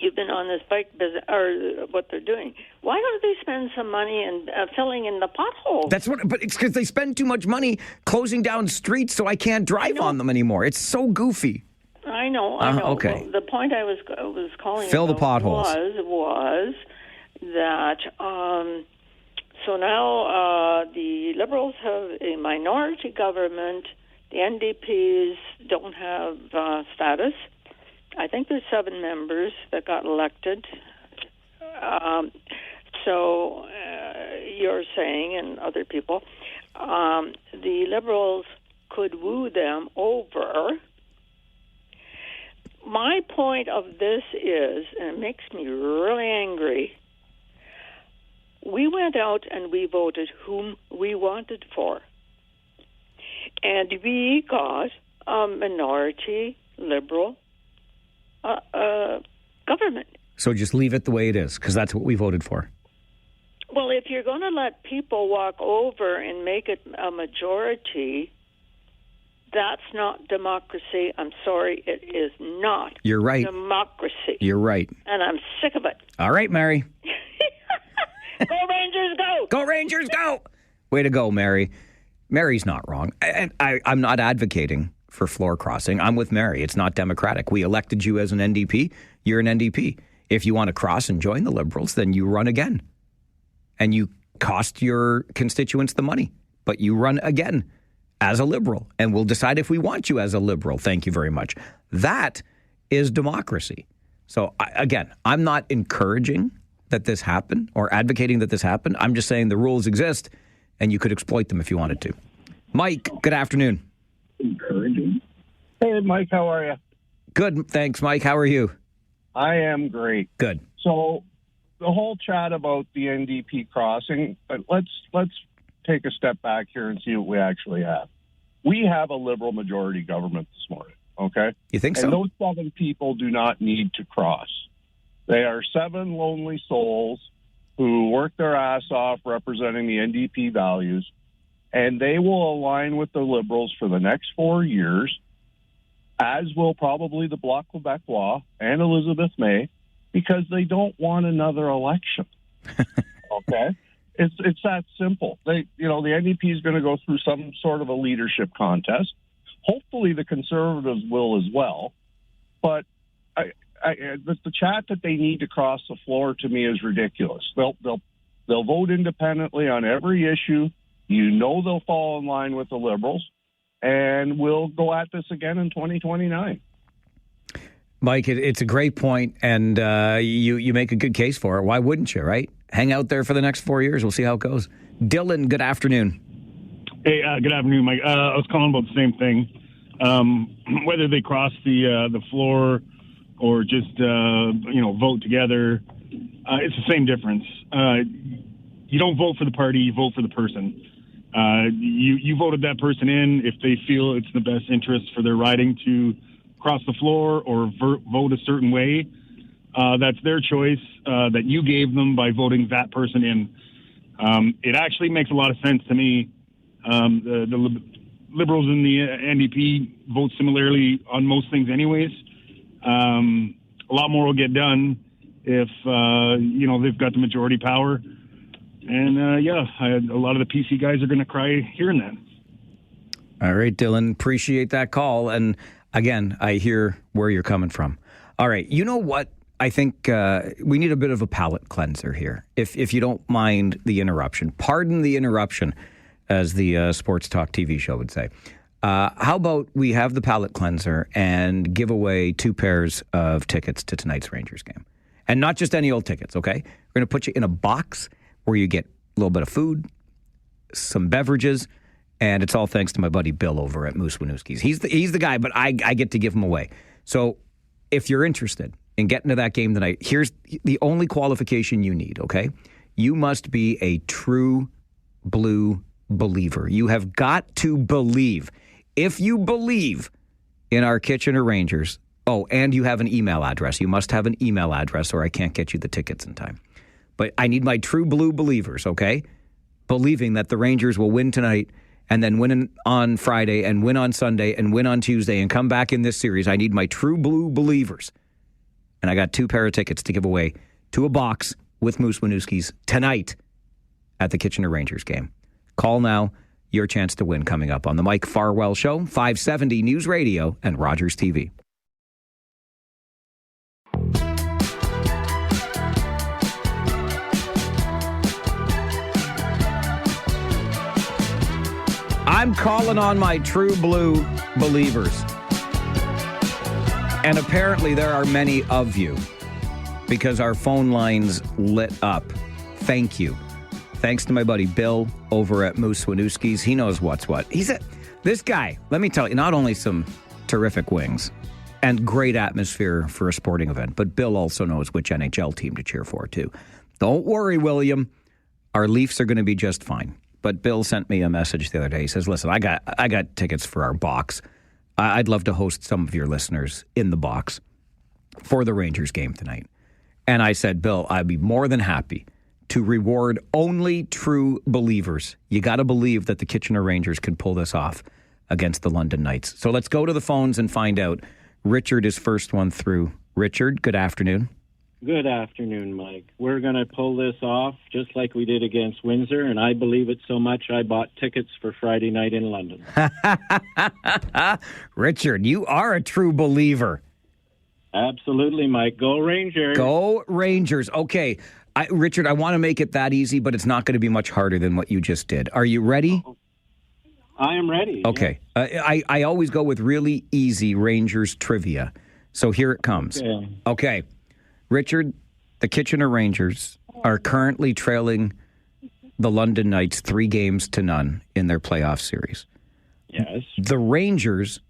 you've been on this bike business, or what they're doing. Why don't they spend some money and filling in the potholes? But it's because they spend too much money closing down streets so I can't drive on them anymore. It's so goofy. I know. Okay. Well, the point I was calling fill the about potholes was that so now the Liberals have a minority government. The NDPs don't have status. I think there's 7 members that got elected. So you're saying, and other people, the Liberals could woo them over. My point of this is, and it makes me really angry, we went out and we voted whom we wanted for. And we got a minority Liberal government. So just leave it the way it is, because that's what we voted for. Well, if you're going to let people walk over and make it a majority, that's not democracy. I'm sorry, it is not. You're right. Democracy. You're right. And I'm sick of it. All right, Mary. Go Rangers, go! Go Rangers, go! Way to go, Mary. Mary's not wrong. I'm not advocating for floor crossing. I'm with Mary. It's not democratic. We elected you as an NDP. You're an NDP. If you want to cross and join the Liberals, then you run again. And you cost your constituents the money. But you run again as a Liberal. And we'll decide if we want you as a Liberal. Thank you very much. That is democracy. So, again, I'm not encouraging that this happen or advocating that this happen. I'm just saying the rules exist and you could exploit them if you wanted to. Mike, good afternoon. Encouraging. Hey, Mike, how are you? Good, thanks, Mike. How are you? I am great. Good. So the whole chat about the NDP crossing, let's take a step back here and see what we actually have. We have a Liberal majority government this morning, okay? You think so? And those 7 people do not need to cross. They are 7 lonely souls who work their ass off representing the NDP values, and they will align with the Liberals for the next 4 years, as will probably the Bloc Québécois and Elizabeth May, because they don't want another election. Okay? It's that simple. The NDP is going to go through some sort of a leadership contest. Hopefully the Conservatives will as well. But the chat that they need to cross the floor to me is ridiculous. They'll vote independently on every issue. They'll fall in line with the Liberals, and we'll go at this again in 2029. Mike, it's a great point, and you make a good case for it. Why wouldn't you, right? Hang out there for the next 4 years. We'll see how it goes. Dylan, good afternoon. Hey, good afternoon, Mike. I was calling about the same thing. Whether they cross the floor or just vote together, it's the same difference. You don't vote for the party; you vote for the person. You voted that person in if they feel it's in the best interest for their riding to cross the floor or vote a certain way. That's their choice that you gave them by voting that person in. It actually makes a lot of sense to me. The Liberals and the NDP vote similarly on most things anyways. A lot more will get done if, they've got the majority power. And, a lot of the PC guys are going to cry hearing that. All right, Dylan, appreciate that call. And again, I hear where you're coming from. All right, you know what? I think we need a bit of a palate cleanser here, if you don't mind the interruption. Pardon the interruption, as the Sports Talk TV show would say. How about we have the palate cleanser and give away 2 pairs of tickets to tonight's Rangers game? And not just any old tickets, okay? We're going to put you in a box where you get a little bit of food, some beverages, and it's all thanks to my buddy Bill over at Moose Winooski's. He's the guy, but I get to give him away. So if you're interested in getting to that game tonight, here's the only qualification you need, okay? You must be a true blue believer. You have got to believe. If you believe in our Kitchener Rangers, and you have an email address. You must have an email address or I can't get you the tickets in time. But I need my true blue believers, okay? Believing that the Rangers will win tonight and then win on Friday and win on Sunday and win on Tuesday and come back in this series. I need my true blue believers. And I got 2 pair of tickets to give away to a box with Moose Winooski's tonight at the Kitchener Rangers game. Call now. Your chance to win coming up on the Mike Farwell Show, 570 News Radio and Rogers TV. I'm calling on my true blue believers. And apparently there are many of you because our phone lines lit up. Thank you. Thanks to my buddy Bill over at Moose Winooski's. He knows what's what. This guy, let me tell you, not only some terrific wings and great atmosphere for a sporting event, but Bill also knows which NHL team to cheer for, too. Don't worry, William. Our Leafs are going to be just fine. But Bill sent me a message the other day. He says, listen, I got tickets for our box. I'd love to host some of your listeners in the box for the Rangers game tonight. And I said, Bill, I'd be more than happy to reward only true believers. You got to believe that the Kitchener Rangers can pull this off against the London Knights. So let's go to the phones and find out. Richard is first one through. Richard, good afternoon. Good afternoon, Mike. We're going to pull this off just like we did against Windsor, and I believe it so much I bought tickets for Friday night in London. Richard, you are a true believer. Absolutely, Mike. Go Rangers. Go Rangers. Okay. Richard, I want to make it that easy, but it's not going to be much harder than what you just did. Are you ready? I am ready. Okay. Yes. I always go with really easy Rangers trivia. So here it comes. Okay. Richard, the Kitchener Rangers are currently trailing the London Knights 3-0 in their playoff series. Yes. The Rangers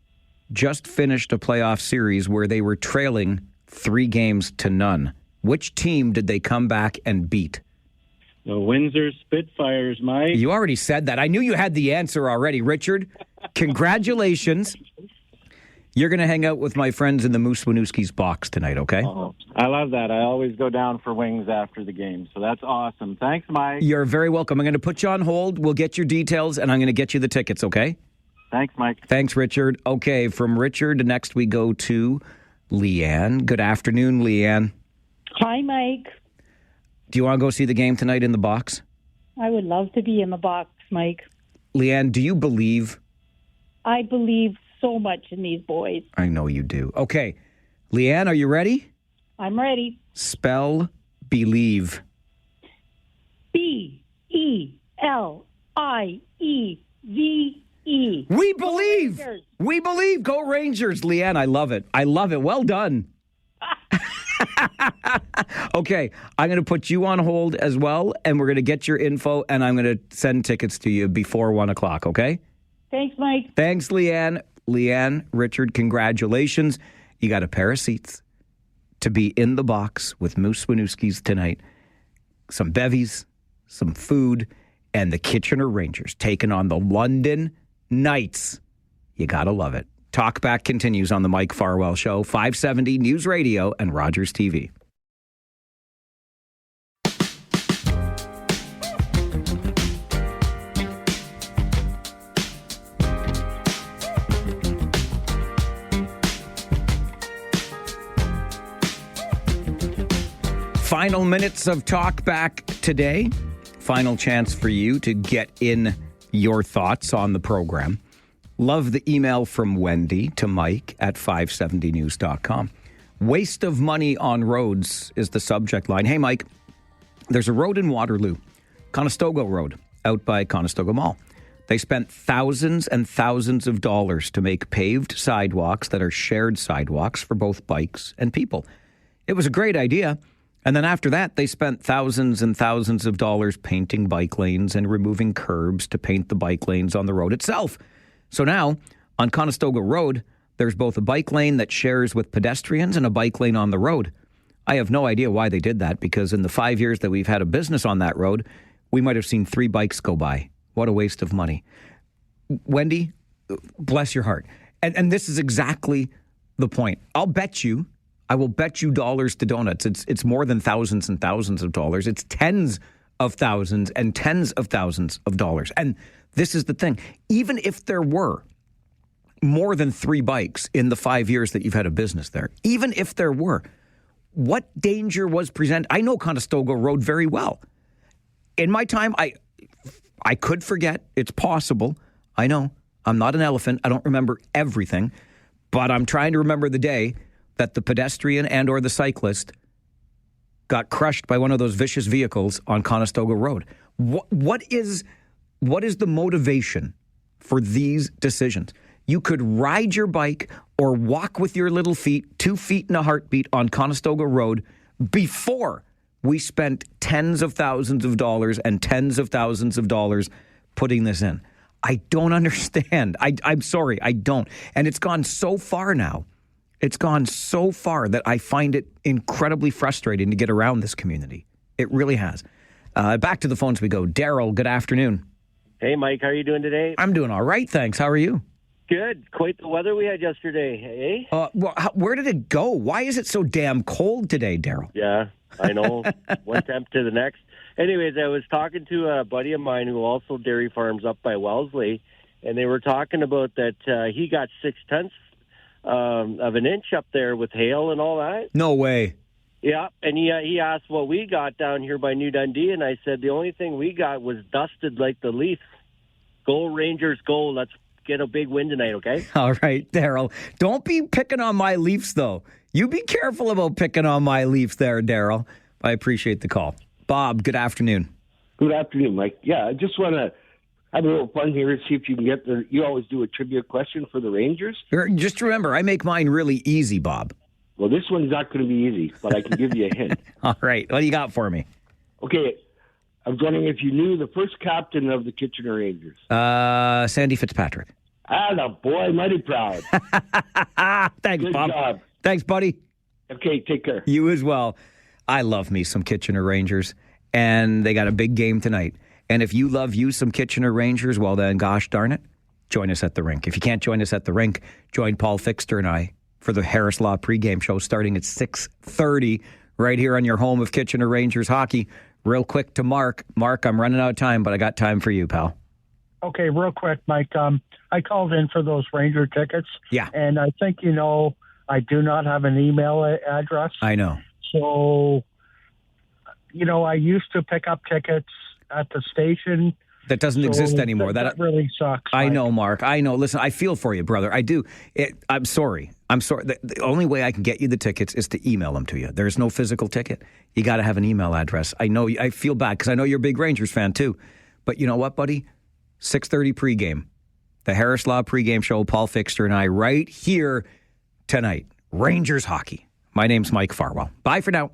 just finished a playoff series where they were trailing 3-0. Which team did they come back and beat? The Windsor Spitfires, Mike. You already said that. I knew you had the answer already, Richard. Congratulations. You're going to hang out with my friends in the Moose Winooski's box tonight, okay? Oh, I love that. I always go down for wings after the game, so that's awesome. Thanks, Mike. You're very welcome. I'm going to put you on hold. We'll get your details, and I'm going to get you the tickets, okay? Thanks, Mike. Thanks, Richard. Okay, from Richard, next we go to Leanne. Good afternoon, Leanne. Hi, Mike. Do you want to go see the game tonight in the box? I would love to be in the box, Mike. Leanne, do you believe? I believe so much in these boys. I know you do. Okay. Leanne, are you ready? I'm ready. Spell believe. B-E-L-I-E-V-E. We believe. We believe. Go Rangers, Leanne. I love it. I love it. Well done. Okay, I'm going to put you on hold as well, and we're going to get your info, and I'm going to send tickets to you before 1 o'clock, okay? Thanks, Mike. Thanks, Leanne. Leanne, Richard, congratulations. You got a pair of seats to be in the box with Moose Winooski's tonight. Some bevies, some food, and the Kitchener Rangers taking on the London Knights. You got to love it. Talkback continues on the Mike Farwell Show, 570 News Radio and Rogers TV. Final minutes of Talkback today. Final chance for you to get in your thoughts on the program. Love the email from Wendy to Mike at 570news.com. Waste of money on roads is the subject line. Hey, Mike, there's a road in Waterloo, Conestoga Road, out by Conestoga Mall. They spent thousands and thousands of dollars to make paved sidewalks that are shared sidewalks for both bikes and people. It was a great idea. And then after that, they spent thousands and thousands of dollars painting bike lanes and removing curbs to paint the bike lanes on the road itself. So now, on Conestoga Road, there's both a bike lane that shares with pedestrians and a bike lane on the road. I have no idea why they did that, because in the 5 years that we've had a business on that road, we might have seen 3 bikes go by. What a waste of money. Wendy, bless your heart. And this is exactly the point. I will bet you dollars to donuts. It's more than thousands and thousands of dollars. It's tens of thousands and tens of thousands of dollars. And this is the thing. Even if there were more than 3 bikes in the 5 years that you've had a business there, even if there were, what danger was present? I know Conestoga Road very well. In my time, I could forget. It's possible. I know. I'm not an elephant. I don't remember everything. But I'm trying to remember the day that the pedestrian and or the cyclist got crushed by one of those vicious vehicles on Conestoga Road. What is the motivation for these decisions? You could ride your bike or walk with your little feet, 2 feet in a heartbeat on Conestoga Road before we spent tens of thousands of dollars and tens of thousands of dollars putting this in. I don't understand. I'm sorry, I don't. And it's gone so far now. It's gone so far that I find it incredibly frustrating to get around this community. It really has. Back to the phones we go. Daryl, good afternoon. Hey, Mike, how are you doing today? I'm doing all right, thanks. How are you? Good. Quite the weather we had yesterday, eh? Where did it go? Why is it so damn cold today, Daryl? Yeah, I know. One temp to the next. Anyways, I was talking to a buddy of mine who also dairy farms up by Wellesley, and they were talking about that he got 0.6 of an inch up there with hail and all that. No way. Yeah, and he asked what we got down here by New Dundee, and I said the only thing we got was dusted like the Leafs. Go Rangers, go. Let's get a big win tonight, okay? All right, Daryl. Don't be picking on my Leafs, though. You be careful about picking on my Leafs there, Daryl. I appreciate the call. Bob, good afternoon. Good afternoon, Mike. Yeah, I just want to have a little fun here and see if you can get you always do a trivia question for the Rangers. Just remember, I make mine really easy, Bob. Well, this one's not going to be easy, but I can give you a hint. All right. What do you got for me? Okay. I was wondering if you knew the first captain of the Kitchener Rangers. Sandy Fitzpatrick. Boy, mighty proud. Thanks, Good Bob. job. Thanks, buddy. Okay, take care. You as well. I love me some Kitchener Rangers, and they got a big game tonight. And if you love you some Kitchener Rangers, well then, gosh darn it, join us at the rink. If you can't join us at the rink, join Paul Fixter and I for the Harris Law pregame show starting at 6:30 right here on your home of Kitchener Rangers hockey. Real quick to Mark. Mark, I'm running out of time, but I got time for you, pal. Okay, real quick, Mike. I called in for those Ranger tickets. Yeah. And I think, I do not have an email address. I know. So, I used to pick up tickets at the station. That doesn't exist anymore. That really sucks. I Mike. know, Mark. I know. Listen, I feel for you, brother. I do. I'm sorry. The only way I can get you the tickets is to email them to you. There's no physical ticket. You got to have an email address. I know. I feel bad because I know you're a big Rangers fan too. But you know what, buddy? 6:30 pregame. The Harris Law pregame show. Paul Fixter and I right here tonight. Rangers hockey. My name's Mike Farwell. Bye for now.